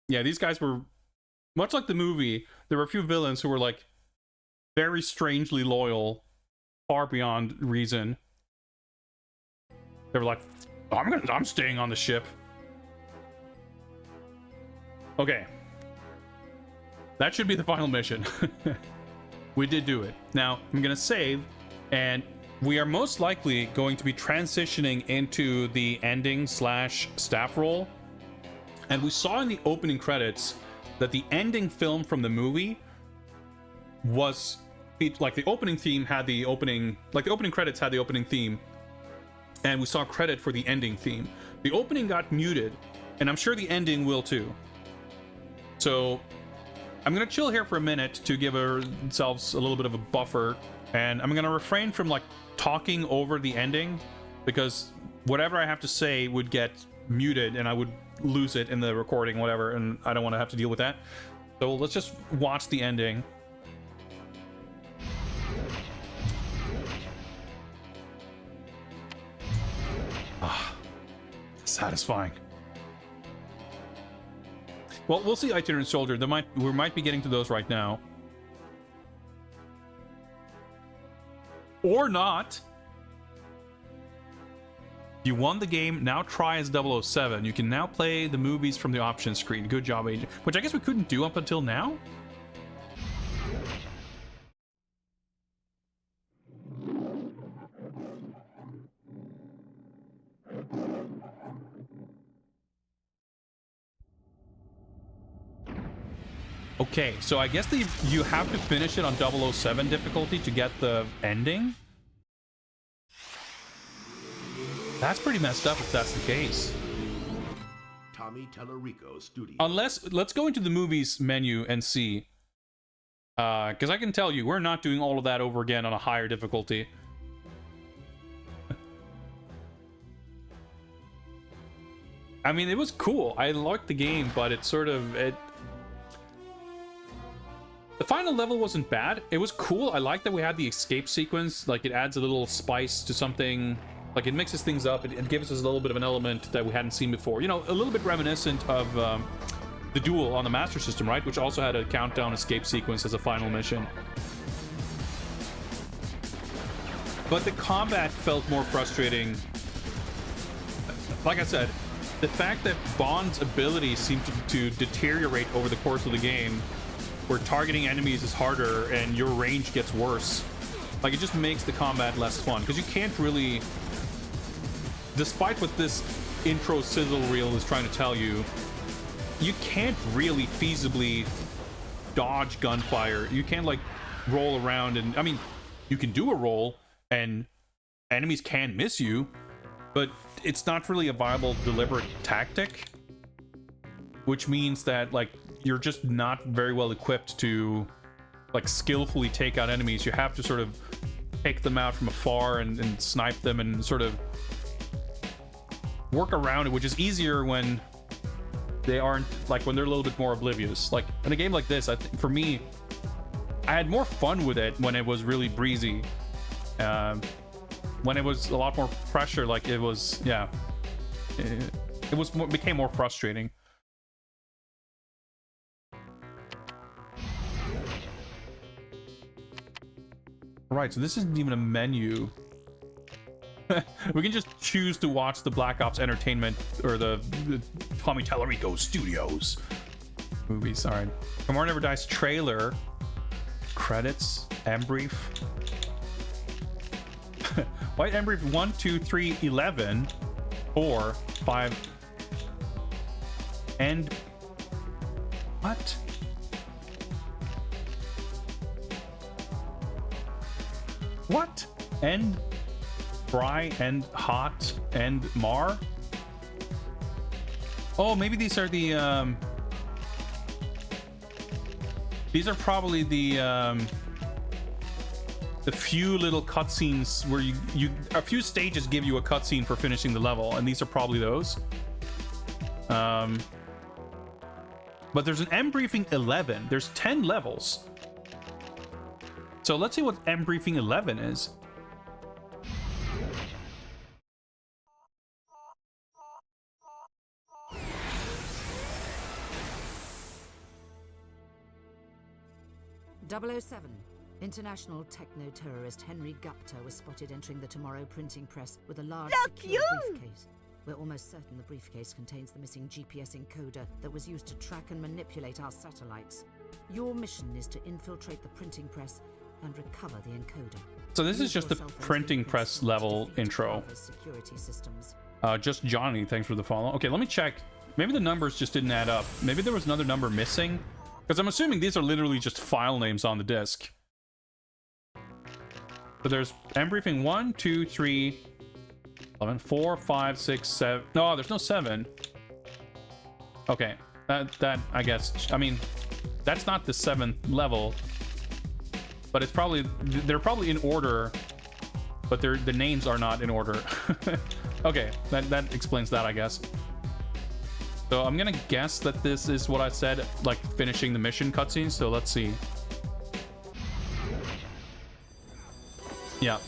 Yeah, these guys were much like the movie. There were a few villains who were like very strangely loyal, far beyond reason. They were like, I'm staying on the ship. Okay. That should be the final mission. We did do it. Now, I'm going to save, and we are most likely going to be transitioning into the ending / staff role. And we saw in the opening credits that the ending film from the movie was... Like, the opening theme had the opening... Like, the opening credits had the opening theme, and we saw credit for the ending theme. The opening got muted, and I'm sure the ending will too. So... I'm gonna chill here for a minute to give ourselves a little bit of a buffer, and I'm gonna refrain from like talking over the ending, because whatever I have to say would get muted and I would lose it in the recording, whatever, and I don't want to have to deal with that. So let's just watch the ending. Ah, satisfying. Well, we'll see Itinerant Soldier. We might be getting to those right now. Or not. You won the game, now try as 007. You can now play the movies from the options screen. Good job, Agent. Which I guess we couldn't do up until now? Okay, so I guess you have to finish it on 007 difficulty to get the ending? That's pretty messed up if that's the case. Tommy Tellerico Studio. Unless, let's go into the movies menu and see. Because I can tell you, we're not doing all of that over again on a higher difficulty. I mean, it was cool. I liked the game, but it sort of... The final level wasn't bad. It was cool. I like that we had the escape sequence. Like, it adds a little spice to something. Like, it mixes things up. It gives us a little bit of an element that we hadn't seen before. You know, a little bit reminiscent of the Duel on the Master System, right? Which also had a countdown escape sequence as a final mission. But the combat felt more frustrating. Like I said, the fact that Bond's abilities seem to deteriorate over the course of the game, where targeting enemies is harder and your range gets worse, like, it just makes the combat less fun, because you can't really, despite what this intro sizzle reel is trying to tell you, you can't really feasibly dodge gunfire. You can't, like, roll around and, I mean, you can do a roll and enemies can miss you, but it's not really a viable deliberate tactic, which means that, like, you're just not very well equipped to, like, skillfully take out enemies. You have to sort of take them out from afar and snipe them and sort of work around it, which is easier when they aren't, like, when they're a little bit more oblivious. Like in a game like this, I think for me, I had more fun with it when it was really breezy. When it was a lot more pressure, like it was, yeah, it was more, became more frustrating. Right, so this isn't even a menu. We can just choose to watch the Black Ops Entertainment or the Tommy Tallarico Studios movies. All right, Tomorrow Never Dies trailer, credits, M brief. White M brief 1, 2, 3, 11, 4, 5, and what? What? And Fry and Hot and Mar? Oh, maybe these are the these are probably the few little cutscenes where you a few stages give you a cutscene for finishing the level, and these are probably those. But there's an M briefing 11. There's 10 levels. So let's see what M briefing 11 is. .007. International techno-terrorist Henry Gupta was spotted entering the Tomorrow printing press with a large secure briefcase. We're almost certain the briefcase contains the missing GPS encoder that was used to track and manipulate our satellites. Your mission is to infiltrate the printing press and recover the encoder. So this is just the printing press level intro. Security systems. Just Johnny, thanks for the follow. Okay, let me check. Maybe the numbers just didn't add up. Maybe there was another number missing. Because I'm assuming these are literally just file names on the disk. So there's M briefing 1, 2, 3, 11, 4, 5, 6, 7. No, there's no 7. Okay, that I guess. I mean, that's not the 7th level, but it's probably, they're probably in order, but the names are not in order. Okay, that explains that, I guess. So I'm gonna guess that this is what I said, like finishing the mission cutscene. So let's see. Yeah.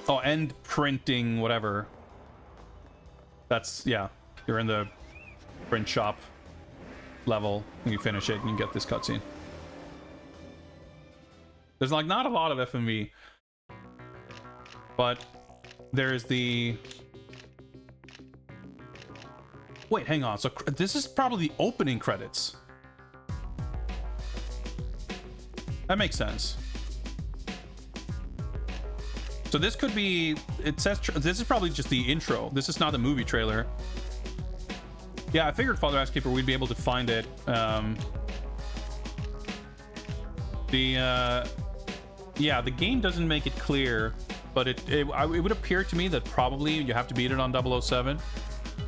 Oh, and printing whatever. That's, yeah. You're in the print shop level, and you finish it, and you get this cutscene. There's like not a lot of FMV, but there's the. Wait, hang on. So this is probably the opening credits. That makes sense. So this could be, it says, this is probably just the intro. This is not the movie trailer. Yeah, I figured Father Ass Keeper, we'd be able to find it. Yeah, the game doesn't make it clear, but it would appear to me that probably you have to beat it on 007.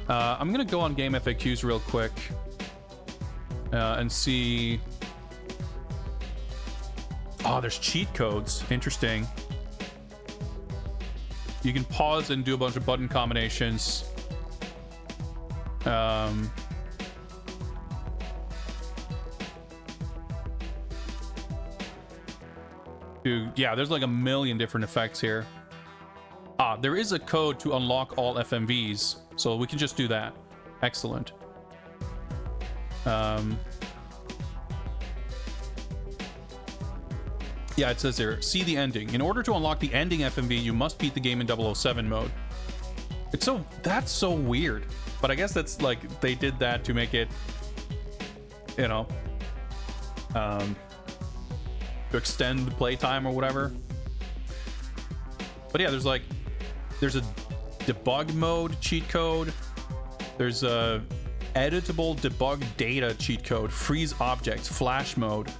I'm gonna go on Game FAQs real quick and see. Oh, there's cheat codes. Interesting. You can pause and do a bunch of button combinations. Dude, yeah, there's like a million different effects here. Ah, there is a code to unlock all FMVs, so we can just do that. Excellent. Yeah, it says here, see the ending. In order to unlock the ending FMV, you must beat the game in 007 mode. It's so, that's so weird. But I guess that's like, they did that to make it, you know, to extend the playtime or whatever. But yeah, there's like, there's a debug mode cheat code. There's a editable debug data cheat code, freeze objects, flash mode.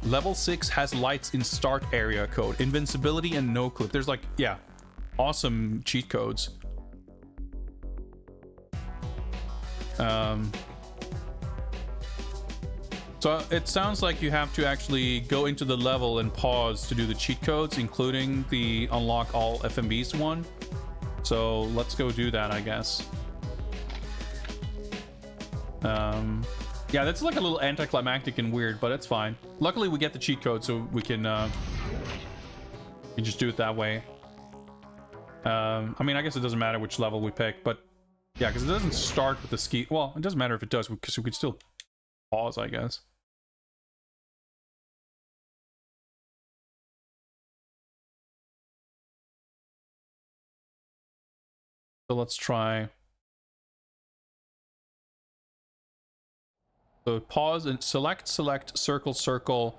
Level 6 has lights in start area code, invincibility and no clip. There's like, yeah, awesome cheat codes. So it sounds like you have to actually go into the level and pause to do the cheat codes, including the unlock all FMVs one. So let's go do that, I guess. Yeah, that's like a little anticlimactic and weird, but it's fine. Luckily, we get the cheat code, so we can just do it that way. I mean, I guess it doesn't matter which level we pick, but yeah, because it doesn't start with the ski. Well, it doesn't matter if it does, because we could still pause, I guess. So let's try. So pause and select, circle, circle,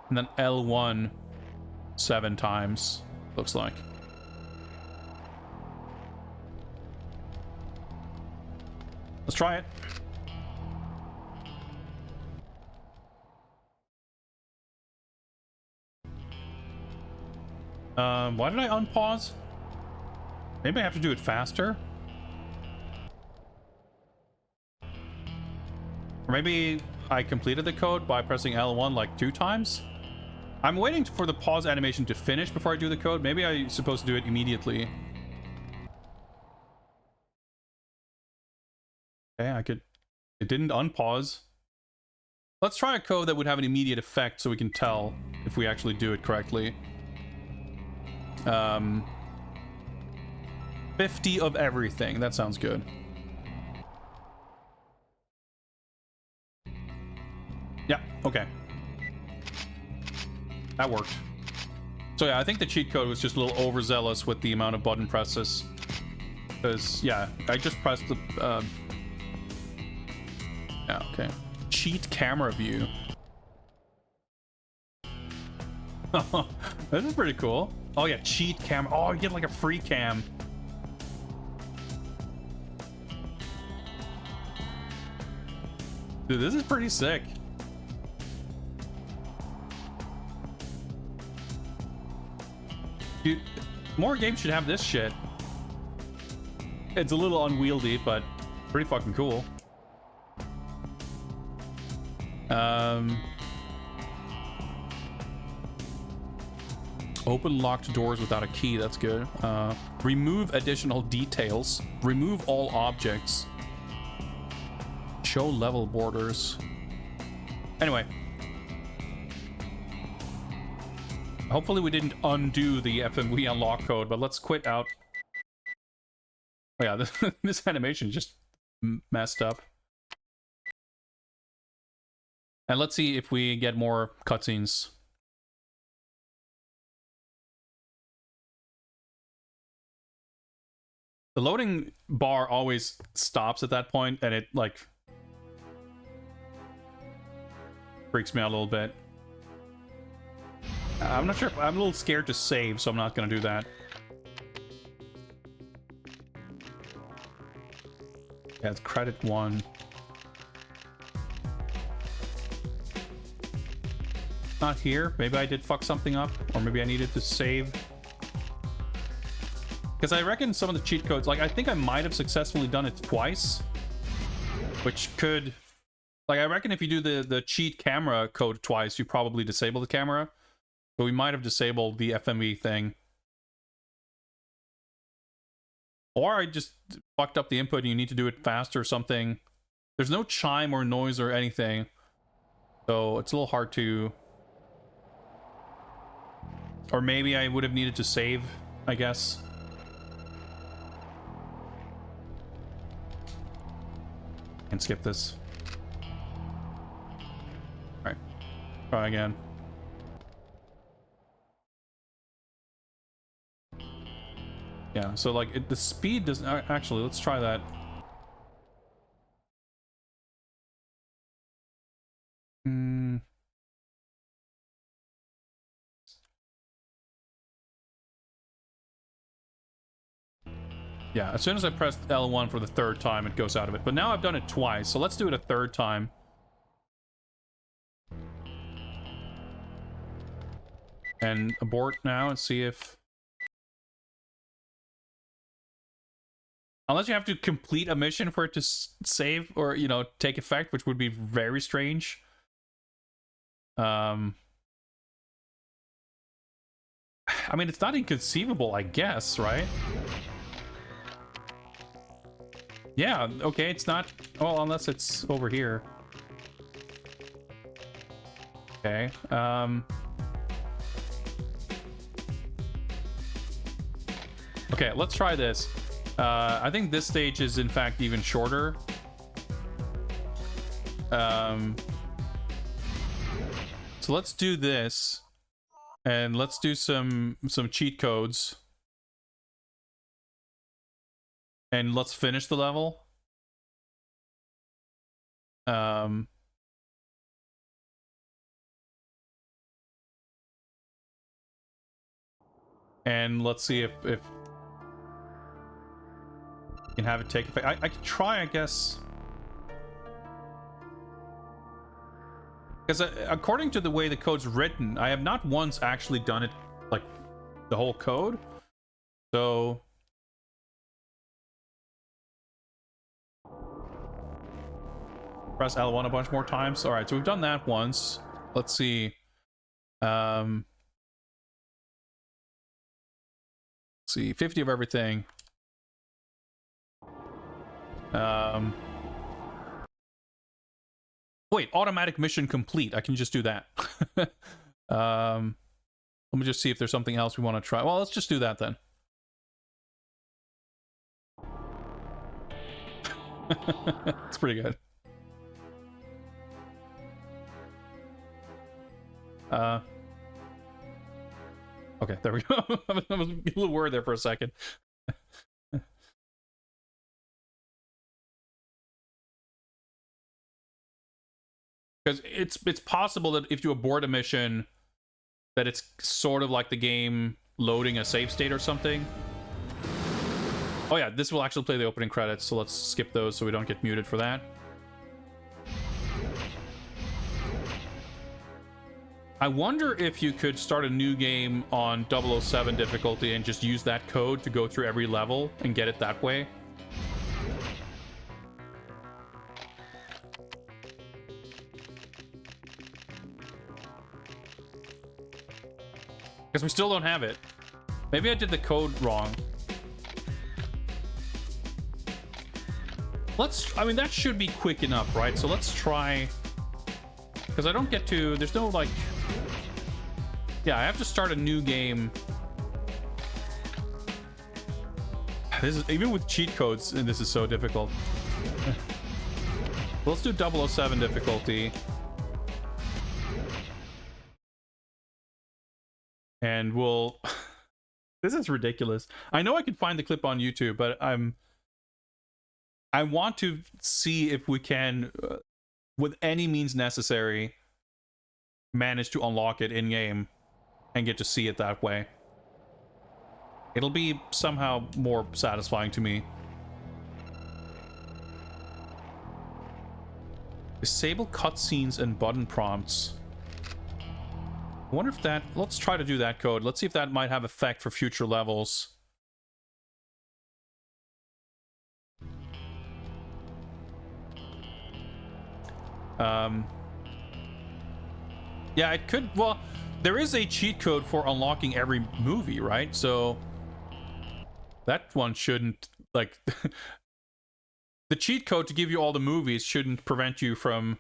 and then L1 7 times, looks like. Let's try it. Why did I unpause? Maybe I have to do it faster? Or maybe I completed the code by pressing L1 like 2 times? I'm waiting for the pause animation to finish before I do the code. Maybe I'm supposed to do it immediately. Okay, I could... It didn't unpause. Let's try a code that would have an immediate effect so we can tell if we actually do it correctly. 50 of everything. That sounds good. Yeah, okay. That worked. So yeah, I think the cheat code was just a little overzealous with the amount of button presses. Because, yeah, I just pressed the... Yeah, okay. Cheat camera view. This is pretty cool. Oh yeah, cheat camera. Oh, you get like a free cam. Dude, this is pretty sick. Dude, more games should have this shit. It's a little unwieldy, but pretty fucking cool. Open locked doors without a key, that's good. Remove additional details. Remove all objects. Show level borders. Anyway. Hopefully we didn't undo the FMV unlock code, but let's quit out. Oh yeah, this animation just messed up. And let's see if we get more cutscenes. The loading bar always stops at that point, and it, like, freaks me out a little bit. I'm not sure if... I'm a little scared to save, so I'm not going to do that. Yeah, it's credit 1. Not here. Maybe I did fuck something up, or maybe I needed to save. Because I reckon some of the cheat codes, like, I think I might have successfully done it twice. Which could... Like, I reckon if you do the cheat camera code twice, you probably disable the camera. But we might have disabled the FMV thing. Or I just fucked up the input and you need to do it faster or something. There's no chime or noise or anything. So it's a little hard to... Or maybe I would have needed to save, I guess. And skip this. Alright. Try again. Yeah, so like the speed doesn't... Actually, let's try that. Yeah, as soon as I press L1 for the 3rd time, it goes out of it. But now I've done it twice, so let's do it a 3rd time. And abort now and see if... Unless you have to complete a mission for it to save or, you know, take effect, which would be very strange. I mean, it's not inconceivable, I guess, right? Yeah, okay, it's not... Well, unless it's over here. Okay, okay, let's try this. I think this stage is in fact even shorter. So let's do this, and let's do some cheat codes, and let's finish the level. And let's see if you can have it take effect. I could try, I guess. Because according to the way the code's written, I have not once actually done it, like, the whole code. So... press L1 a bunch more times. Alright, so we've done that once. Let's see. Let's see, 50 of everything. Wait, automatic mission complete. I can just do that. Let me just see if there's something else we want to try. Well, let's just do that then. It's pretty good. Okay, there we go. I was a little worried there for a second. Because it's possible that if you abort a mission, that it's sort of like the game loading a save state or something. Oh yeah, this will actually play the opening credits, so let's skip those so we don't get muted for that. I wonder if you could start a new game on 007 difficulty and just use that code to go through every level and get it that way. Because we still don't have it. Maybe I did the code wrong. I mean, that should be quick enough, right? So let's try... Because I don't get to... There's no, like... Yeah, I have to start a new game. This is... Even with cheat codes, and this is so difficult. Let's do 007 difficulty. And we'll... This is ridiculous. I know I can find the clip on YouTube, but I want to see if we can, with any means necessary, manage to unlock it in-game and get to see it that way. It'll be somehow more satisfying to me. Disable cutscenes and button prompts. I wonder if that... Let's try to do that code. Let's see if that might have effect for future levels. Yeah, it could... Well, there is a cheat code for unlocking every movie, right? So... that one shouldn't... Like... the cheat code to give you all the movies shouldn't prevent you from...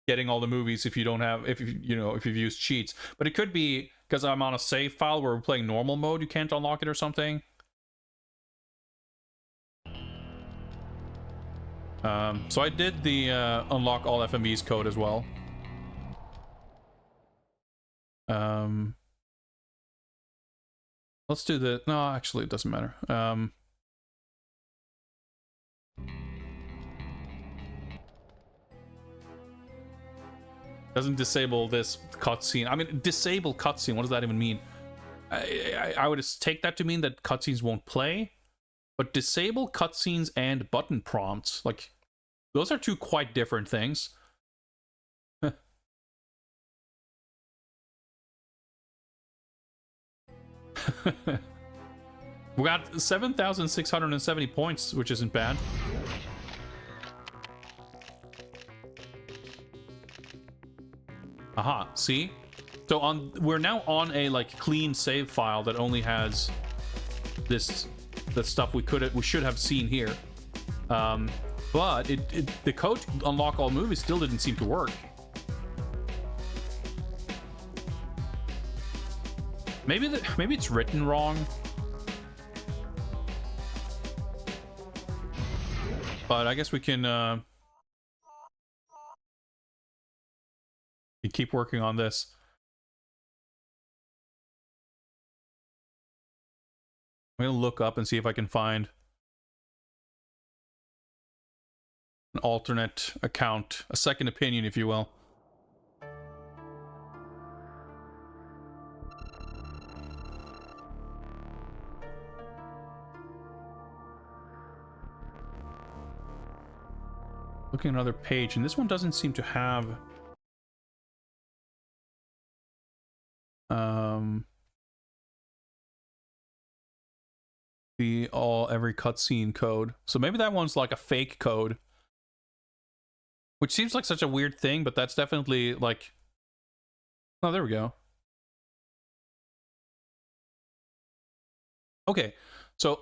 getting all the movies if you don't have, if you've used cheats. But it could be because I'm on a save file where we're playing normal mode, you can't unlock it or something. So I did the unlock all FMVs code as well. Let's do the... No, actually it doesn't matter. Doesn't disable this cutscene. I mean, disable cutscene, what does that even mean? I would take that to mean that cutscenes won't play, but disable cutscenes and button prompts, like, those are two quite different things. We got 7,670 points, which isn't bad. Aha, see? So we're now on a like clean save file that only has this the stuff we should have seen here. But the code to unlock all movies still didn't seem to work. Maybe it's written wrong. But I guess we can keep working on this. I'm gonna look up and see if I can find an alternate account, a second opinion, if you will. Looking at another page, and this one doesn't seem to have every cutscene code. So maybe that one's like a fake code. Which seems like such a weird thing, but that's definitely like... Oh, there we go. Okay, so...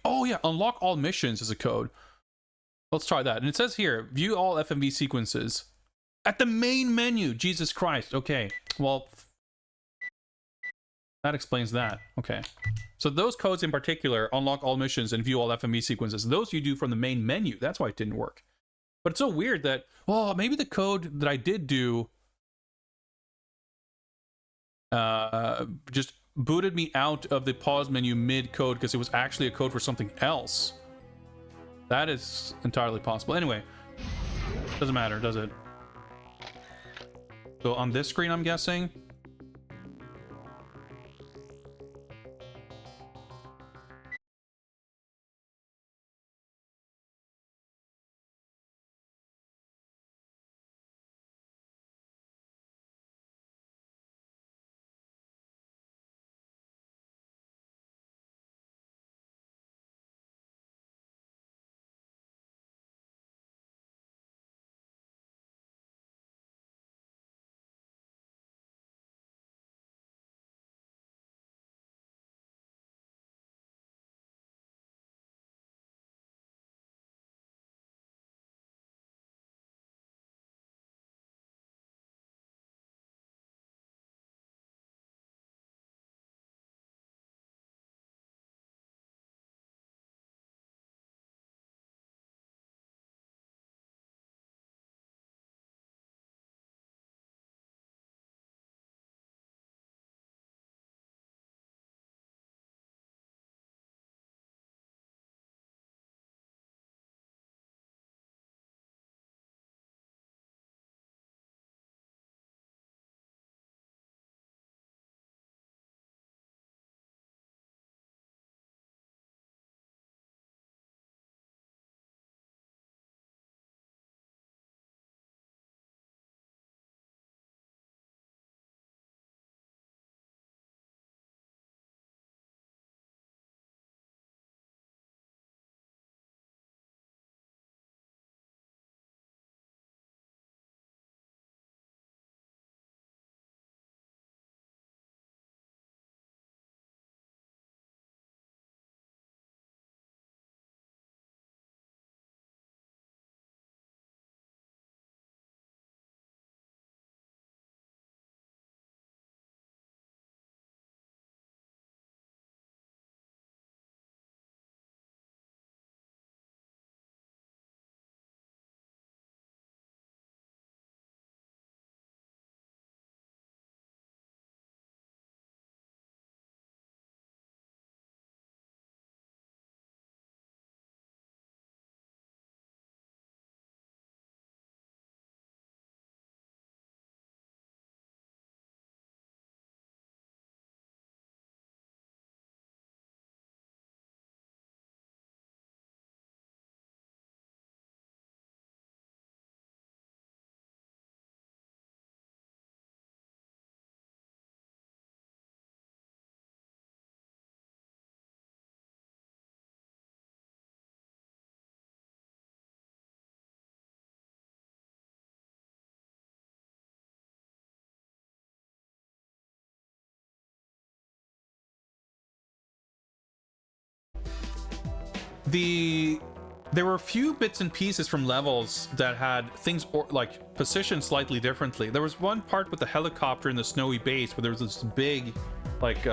Oh yeah, unlock all missions is a code. Let's try that. And it says here, view all FMV sequences. At the main menu! Jesus Christ. Okay, well... That explains that. Okay. So those codes in particular, unlock all missions and view all FMV sequences, those you do from the main menu. That's why it didn't work. But it's so weird that, well, maybe the code that I did do just booted me out of the pause menu mid-code because it was actually a code for something else. That is entirely possible. Anyway, doesn't matter, does it? So on this screen, I'm guessing... there were a few bits and pieces from levels that had things like positioned slightly differently. There was one part with the helicopter in the snowy base where there was this big like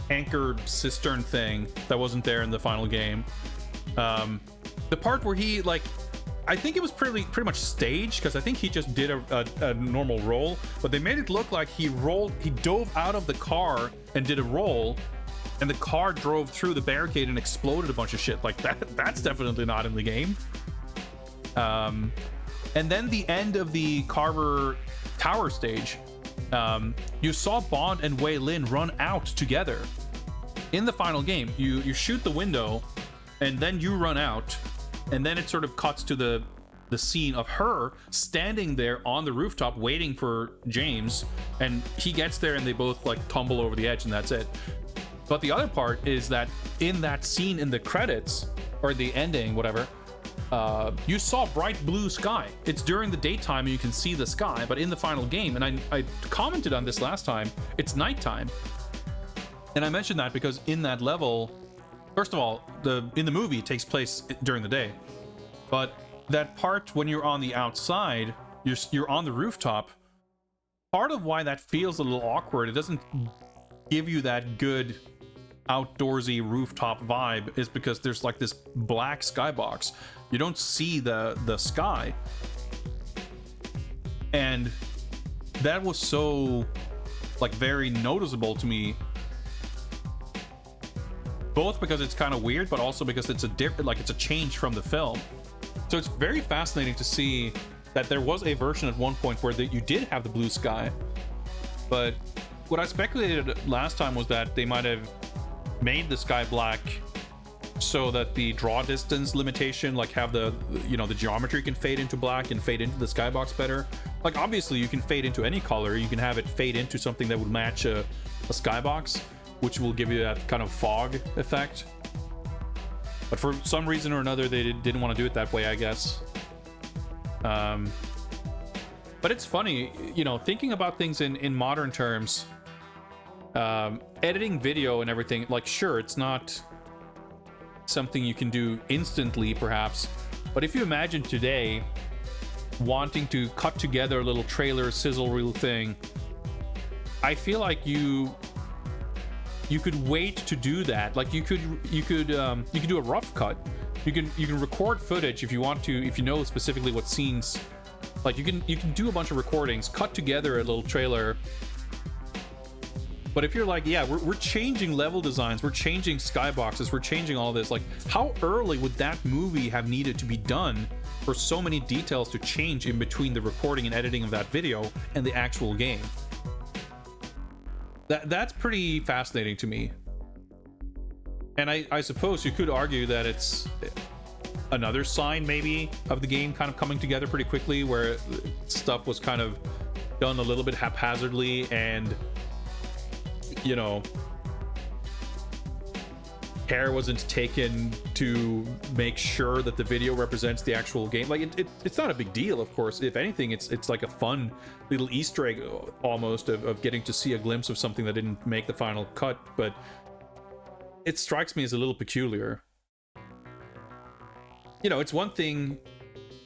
anchor cistern thing that wasn't there in the final game. The part where he like, I think it was pretty much staged, because I think he just did a normal roll, but they made it look like he dove out of the car and did a roll, and the car drove through the barricade and exploded a bunch of shit. Like that's definitely not in the game. And then the end of the Carver Tower stage, you saw Bond and Wei Lin run out together. In the final game, you shoot the window, and then you run out, and then it sort of cuts to the scene of her standing there on the rooftop waiting for James, and he gets there and they both like tumble over the edge, and that's it. But the other part is that in that scene in the credits, or the ending, whatever, you saw bright blue sky. It's during the daytime and you can see the sky, but in the final game, and I commented on this last time, it's nighttime. And I mentioned that because in that level, first of all, in the movie, it takes place during the day. But that part when you're on the outside, you're on the rooftop, part of why that feels a little awkward, it doesn't give you that good outdoorsy rooftop vibe, is because there's like this black skybox. You don't see the sky. And that was so like very noticeable to me, both because it's kind of weird, but also because it's it's a change from the film. So it's very fascinating to see that there was a version at one point where you did have the blue sky. But what I speculated last time was that they might have made the sky black so that the draw distance limitation, like have the geometry can fade into black and fade into the skybox better. Like obviously you can fade into any color, you can have it fade into something that would match a skybox, which will give you that kind of fog effect. But for some reason or another, they didn't want to do it that way, I guess. But it's funny, thinking about things in modern terms, editing video and everything, like sure, it's not something you can do instantly, perhaps. But if you imagine today wanting to cut together a little trailer sizzle reel thing, I feel like you could wait to do that. Like you could do a rough cut. You can record footage if you want to, if you know specifically what scenes. Like you can do a bunch of recordings, cut together a little trailer. But if you're like, yeah, we're changing level designs, we're changing skyboxes, we're changing all this, like how early would that movie have needed to be done for so many details to change in between the recording and editing of that video and the actual game? That's pretty fascinating to me. And I suppose you could argue that it's another sign maybe of the game kind of coming together pretty quickly, where stuff was kind of done a little bit haphazardly, and care wasn't taken to make sure that the video represents the actual game. Like it's not a big deal, of course. If anything, it's like a fun little Easter egg almost of getting to see a glimpse of something that didn't make the final cut. But it strikes me as a little peculiar. It's one thing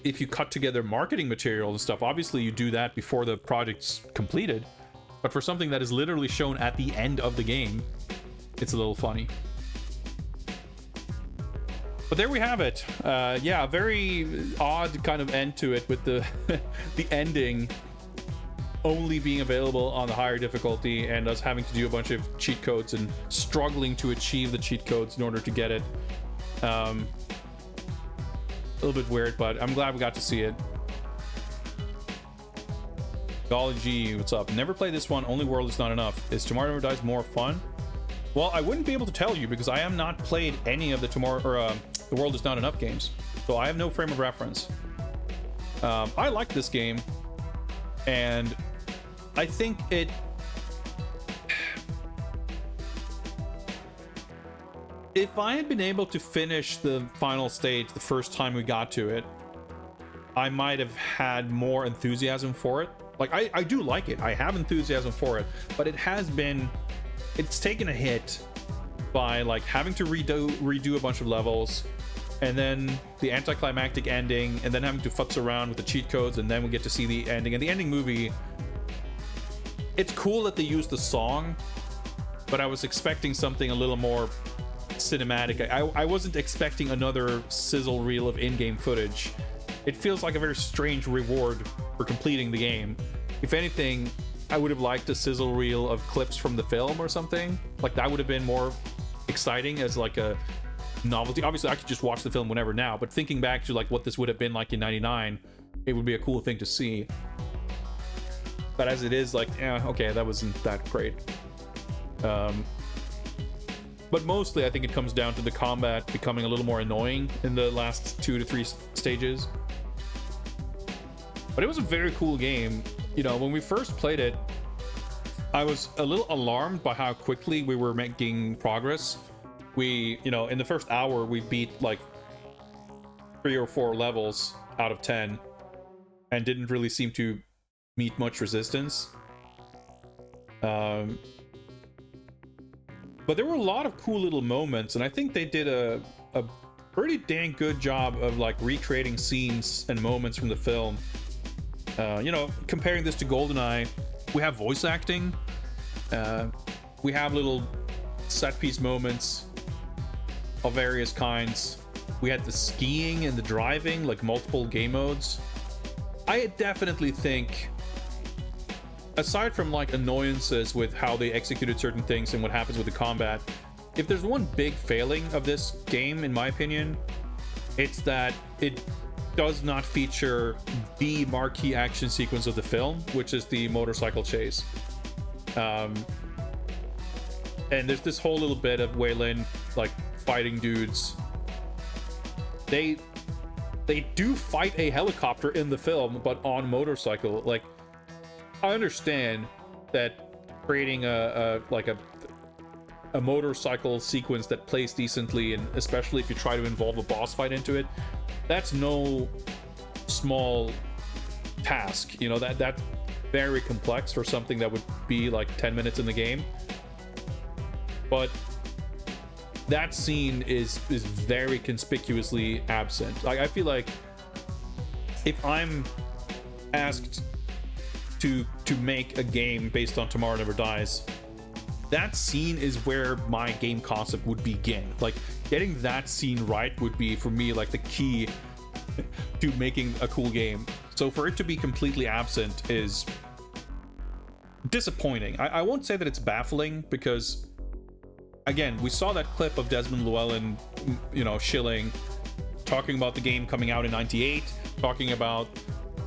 if you cut together marketing material and stuff. Obviously you do that before the project's completed, but for something that is literally shown at the end of the game, it's a little funny. But there we have it. Yeah, a very odd kind of end to it, with the the ending only being available on the higher difficulty, and us having to do a bunch of cheat codes and struggling to achieve the cheat codes in order to get it. A little bit weird, but I'm glad we got to see it. Golly G, what's up? Never played this one. Only World Is Not Enough. Is Tomorrow Never Dies more fun? Well, I wouldn't be able to tell you because I have not played any of the The World Is Not Enough games, so I have no frame of reference. I like this game, and I think if I had been able to finish the final stage the first time we got to it, I might have had more enthusiasm for it. Like, I do like it. I have enthusiasm for it, but it's taken a hit by like having to redo a bunch of levels, and then the anticlimactic ending, and then having to futz around with the cheat codes, and then we get to see the ending. And the ending movie, it's cool that they used the song, but I was expecting something a little more cinematic. I wasn't expecting another sizzle reel of in-game footage. It feels like a very strange reward for completing the game. If anything, I would have liked a sizzle reel of clips from the film or something. Like, that would have been more exciting as like a novelty. Obviously, I could just watch the film whenever now, but thinking back to like what this would have been like in 99, it would be a cool thing to see. But as it is, like, yeah, okay, that wasn't that great. But mostly I think it comes down to the combat becoming a little more annoying in the last 2 to 3 stages. But it was a very cool game. You know, when we first played it, I was a little alarmed by how quickly we were making progress. We, you know, in the first hour, we beat like 3 or 4 levels out of 10 and didn't really seem to meet much resistance. But there were a lot of cool little moments, and I think they did a pretty dang good job of like recreating scenes and moments from the film. You know, comparing this to GoldenEye, we have voice acting, we have little set piece moments of various kinds. We had the skiing and the driving, like multiple game modes. I definitely think, aside from like annoyances with how they executed certain things and what happens with the combat, if there's one big failing of this game, in my opinion, it's that it does not feature the marquee action sequence of the film, which is the motorcycle chase. And there's this whole little bit of Wei Lin like fighting dudes. They do fight a helicopter in the film, but on motorcycle. Like, I understand that creating a motorcycle sequence that plays decently, and especially if you try to involve a boss fight into it, that's no small task. You know, that's very complex for something that would be like 10 minutes in the game. But that scene is very conspicuously absent. Like, I feel like if I'm asked to make a game based on Tomorrow Never Dies, that scene is where my game concept would begin. Like, getting that scene right would be, for me, like the key to making a cool game. So for it to be completely absent is disappointing. I won't say that it's baffling, because again, we saw that clip of Desmond Llewellyn, you know, shilling, talking about the game coming out in 98, talking about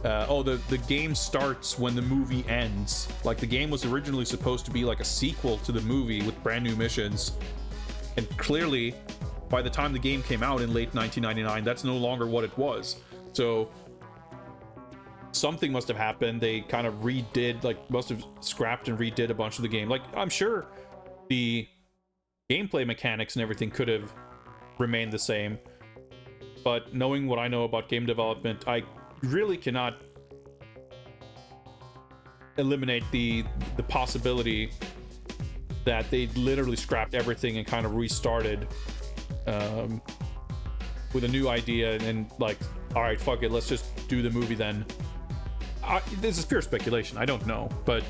the game starts when the movie ends. Like, the game was originally supposed to be like a sequel to the movie with brand new missions, and clearly by the time the game came out in late 1999, that's no longer what it was. So something must have happened. They kind of must have scrapped and redid a bunch of the game. Like, I'm sure the gameplay mechanics and everything could have remained the same, but knowing what I know about game development, I really cannot eliminate the possibility that they literally scrapped everything and kind of restarted with a new idea, and like, all right, fuck it, let's just do the movie then. This is pure speculation, I don't know, but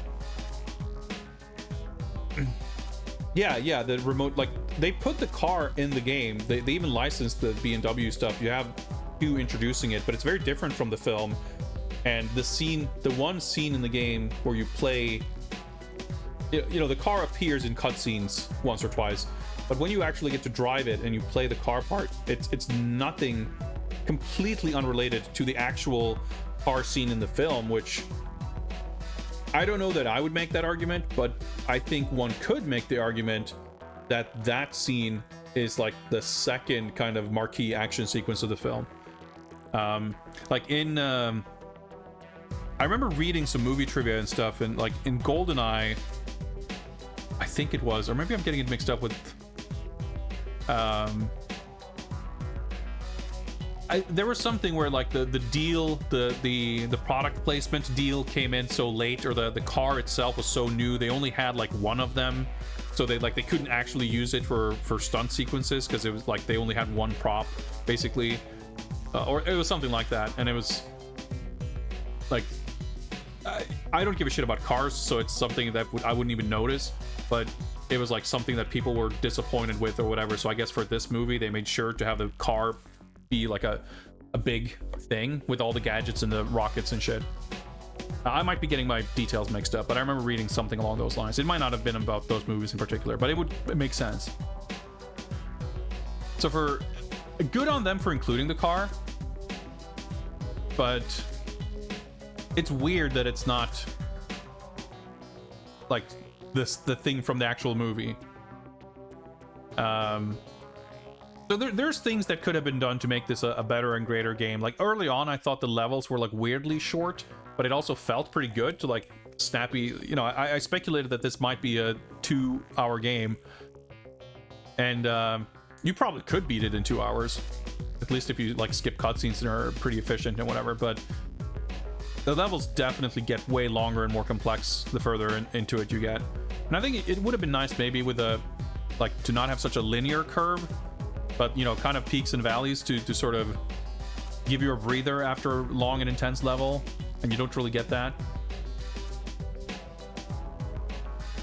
yeah, the remote, like, they put the car in the game. They even licensed the BMW stuff. You have Q introducing it, but it's very different from the film. And the one scene in the game where you play, you know, the car appears in cutscenes once or twice, but when you actually get to drive it and you play the car part, it's nothing, completely unrelated to the actual car scene in the film, which I don't know that I would make that argument, but I think one could make the argument that that scene is like the second kind of marquee action sequence of the film. Like in I remember reading some movie trivia and stuff, and like in GoldenEye, I think it was, or maybe I'm getting it mixed up with there was something where like the deal, the product placement deal came in so late, or the car itself was so new, they only had like one of them so they couldn't actually use it for stunt sequences because it was like they only had one prop basically, or it was something like that. And it was like, I don't give a shit about cars, so it's something that I wouldn't even notice, but it was like something that people were disappointed with or whatever. So I guess for this movie they made sure to have the car be like a big thing with all the gadgets and the rockets and shit. I might be getting my details mixed up, but I remember reading something along those lines. It might not have been about those movies in particular, but it makes sense. So for good on them for including the car, but it's weird that it's not like the thing from the actual movie. So there's things that could have been done to make this a better and greater game. Like early on, I thought the levels were like weirdly short, but it also felt pretty good to like snappy. You know, I speculated that this might be a 2-hour game, and you probably could beat it in 2 hours, at least if you like skip cutscenes and are pretty efficient and whatever. But the levels definitely get way longer and more complex the further into it you get. And I think it would have been nice maybe with a like to not have such a linear curve, but you know, kind of peaks and valleys to sort of give you a breather after a long and intense level, and you don't really get that.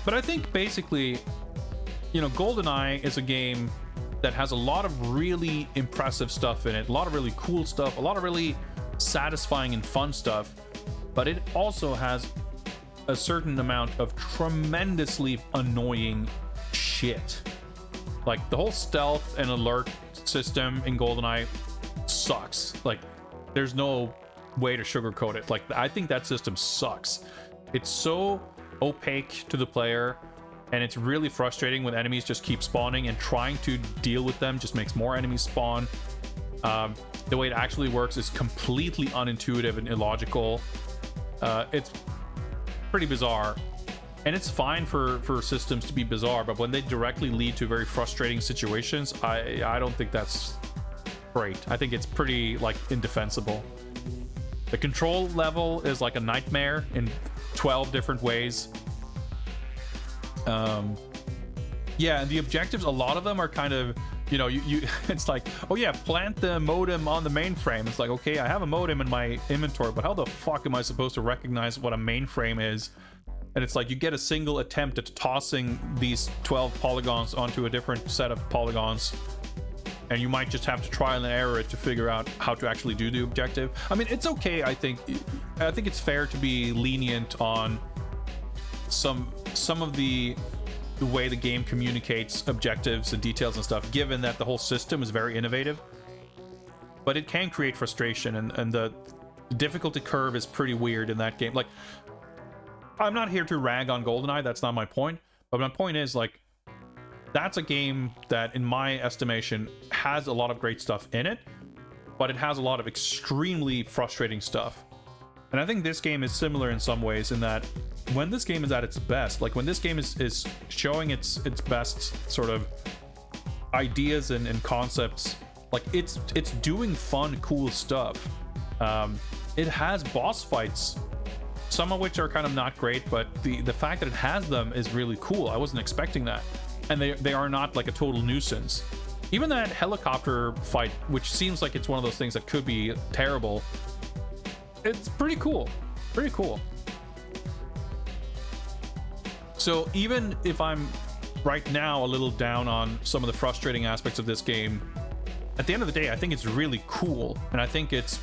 But I think basically, you know, GoldenEye is a game that has a lot of really impressive stuff in it, a lot of really cool stuff, a lot of really satisfying and fun stuff, but it also has a certain amount of tremendously annoying shit. Like the whole stealth and alert system in GoldenEye sucks. Like there's no way to sugarcoat it. Like I think that system sucks. It's so opaque to the player, and it's really frustrating when enemies just keep spawning, and trying to deal with them just makes more enemies spawn. The way it actually works is completely unintuitive and illogical. It's pretty bizarre, and it's fine for systems to be bizarre, but when they directly lead to very frustrating situations, I don't think that's great. I think it's pretty like indefensible. The control level is like a nightmare in 12 different ways. Yeah, and the objectives, a lot of them are kind of, you know, you it's like, oh yeah, plant the modem on the mainframe. It's like, okay, I have a modem in my inventory, but how the fuck am I supposed to recognize what a mainframe is? And it's like you get a single attempt at tossing these 12 polygons onto a different set of polygons, and you might just have to trial and error it to figure out how to actually do the objective. I mean, it's okay. I think it's fair to be lenient on some of the way the game communicates objectives and details and stuff, given that the whole system is very innovative. But it can create frustration, and the difficulty curve is pretty weird in that game. Like, I'm not here to rag on GoldenEye, that's not my point, but my point is, like, that's a game that, in my estimation, has a lot of great stuff in it, but it has a lot of extremely frustrating stuff. And I think this game is similar in some ways, in that when this game is at its best, like when this game is showing its best sort of ideas and concepts, like it's doing fun, cool stuff. It has boss fights, some of which are kind of not great, but the fact that it has them is really cool. I wasn't expecting that. And they are not like a total nuisance. Even that helicopter fight, which seems like it's one of those things that could be terrible, it's pretty cool. Pretty cool. So even if I'm right now a little down on some of the frustrating aspects of this game, at the end of the day, I think it's really cool. And I think it's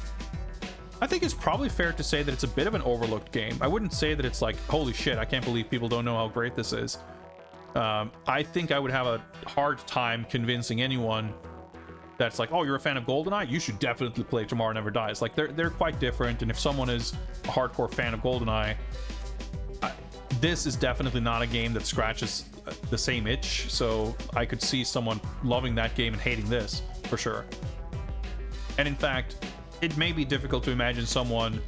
probably fair to say that it's a bit of an overlooked game. I wouldn't say that it's like, holy shit, I can't believe people don't know how great this is. I think I would have a hard time convincing anyone that's like, oh, you're a fan of GoldenEye, you should definitely play Tomorrow Never Dies. Like, they're quite different, and if someone is a hardcore fan of GoldenEye, this is definitely not a game that scratches the same itch, so I could see someone loving that game and hating this, for sure. And in fact, it may be difficult to imagine someone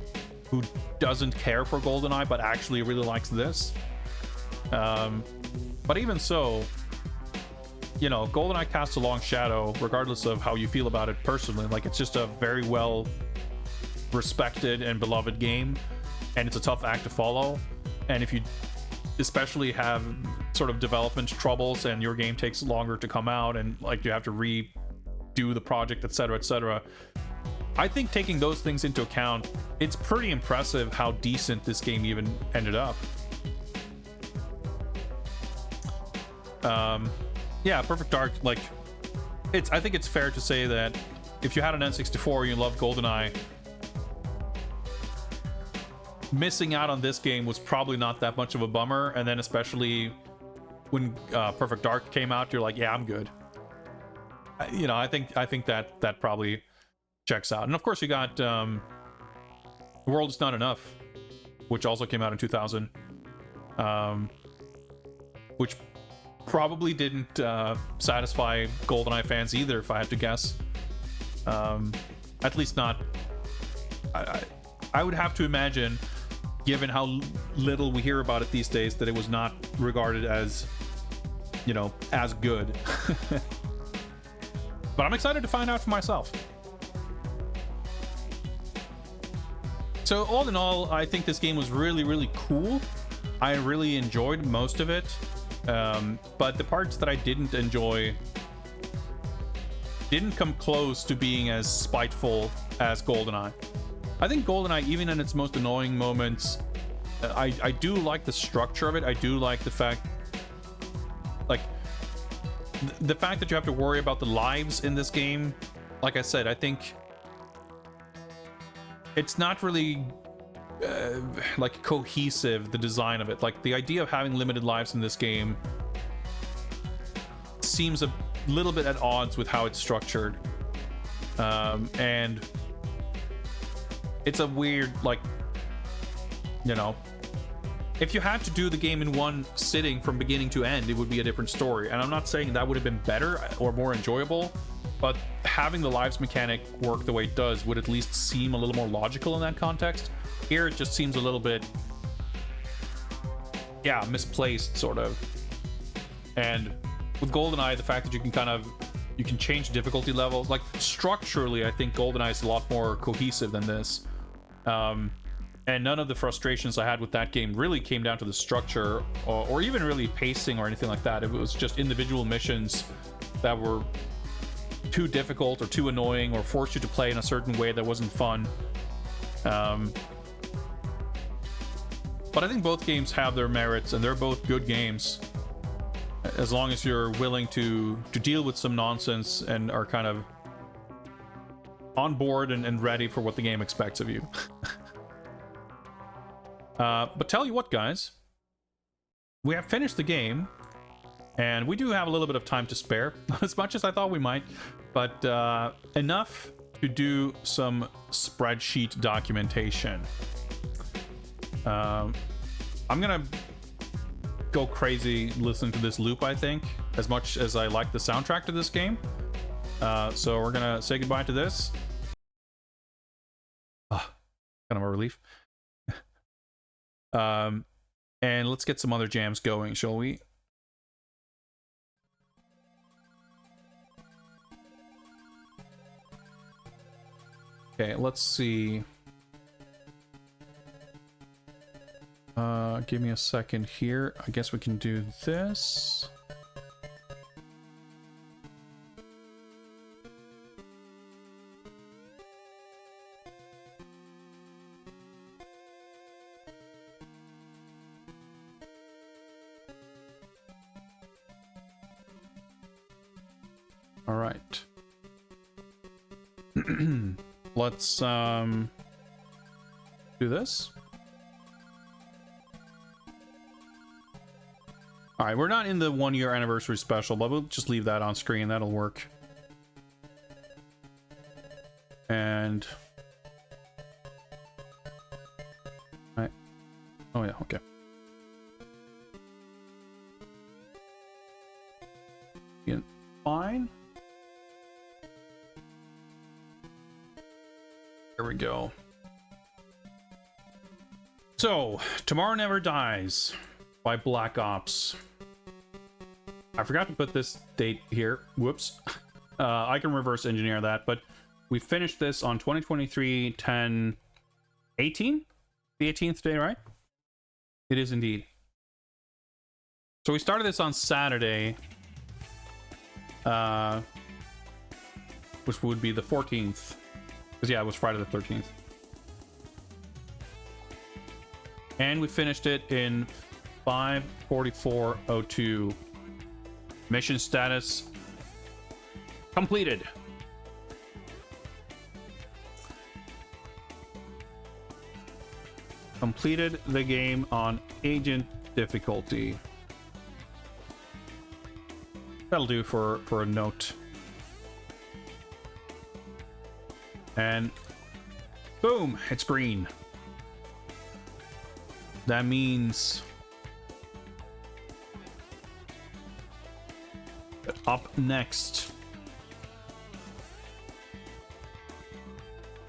who doesn't care for GoldenEye but actually really likes this. But even so, you know, GoldenEye casts a long shadow regardless of how you feel about it personally. Like, it's just a very well respected and beloved game, and it's a tough act to follow. And if you especially have sort of development troubles and your game takes longer to come out and like you have to redo the project, etc., etc. I think taking those things into account, it's pretty impressive how decent this game even ended up. Yeah, Perfect Dark, like, I think it's fair to say that if you had an N64 and you loved GoldenEye, missing out on this game was probably not that much of a bummer. And then especially when Perfect Dark came out, you're like, yeah, I'm good. You know, I think that probably checks out. And of course you got The World Is Not Enough, which also came out in 2000, which probably didn't satisfy GoldenEye fans either, if I had to guess. At least not. I would have to imagine, given how little we hear about it these days, that it was not regarded as, you know, as good. But I'm excited to find out for myself. So all in all, I think this game was really, really cool. I really enjoyed most of it. But the parts that I didn't enjoy didn't come close to being as spiteful as GoldenEye. I think GoldenEye, even in its most annoying moments, I do like the structure of it. I do like the fact, like, the fact that you have to worry about the lives in this game. Like I said, I think it's not really like cohesive, the design of it. Like, the idea of having limited lives in this game seems a little bit at odds with how it's structured, and it's a weird, like, you know, if you had to do the game in one sitting from beginning to end, it would be a different story. And I'm not saying that would have been better or more enjoyable, but having the lives mechanic work the way it does would at least seem a little more logical in that context. Here it just seems a little bit, yeah, misplaced, sort of. And with GoldenEye, the fact that you can change difficulty levels, like, structurally, I think GoldenEye is a lot more cohesive than this. And none of the frustrations I had with that game really came down to the structure or even really pacing or anything like that. It was just individual missions that were too difficult or too annoying or forced you to play in a certain way that wasn't fun. But I think both games have their merits, and they're both good games, as long as you're willing to deal with some nonsense and are kind of on board and ready for what the game expects of you. But tell you what, guys, we have finished the game, and we do have a little bit of time to spare, not as much as I thought we might, but enough to do some spreadsheet documentation. I'm gonna go crazy listening to this loop, I think, as much as I like the soundtrack to this game. So we're gonna say goodbye to this. Kind of a relief. And let's get some other jams going, shall we? Okay, let's see. Give me a second here. I guess we can do this. All right. Let's do this. All right, we're not in the 1 year anniversary special, but we'll just leave that on screen. That'll work. And all right. Oh yeah, okay. Yeah, fine. There we go. So, Tomorrow Never Dies by Black Ops. I forgot to put this date here. Whoops. I can reverse engineer that, but we finished this on 2023-10-18? The 18th day, right? It is indeed. So we started this on Saturday, which would be the 14th. Because, yeah, it was Friday the 13th. And we finished it in 5:44:02. Mission status completed. Completed the game on agent difficulty. That'll do for a note. And boom, it's green. That means that up next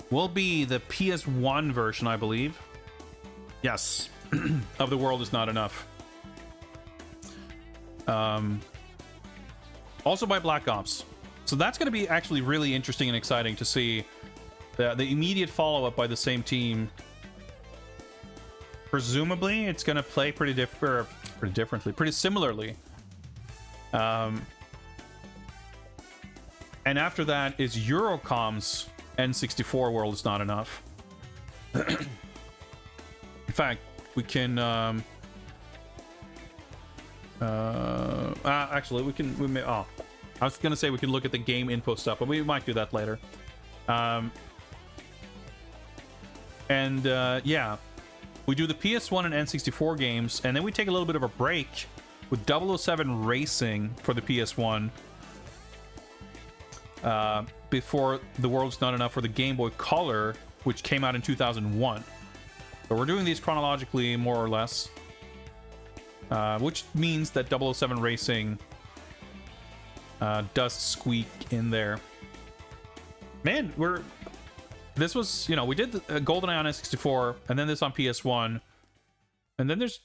will be the PS1 version, I believe. Yes, of The World Is Not Enough. Also by Black Ops. So that's going to be actually really interesting and exciting to see the immediate follow-up by the same team. Presumably, it's going to play pretty differently, pretty similarly. And after that is Eurocom's N64 World Is Not Enough. In fact, we can actually we may, I was gonna say we can look at the game info stuff, but we might do that later. Yeah, we do the PS1 and N64 games, and then we take a little bit of a break with 007 Racing for the PS1 before The World's Not Enough for the Game Boy Color, which came out in 2001. So we're doing these chronologically, more or less, which means that 007 Racing does squeak in there. Man, this was, we did GoldenEye on N64, and then this on PS1, and then there's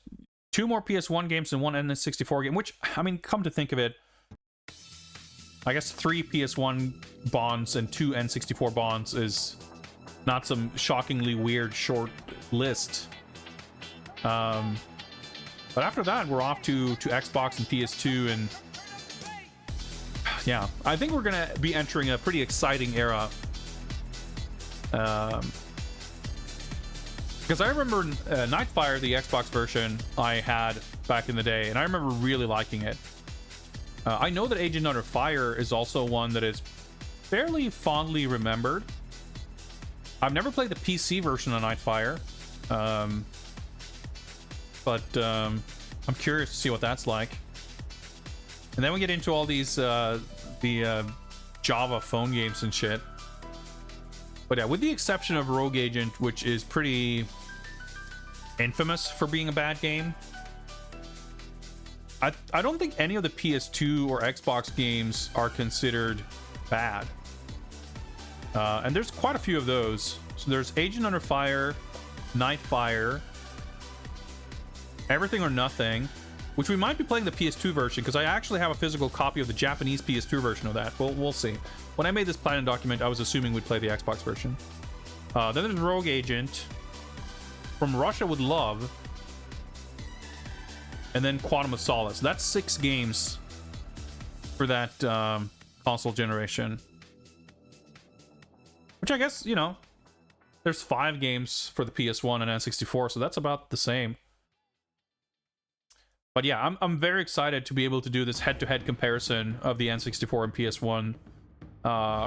2 more PS1 games and 1 N64 game, which, I mean, come to think of it, I guess 3 PS1 bonds and 2 N64 bonds is not some shockingly weird short list. But after that, we're off to Xbox and PS2, and yeah, I think we're gonna be entering a pretty exciting era. Because I remember Nightfire, the Xbox version I had back in the day, and I remember really liking it. I know that Agent Under Fire is also one that is fairly fondly remembered. I've never played the PC version of Nightfire, but I'm curious to see what that's like. And then we get into all these the Java phone games and shit. But yeah, with the exception of Rogue Agent, which is pretty infamous for being a bad game, I don't think any of the PS2 or Xbox games are considered bad. And there's quite a few of those. So there's Agent Under Fire, Nightfire, Everything or Nothing, which we might be playing the PS2 version, because I actually have a physical copy of the Japanese PS2 version of that. We'll see. When I made this Platinum document, I was assuming we'd play the Xbox version. Then there's Rogue Agent, From Russia with Love, and then Quantum of Solace. That's 6 games for that console generation. Which I guess, there's 5 games for the PS1 and N64, so that's about the same. But yeah, I'm very excited to be able to do this head-to-head comparison of the N64 and PS1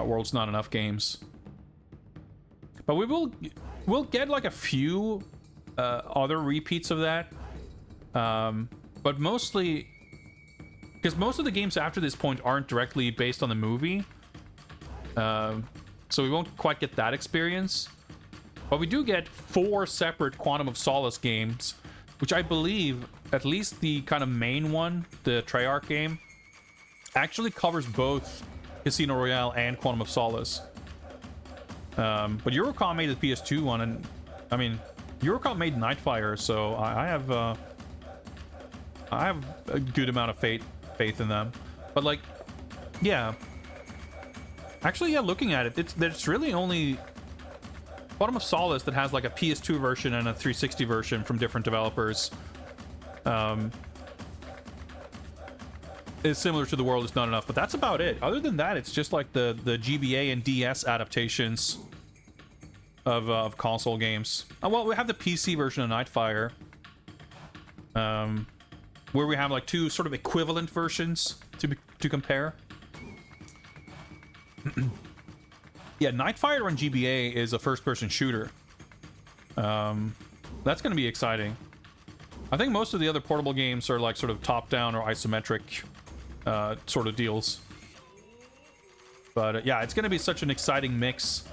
World's Not Enough games. But we'll get like a few other repeats of that. But mostly, because most of the games after this point aren't directly based on the movie, so we won't quite get that experience. But we do get 4 separate Quantum of Solace games, which I believe, at least the kind of main one, the Treyarch game, actually covers both Casino Royale and Quantum of Solace. But Eurocom made the PS2 one, and I mean, Eurocom made Nightfire, so I have a good amount of faith in them. But like, yeah, actually, yeah, looking at it, there's really only Quantum of Solace that has like a PS2 version and a 360 version from different developers. is similar to The World Is Not Enough, but that's about it. Other than that, it's just like the GBA and DS adaptations of console games. Well, we have the PC version of Nightfire, where we have like two sort of equivalent versions to compare. Yeah, Nightfire on GBA is a first-person shooter. That's going to be exciting. I think most of the other portable games are like sort of top-down or isometric sort of deals. But yeah, it's going to be such an exciting mix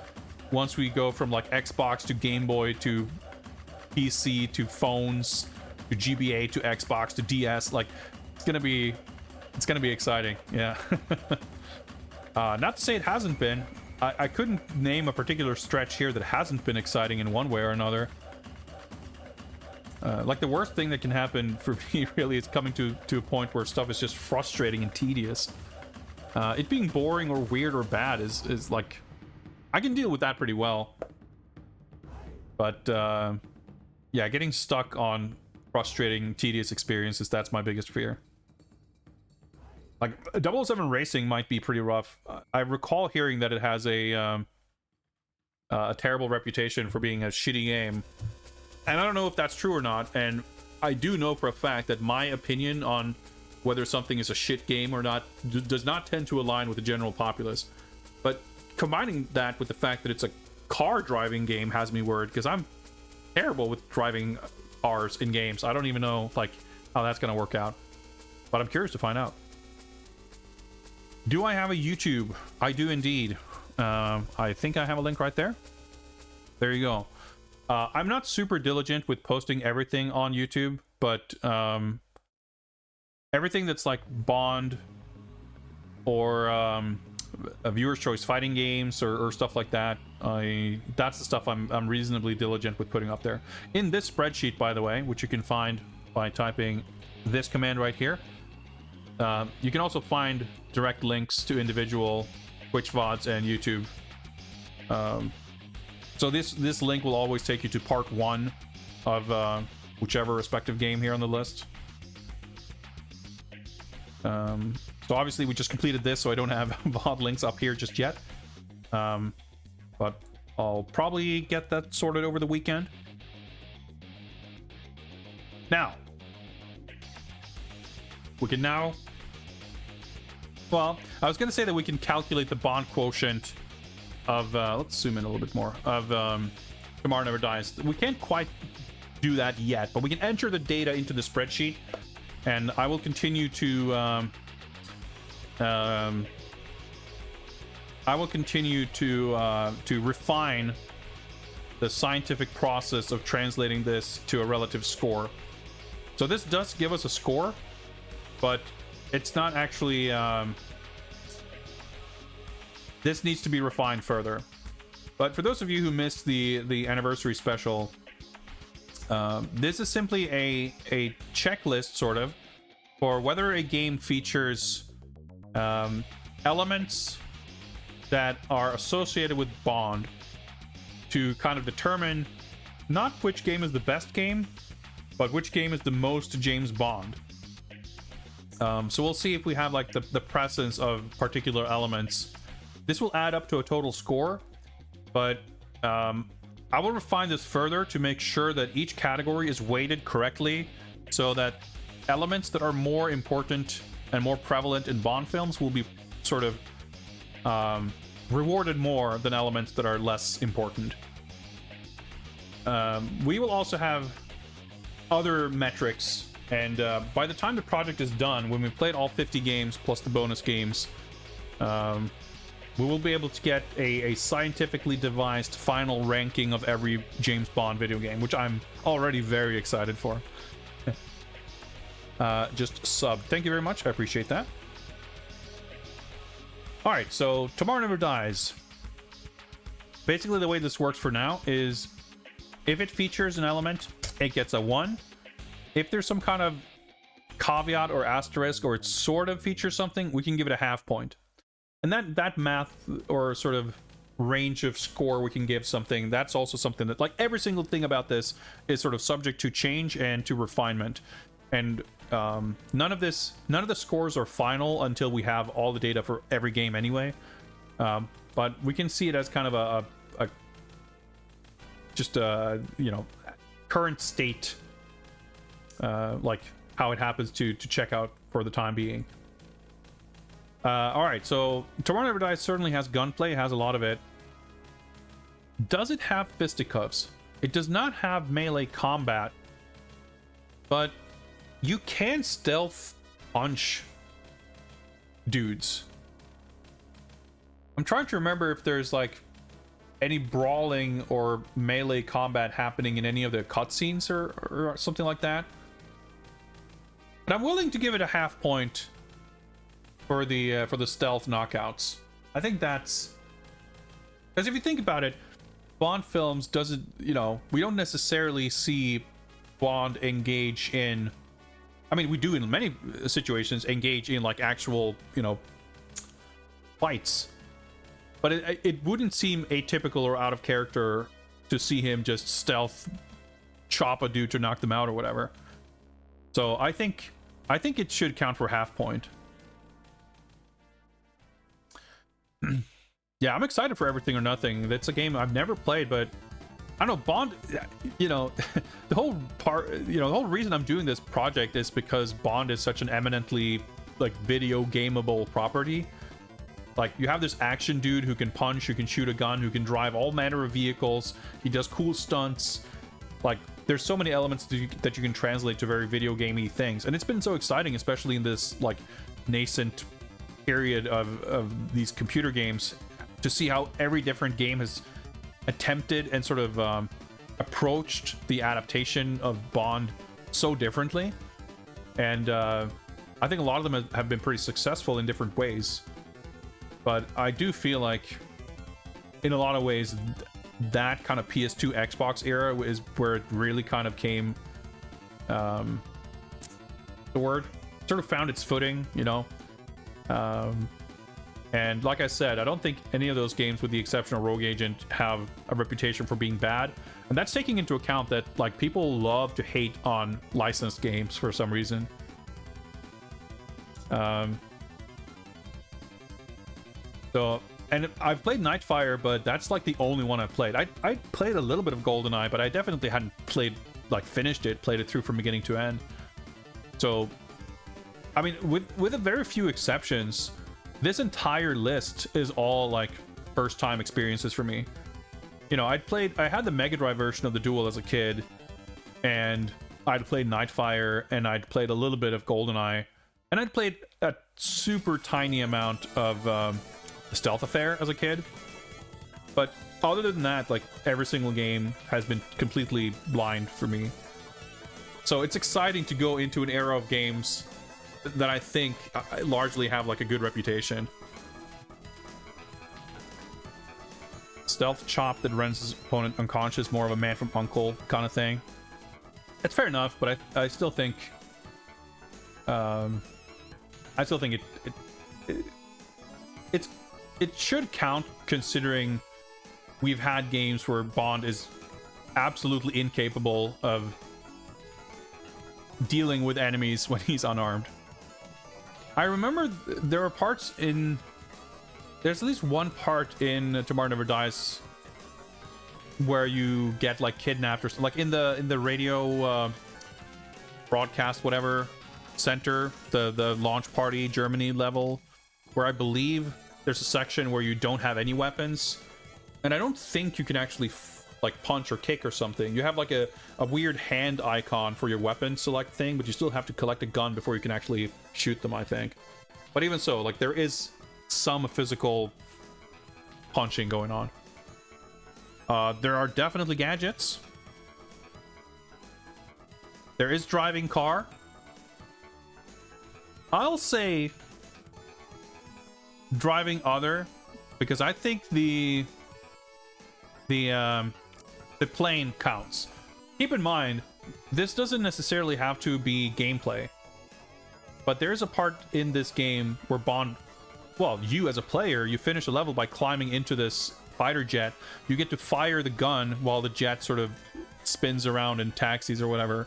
once we go from like Xbox to Game Boy to PC to phones to GBA to Xbox to DS. Like, it's going to be exciting. Yeah. Not to say it hasn't been. I couldn't name a particular stretch here that hasn't been exciting in one way or another. Like, the worst thing that can happen for me really is coming to a point where stuff is just frustrating and tedious. It being boring or weird or bad is like, I can deal with that pretty well. But yeah, getting stuck on frustrating, tedious experiences, that's my biggest fear. Like, 007 Racing might be pretty rough. I recall hearing that it has a terrible reputation for being a shitty game. And I don't know if that's true or not, and I do know for a fact that my opinion on whether something is a shit game or not does not tend to align with the general populace. But combining that with the fact that it's a car driving game has me worried, because I'm terrible with driving cars in games. I don't even know like how that's going to work out. But I'm curious to find out. Do I have a YouTube? I do indeed. I think I have a link right there. There you go. I'm not super diligent with posting everything on YouTube, but everything that's like Bond or a viewer's choice fighting games or stuff like that, that's the stuff I'm reasonably diligent with putting up there. In this spreadsheet, by the way, which you can find by typing this command right here, you can also find direct links to individual Twitch VODs and YouTube. So this link will always take you to part 1 of whichever respective game here on the list. So obviously we just completed this, so I don't have VOD links up here just yet. But I'll probably get that sorted over the weekend. Now, we can now... Well, I was going to say that we can calculate the bond quotient of... let's zoom in a little bit more. Of Tomorrow Never Dies. We can't quite do that yet, but we can enter the data into the spreadsheet, and I will continue to... to refine the scientific process of translating this to a relative score. So this does give us a score, but it's not actually... this needs to be refined further. But for those of you who missed the anniversary special, this is simply a checklist, sort of, for whether a game features elements that are associated with Bond, to kind of determine not which game is the best game, but which game is the most James Bond. So we'll see if we have like the presence of particular elements. This will add up to a total score, but I will refine this further to make sure that each category is weighted correctly, so that elements that are more important and more prevalent in Bond films will be sort of rewarded more than elements that are less important. We will also have other metrics, and by the time the project is done, when we've played all 50 games plus the bonus games, we will be able to get a scientifically devised final ranking of every James Bond video game, which I'm already very excited for. Just sub. Thank you very much. I appreciate that. Alright, so Tomorrow Never Dies. Basically, the way this works for now is if it features an element, it gets a 1. If there's some kind of caveat or asterisk, or it sort of features something, we can give it a half point. And that math or sort of range of score we can give something, that's also something that, like, every single thing about this is sort of subject to change and to refinement. And None of the scores are final until we have all the data for every game anyway. But we can see it as kind of a you know, current state, like how it happens to check out for the time being. All right, so Tomorrow Never Dies certainly has gunplay, has a lot of it. Does it have fisticuffs? It does not have melee combat, but you can stealth punch dudes. I'm trying to remember if there's like any brawling or melee combat happening in any of the cutscenes or something like that. But I'm willing to give it a half point for the stealth knockouts. I think that's, because if you think about it, Bond films doesn't, you know, we don't necessarily see Bond engage in, I mean, we do in many situations engage in like actual, you know, fights, but it wouldn't seem atypical or out of character to see him just stealth chop a dude to knock them out or whatever. So I think it should count for half point. Yeah, I'm excited for Everything or Nothing. That's a game I've never played, but I don't know, Bond, you know, the whole reason I'm doing this project is because Bond is such an eminently like video gameable property. Like, you have this action dude who can punch, who can shoot a gun, who can drive all manner of vehicles. He does cool stunts. Like, there's so many elements that you can translate to very video gamey things, and it's been so exciting, especially in this like nascent period of these computer games, to see how every different game has attempted and sort of approached the adaptation of Bond so differently. And I think a lot of them have been pretty successful in different ways. But I do feel like, in a lot of ways, that kind of PS2 Xbox era is where it really kind of came, the word, sort of found its footing, you know? And like I said, I don't think any of those games, with the exception of Rogue Agent, have a reputation for being bad. And that's taking into account that like people love to hate on licensed games for some reason. So, and I've played Nightfire, but that's like the only one I've played. I played a little bit of GoldenEye, but I definitely hadn't played it through from beginning to end. So, I mean, with a very few exceptions, this entire list is all like first time experiences for me. You know, I had the Mega Drive version of the Duel as a kid, and I'd played Nightfire, and I'd played a little bit of GoldenEye, and I'd played a super tiny amount of Stealth Affair as a kid. But other than that, like, every single game has been completely blind for me. So it's exciting to go into an era of games that I think largely have like a good reputation. Stealth chop that renders his opponent unconscious, more of a Man from U.N.C.L.E. kind of thing. It's fair enough, but I still think it should count, considering we've had games where Bond is absolutely incapable of dealing with enemies when he's unarmed. I remember there are parts in... There's at least one part in Tomorrow Never Dies where you get like kidnapped or something, like in the radio broadcast whatever center, the launch party Germany level, where I believe there's a section where you don't have any weapons, and I don't think you can actually like punch or kick or something. You have like a weird hand icon for your weapon select thing, but you still have to collect a gun before you can actually shoot them, I think. But even so, like, there is some physical punching going on. There are definitely gadgets. There is driving car. I'll say driving other, because I think the plane counts. Keep in mind, this doesn't necessarily have to be gameplay, but there's a part in this game where Bond, well, you as a player, you finish a level by climbing into this fighter jet. You get to fire the gun while the jet sort of spins around and taxis or whatever.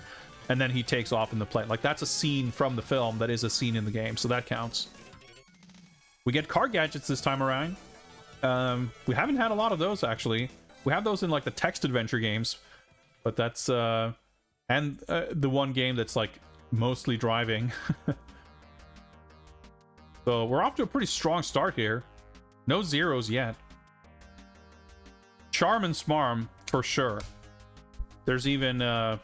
and then he takes off in the plane. Like, that's a scene from the film that is a scene in the game, so that counts. We get car gadgets this time around. We haven't had a lot of those, actually. We have those in, like, the text adventure games, but that's, the one game that's, like, mostly driving. So we're off to a pretty strong start here. No zeros yet. Charm and Smarm, for sure. There's even, the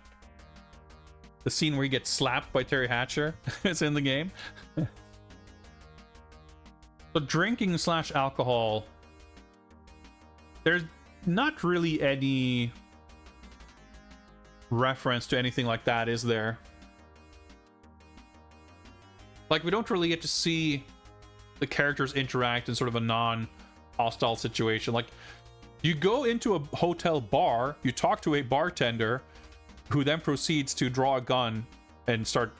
scene where he gets slapped by Terry Hatcher. It's in the game. So drinking / alcohol, there's not really any reference to anything like that, is there? Like, we don't really get to see the characters interact in sort of a non-hostile situation. Like, you go into a hotel bar, you talk to a bartender, who then proceeds to draw a gun and start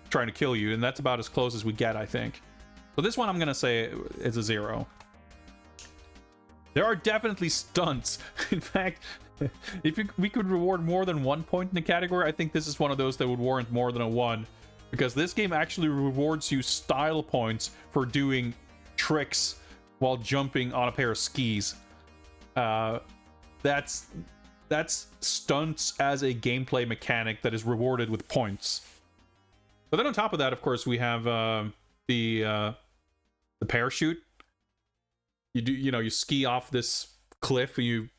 trying to kill you, and that's about as close as we get, I think. So this one I'm gonna say is a 0. There are definitely stunts. In fact, if we could reward more than 1 point in the category, I think this is one of those that would warrant more than a 1. Because this game actually rewards you style points for doing tricks while jumping on a pair of skis. That's stunts as a gameplay mechanic that is rewarded with points. But then on top of that, of course, we have the parachute. You ski off this cliff and you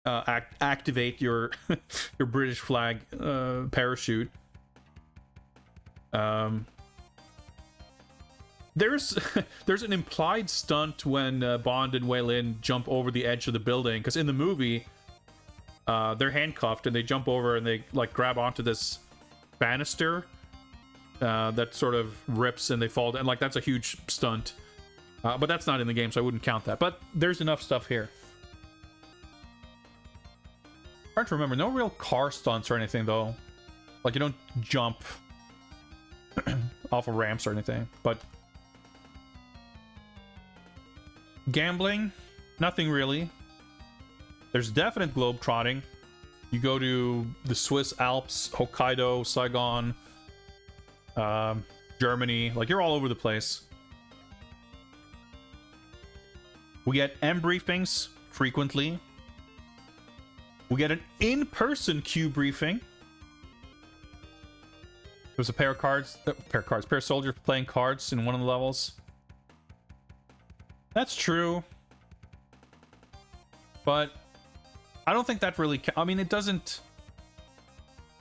activate your your British flag parachute. There's an implied stunt when Bond and Wei Lin jump over the edge of the building, because in the movie they're handcuffed and they jump over and they like grab onto this banister that sort of rips and they fall down. Like, that's a huge stunt, but that's not in the game, so I wouldn't count that. But there's enough stuff here. Hard to remember. No real car stunts or anything though. Like, you don't jump off of ramps or anything. But gambling, nothing really. There's definite globetrotting. You go to the Swiss Alps, Hokkaido, Saigon, Germany. Like, you're all over the place. We get M briefings frequently. We get an in-person Q briefing. There's a pair of soldiers playing cards in one of the levels. That's true. But I don't think that really... I mean, it doesn't...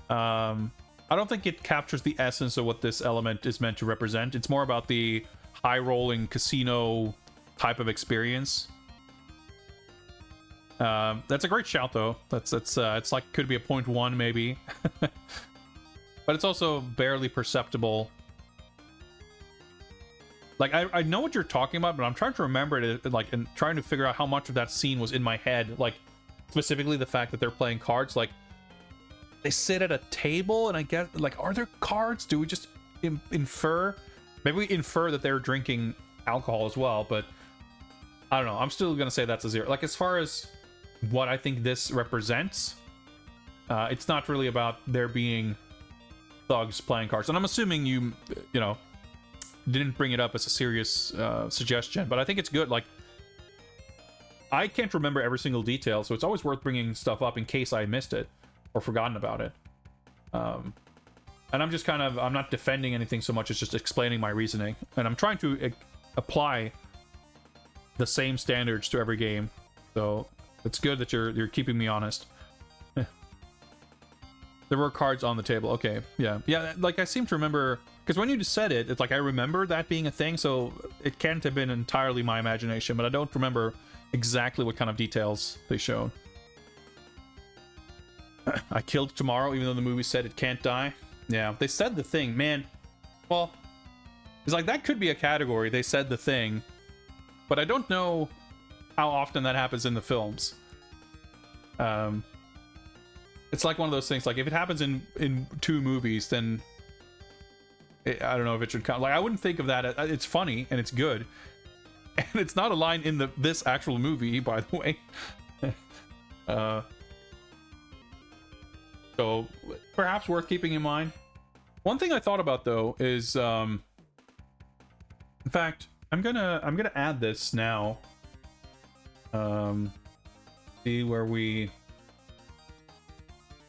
I don't think it captures the essence of what this element is meant to represent. It's more about the high-rolling casino type of experience. That's a great shout, though. It's like, could be a 0.1 maybe. But it's also barely perceptible. Like, I know what you're talking about, but I'm trying to remember it, like, and trying to figure out how much of that scene was in my head. Like, specifically the fact that they're playing cards. Like, they sit at a table, and I guess, like, are there cards? Do we just infer? Maybe we infer that they're drinking alcohol as well, but I don't know. I'm still gonna say that's a 0. Like, as far as what I think this represents, it's not really about there being thugs playing cards. And I'm assuming you know, didn't bring it up as a serious suggestion, but I think it's good. Like, I can't remember every single detail, so it's always worth bringing stuff up in case I missed it or forgotten about it. And I'm just kind of, I'm not defending anything so much as just explaining my reasoning, and I'm trying to apply the same standards to every game. So it's good that you're keeping me honest. There were cards on the table. Okay, yeah. Like, I seem to remember, because when you just said it, it's like I remember that being a thing, so it can't have been entirely my imagination, but I don't remember exactly what kind of details they showed. I killed tomorrow, even though the movie said it can't die. Yeah, they said the thing, man. Well, it's like, that could be a category. They said the thing, but I don't know how often that happens in the films. It's like one of those things, like, if it happens in 2 movies, then I don't know if it should count. Like, I wouldn't think of that. It's funny and it's good, and it's not a line in this actual movie, by the way. So perhaps worth keeping in mind. One thing I thought about though is, in fact, I'm gonna add this now. See where we.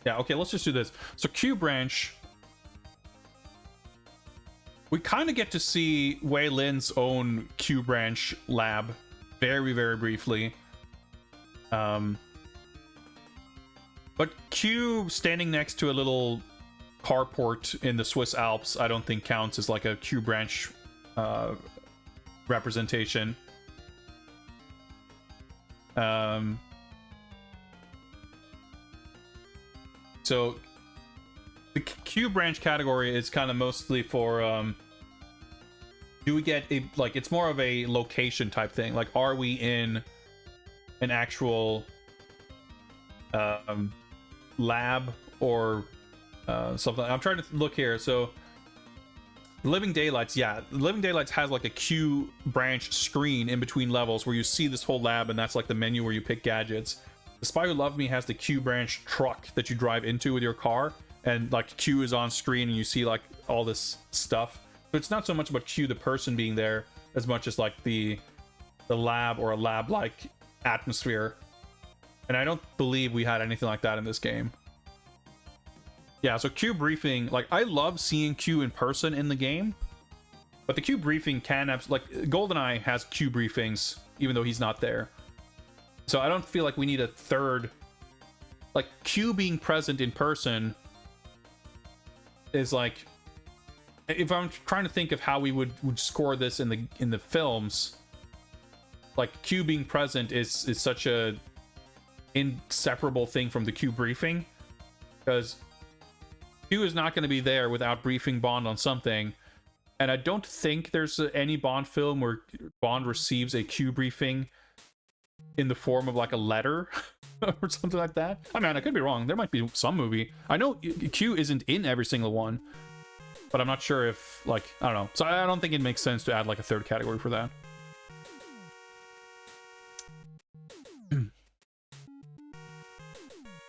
Yeah, okay, let's just do this. So Q branch. We kind of get to see Wei Lin's own Q branch lab very, very briefly. But Q standing next to a little carport in the Swiss Alps, I don't think counts as like a Q branch representation. So the Q branch category is kind of mostly for do we get a, like, it's more of a location type thing, like are we in an actual lab or something. I'm trying to look here. So Living Daylights, yeah, Living Daylights has like a Q branch screen in between levels where you see this whole lab, and that's like the menu where you pick gadgets. The Spy Who Loved Me has the Q branch truck that you drive into with your car, and like Q is on screen and you see like all this stuff. So it's not so much about Q the person being there as much as like the lab or a lab like atmosphere. And I don't believe we had anything like that in this game. Yeah, so Q briefing, like I love seeing Q in person in the game, but the Q briefing can have, like GoldenEye has Q briefings even though he's not there. So I don't feel like we need a third, like Q being present in person is like, if I'm trying to think of how we would score this in the films, like Q being present is such a inseparable thing from the Q briefing, because Q is not going to be there without briefing Bond on something. And I don't think there's any Bond film where Bond receives a Q briefing in the form of like a letter or something like that. I mean, I could be wrong. There might be some movie. I know Q isn't in every single one, but I'm not sure if, like, I don't know. So I don't think it makes sense to add like a third category for that.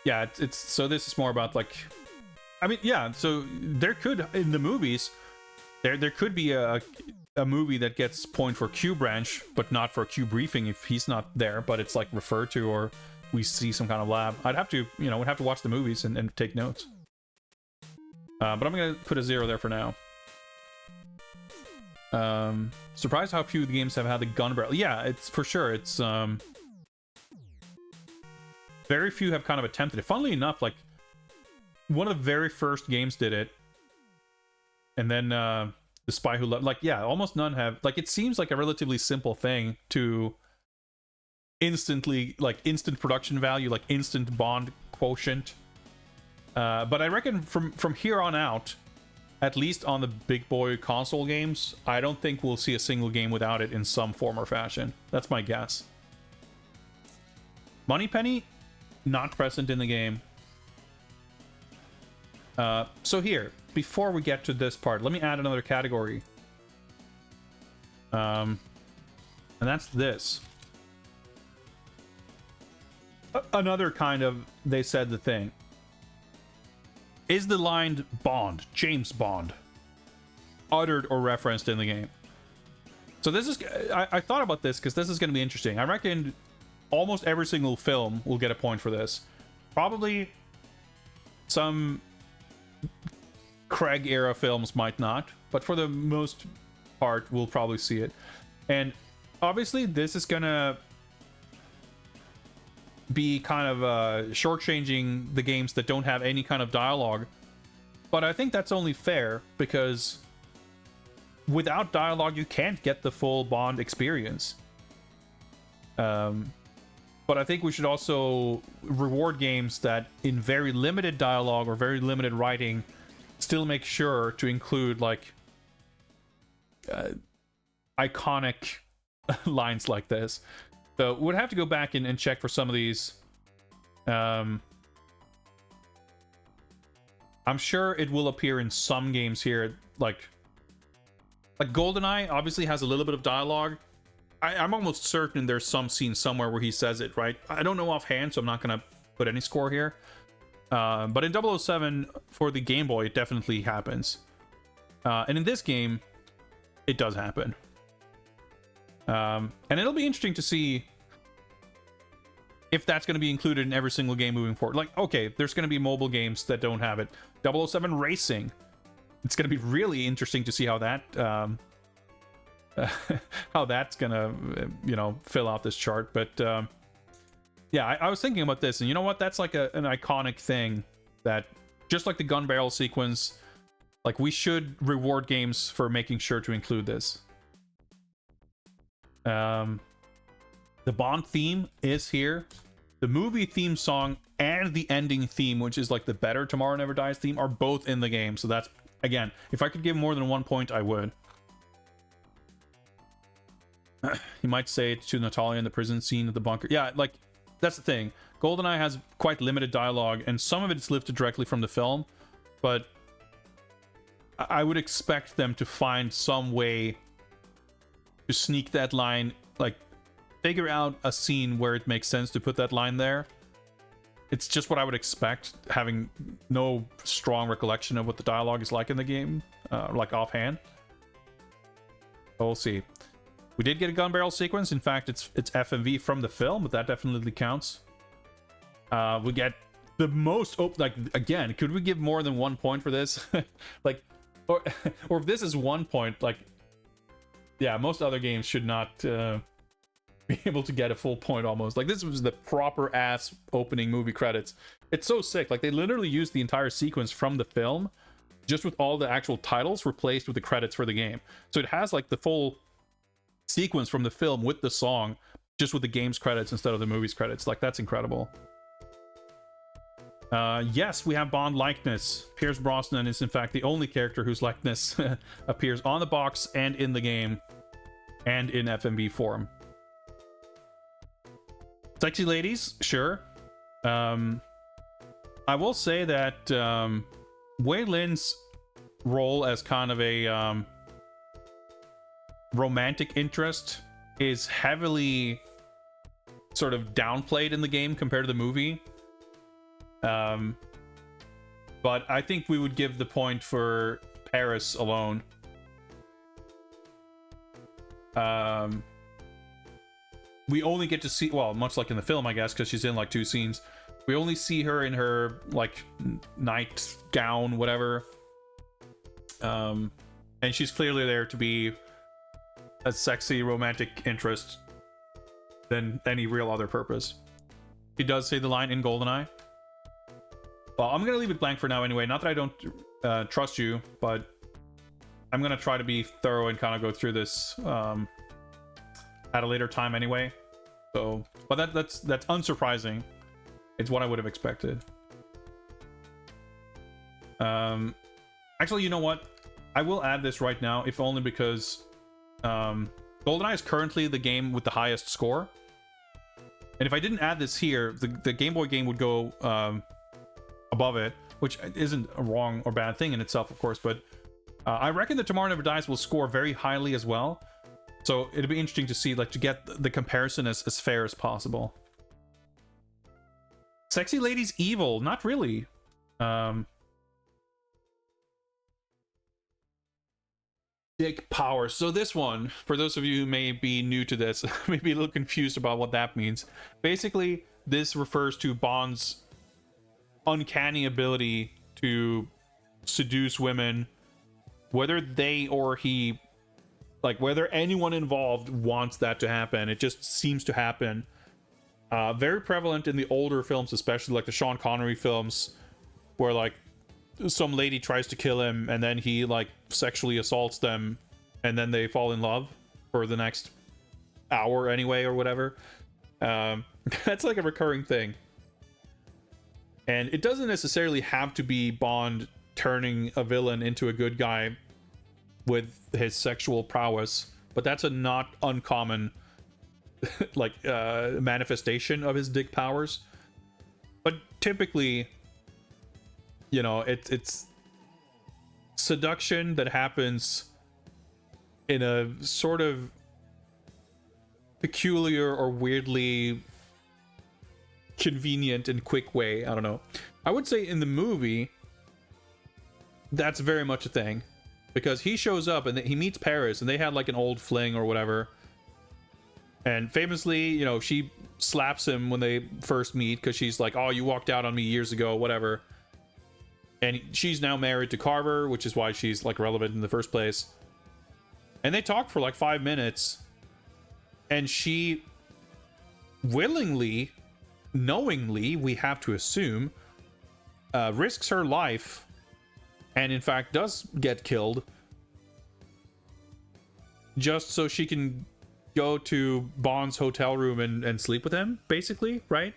Yeah, it's so this is more about like, I mean, yeah, so there could, in the movies, there could be a movie that gets point for Q branch, but not for Q briefing if he's not there, but it's like referred to, or we see some kind of lab. I'd have to, we'd have to watch the movies and take notes. But I'm gonna put a 0 there for now. Surprised how few of the games have had the gun barrel. Yeah, it's for sure. It's very few have kind of attempted it. Funnily enough, like one of the very first games did it, and then The Spy Who Loved, like, yeah, almost none have. Like, it seems like a relatively simple thing to instantly, like, instant production value, like instant Bond quotient. But I reckon from here on out, at least on the big boy console games, I don't think we'll see a single game without it in some form or fashion. That's my guess. Moneypenny, not present in the game. So here, before we get to this part, let me add another category. And that's this. Another kind of, they said the thing. Is the line Bond, James Bond, uttered or referenced in the game? So this is, I thought about this because this is going to be interesting. I reckon almost every single film will get a point for this. Probably some Craig era films might not, but for the most part, we'll probably see it. And obviously, this is gonna be kind of shortchanging the games that don't have any kind of dialogue. But I think that's only fair, because without dialogue, you can't get the full Bond experience. But I think we should also reward games that, in very limited dialogue or very limited writing, still make sure to include like iconic lines like this. So we'd have to go back and check for some of these. I'm sure it will appear in some games here, like GoldenEye obviously has a little bit of dialogue. I'm almost certain there's some scene somewhere where he says it, right? I don't know offhand, so I'm not gonna put any score here. But in 007 for the Game Boy, it definitely happens. And in this game, it does happen. And it'll be interesting to see if that's going to be included in every single game moving forward. Like, okay, there's going to be mobile games that don't have it. 007 Racing. It's going to be really interesting to see how that how that's going to, fill out this chart. But yeah, I was thinking about this, and you know what? That's like an iconic thing that, just like the gun barrel sequence, like, we should reward games for making sure to include this. The Bond theme is here. The movie theme song and the ending theme, which is like the better Tomorrow Never Dies theme, are both in the game. So that's, again, if I could give more than 1 point, I would. You might say it to Natalia in the prison scene at the bunker. Yeah, like, that's the thing. GoldenEye has quite limited dialogue, and some of it is lifted directly from the film, but I would expect them to find some way to sneak that line, like, figure out a scene where it makes sense to put that line there. It's just what I would expect, having no strong recollection of what the dialogue is like in the game, like offhand. But we'll see. We did get a gun barrel sequence. In fact, it's FMV from the film, but that definitely counts. We get the most, like, again, could we give more than 1 point for this? Like, or if this is 1 point, like, yeah, most other games should not be able to get a full point almost. Like, this was the proper ass opening movie credits. It's so sick. Like, they literally used the entire sequence from the film, just with all the actual titles replaced with the credits for the game. So it has like the full sequence from the film with the song, just with the game's credits instead of the movie's credits. Like, that's incredible. Yes, we have Bond likeness. Pierce Brosnan is in fact the only character whose likeness appears on the box and in the game and in FMV form. Sexy ladies, sure. I will say that Wei Lin's role as kind of a romantic interest is heavily sort of downplayed in the game compared to the movie. But I think we would give the point for Paris alone. We only get to see, well, much like in the film, I guess, because she's in like 2 scenes. We only see her in her like night gown, whatever. And she's clearly there to be a sexy romantic interest than any real other purpose. He does say the line in GoldenEye. Well, I'm gonna leave it blank for now anyway. Not that I don't trust you, but I'm gonna try to be thorough and kind of go through this at a later time anyway. So, but that's unsurprising. It's what I would have expected. Actually, you know what? I will add this right now, if only because GoldenEye is currently the game with the highest score. And if I didn't add this here, the Game Boy game would go above it, which isn't a wrong or bad thing in itself, of course, but I reckon that Tomorrow Never Dies will score very highly as well. So it'd be interesting to see, like, to get the comparison as fair as possible. Sexy Ladies Evil, not really. Dick Power. So this one, for those of you who may be new to this, may be a little confused about what that means. Basically, this refers to Bond's uncanny ability to seduce women, whether they or he, like, whether anyone involved wants that to happen. It just seems to happen. Very prevalent in the older films, especially like the Sean Connery films, where like some lady tries to kill him and then he like sexually assaults them and then they fall in love for the next hour anyway or whatever. That's like a recurring thing. And it doesn't necessarily have to be Bond turning a villain into a good guy with his sexual prowess, but that's a not uncommon like manifestation of his dick powers. But typically, you know, it's seduction that happens in a sort of peculiar or weirdly convenient and quick way. I don't know. I would say in the movie, that's very much a thing. because he shows up and he meets Paris, and they had like an old fling or whatever. And famously, you know, she slaps him when they first meet because she's like, "Oh, you walked out on me years ago," whatever. And she's now married to Carver, which is why she's like relevant in the first place. And they talk for like 5 minutes, and she willingly, knowingly, we have to assume, risks her life, and in fact does get killed, just so she can go to Bond's hotel room and sleep with him, basically, right?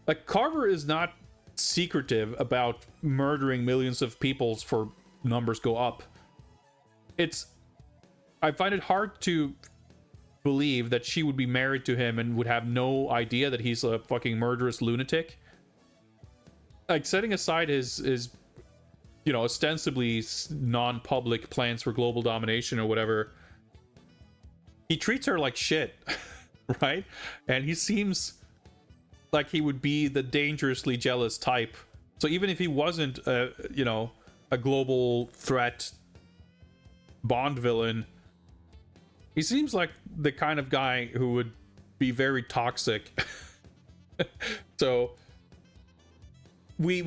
Like, Carver is not secretive about murdering millions of people for numbers go up. I find it hard to believe that she would be married to him and would have no idea that he's a fucking murderous lunatic. Like, setting aside his you know, ostensibly non-public plans for global domination or whatever, he treats her like shit, right? And he seems like he would be the dangerously jealous type. So even if he wasn't you know, a global threat Bond villain, he seems like the kind of guy who would be very toxic. So we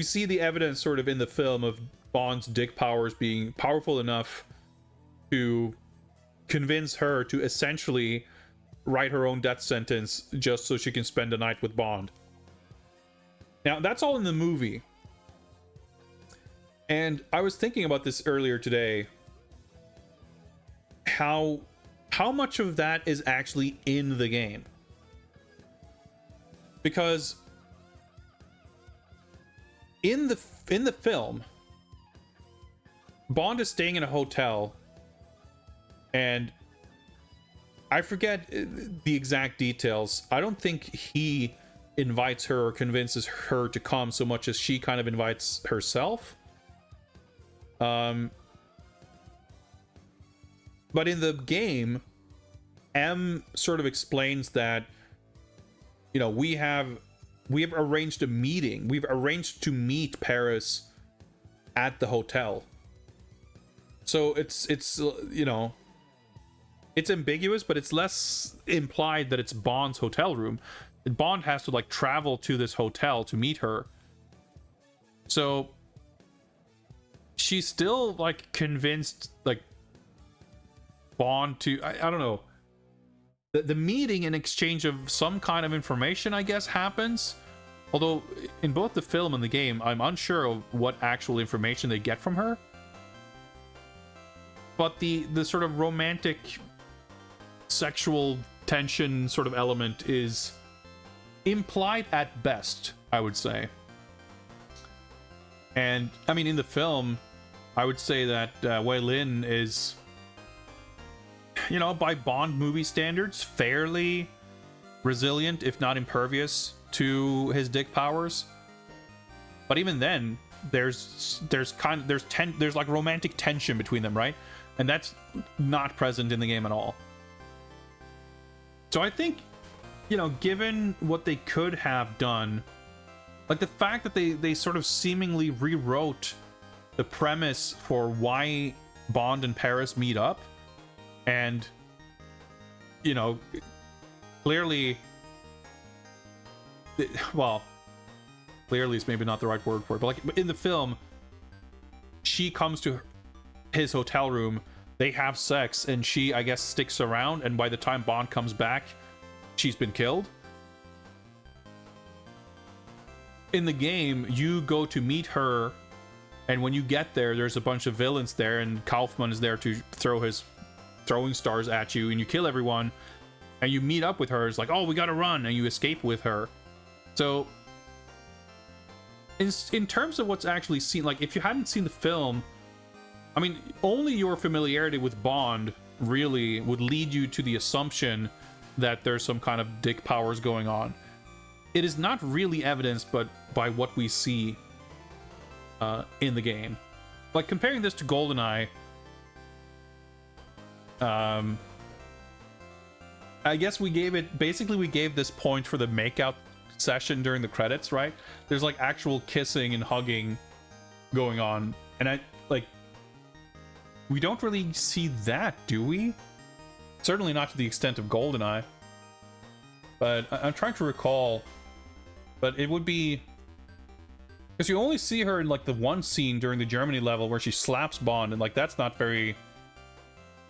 see the evidence sort of in the film of Bond's dick powers being powerful enough to convince her to essentially write her own death sentence just so she can spend a night with Bond. Now, that's all in the movie. And I was thinking about this earlier today. How much of that is actually in the game? Because in the film, Bond is staying in a hotel, and I forget the exact details. I don't think he invites her or convinces her to come so much as she kind of invites herself. But in the game, M sort of explains that, you know, we have arranged a meeting. We've arranged to meet Paris at the hotel. So it's you know, it's ambiguous, but it's less implied that it's Bond's hotel room. Bond has to like travel to this hotel to meet her. So she's still like convinced like Bond to, I don't know. The meeting and exchange of some kind of information, I guess, happens. Although in both the film and the game, I'm unsure of what actual information they get from her. But the sort of romantic sexual tension sort of element is implied at best, I would say. And I mean, in the film, I would say that Wei Lin is, you know, by Bond movie standards, fairly resilient, if not impervious, to his dick powers. But even then, there's like romantic tension between them, right? And that's not present in the game at all. So I think, you know, given what they could have done, like the fact that they sort of seemingly rewrote the premise for why Bond and Paris meet up, and, you know, clearly, well, clearly is maybe not the right word for it, but like in the film, she comes to his hotel room, they have sex, and she, I guess, sticks around, and by the time Bond comes back, she's been killed. In the game, you go to meet her, and when you get there, there's a bunch of villains there, and Kaufman is there to throw his throwing stars at you, and you kill everyone, and you meet up with her. It's like, oh, we gotta run, and you escape with her. So in terms of what's actually seen, like if you hadn't seen the film, I mean, only your familiarity with Bond really would lead you to the assumption that there's some kind of dick powers going on. It is not really evidenced, but by what we see in the game. Like comparing this to GoldenEye, I guess we gave this point for the makeout session during the credits, right? There's like actual kissing and hugging going on, And we don't really see that, do we? Certainly not to the extent of GoldenEye. But I'm trying to recall. But it would be... Because you only see her in, like, the one scene during the Germany level where she slaps Bond, and, like, that's not very...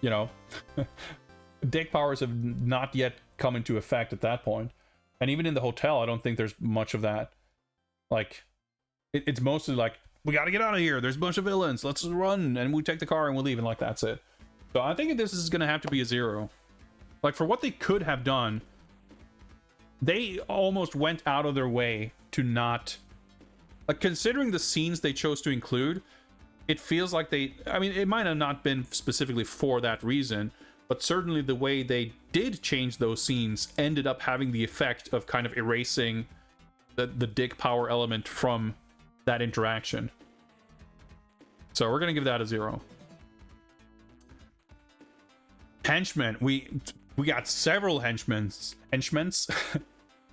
You know... Dick powers have not yet come into effect at that point. And even in the hotel, I don't think there's much of that. Like, it's mostly like, we gotta get out of here, there's a bunch of villains, let's run, and we take the car and we'll leave, and like, that's it. So I think this is gonna have to be a 0. Like, for what they could have done, they almost went out of their way to not... Like, considering the scenes they chose to include, it feels like they... I mean, it might have not been specifically for that reason, but certainly the way they did change those scenes ended up having the effect of kind of erasing the dick power element from that interaction. So we're gonna give that a 0. Henchmen. We got several henchmen.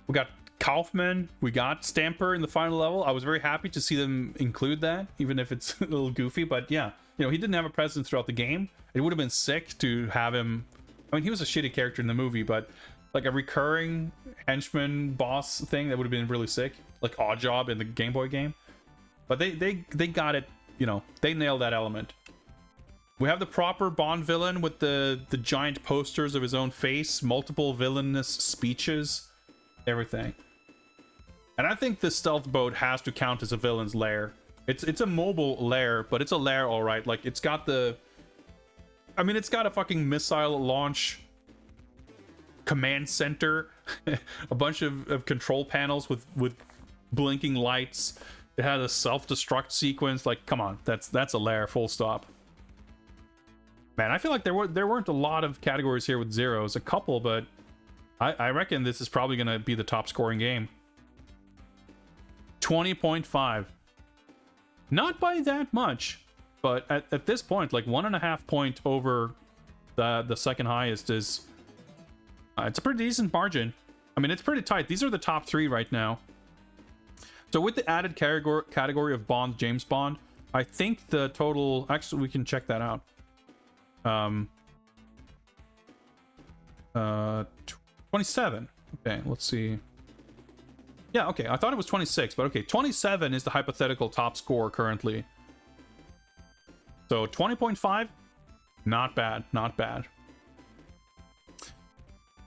We got Kaufman, we got Stamper in the final level. I was very happy to see them include that, even if it's a little goofy, but yeah, you know, he didn't have a presence throughout the game. It would have been sick to have him... I mean, he was a shitty character in the movie, but like a recurring henchman boss thing, that would have been really sick. Like Oddjob in the Game Boy game. But they got it, you know, they nailed that element. We have the proper Bond villain with the giant posters of his own face, multiple villainous speeches, everything. And I think the stealth boat has to count as a villain's lair. It's a mobile lair, but it's a lair, all right. Like, it's got the... I mean, it's got a fucking missile launch command center, a bunch of control panels with blinking lights. It had a self-destruct sequence. Like, come on, that's a lair, full stop. Man, I feel like there weren't a lot of categories here with zeros. A couple, but I reckon this is probably going to be the top scoring game. 20.5. Not by that much, but at this point, like 1.5 point over the second highest is... it's a pretty decent margin. I mean, it's pretty tight. These are the top 3 right now. So with the added category of Bond, James Bond, I think the total... Actually, we can check that out. 27. Okay, let's see. Yeah, okay, I thought it was 26, but okay, 27 is the hypothetical top score currently. So 20.5, not bad, not bad.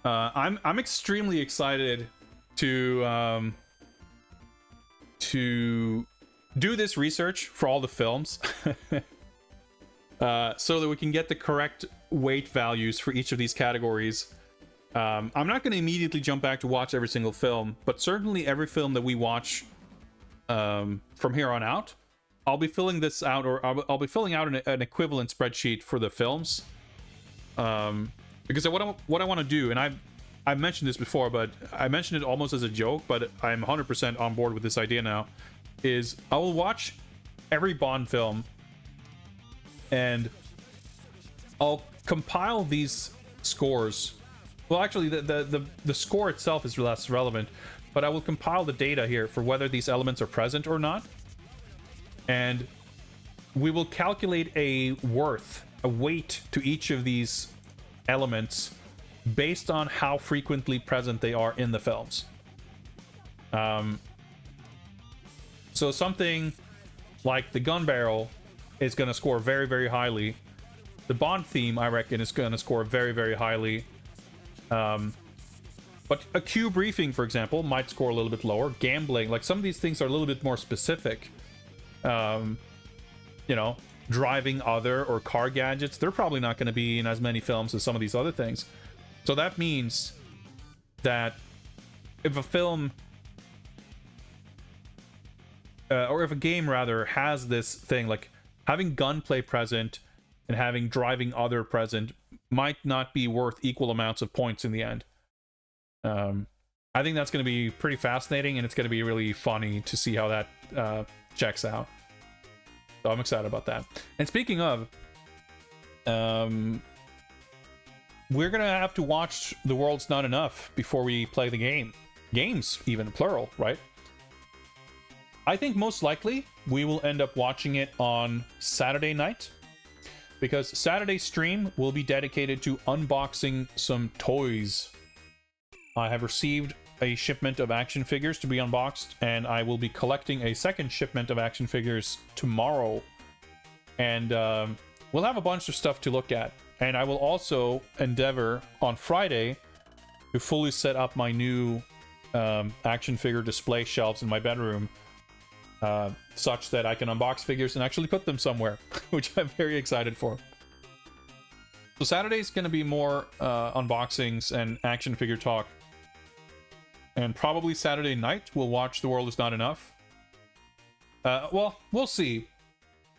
I'm extremely excited to do this research for all the films, so that we can get the correct weight values for each of these categories. I'm not going to immediately jump back to watch every single film, but certainly every film that we watch from here on out, I'll be filling this out, or I'll be filling out an equivalent spreadsheet for the films. Because what I want to do, and I've mentioned this before, but I mentioned it almost as a joke, but I'm 100% on board with this idea now, is I will watch every Bond film and I'll compile these scores. Well, actually, the score itself is less relevant, but I will compile the data here for whether these elements are present or not. And we will calculate a weight to each of these elements based on how frequently present they are in the films. So something like the gun barrel is going to score very, very highly. The Bond theme, I reckon, is going to score very, very highly. But a Q briefing, for example, might score a little bit lower. Gambling, like some of these things are a little bit more specific. You know, driving other or car gadgets, they're probably not going to be in as many films as some of these other things. So that means that if a film or if a game rather has this thing, like having gunplay present and having driving other present might not be worth equal amounts of points in the end. I think that's going to be pretty fascinating, and it's going to be really funny to see how that checks out. So I'm excited about that. And speaking of, we're going to have to watch The World's Not Enough before we play the game. Games, even, plural, right? I think most likely we will end up watching it on Saturday night, because Saturday's stream will be dedicated to unboxing some toys. I have received a shipment of action figures to be unboxed, and I will be collecting a second shipment of action figures tomorrow. And we'll have a bunch of stuff to look at. And I will also endeavor on Friday to fully set up my new action figure display shelves in my bedroom, such that I can unbox figures and actually put them somewhere, which I'm very excited for. So Saturday's going to be more unboxings and action figure talk. And probably Saturday night we'll watch The World Is Not Enough. Well, we'll see.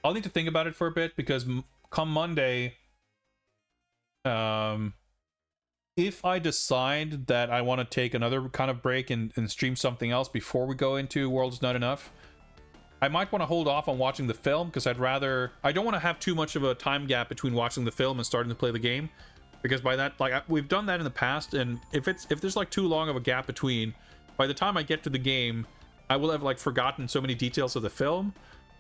I'll need to think about it for a bit, because come Monday, if I decide that I want to take another kind of break and stream something else before we go into World Is Not Enough, I might want to hold off on watching the film, because I don't want to have too much of a time gap between watching the film and starting to play the game. Because by that, like, we've done that in the past, and if there's like too long of a gap between, by the time I get to the game, I will have like forgotten so many details of the film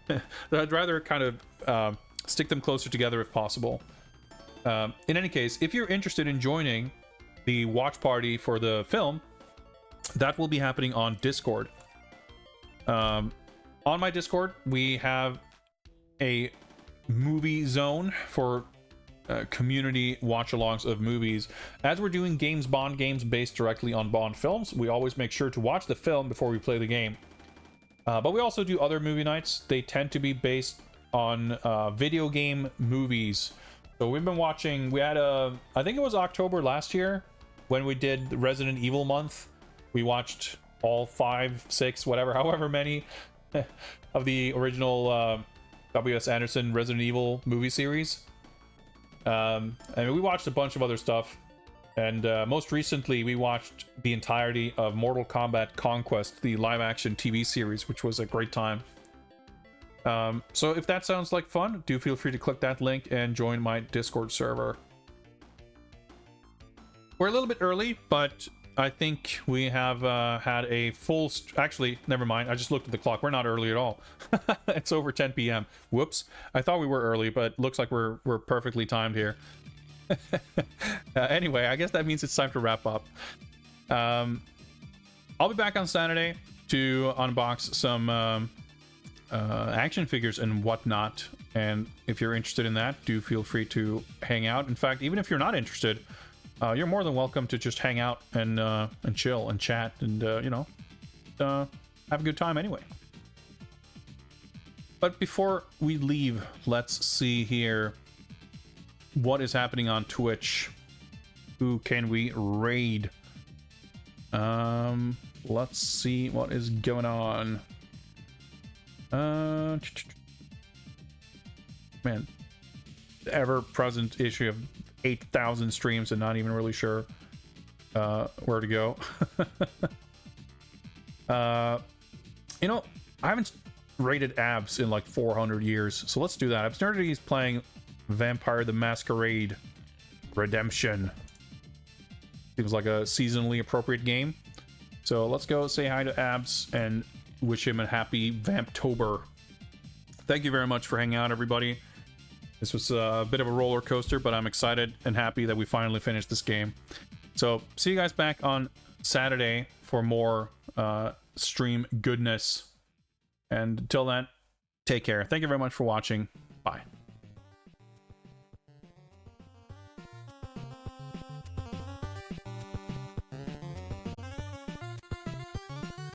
that I'd rather kind of stick them closer together if possible. In any case, if you're interested in joining the watch party for the film, that will be happening on Discord. On my Discord, we have a movie zone for community watch-alongs of movies. As we're doing Bond games based directly on Bond films, we always make sure to watch the film before we play the game. But we also do other movie nights. They tend to be based on video game movies. So we've been watching, we had I think it was October last year when we did the Resident Evil month. We watched all 5, 6, whatever, however many of the original W.S. Anderson Resident Evil movie series. And we watched a bunch of other stuff, and most recently we watched the entirety of Mortal Kombat Conquest, the live-action TV series, which was a great time. So if that sounds like fun, do feel free to click that link and join my Discord server. We're a little bit early, but I think we have had a full... Actually, never mind. I just looked at the clock. We're not early at all. It's over 10 p.m. Whoops. I thought we were early, but looks like we're perfectly timed here. Anyway, I guess that means it's time to wrap up. I'll be back on Saturday to unbox some action figures and whatnot. And if you're interested in that, do feel free to hang out. In fact, even if you're not interested... you're more than welcome to just hang out and chill and chat and have a good time anyway. But before we leave, let's see here what is happening on Twitch. Who can we raid? Let's see what is going on. Man, the ever-present issue of 8,000 streams and not even really sure where to go. I haven't rated Abs in like 400 years, so let's do that. Absurdity is playing Vampire the Masquerade Redemption. Seems like a seasonally appropriate game. So let's go say hi to Abs and wish him a happy Vamptober. Thank you very much for hanging out, everybody. This was a bit of a roller coaster, but I'm excited and happy that we finally finished this game. So, see you guys back on Saturday for more stream goodness. And until then, take care. Thank you very much for watching.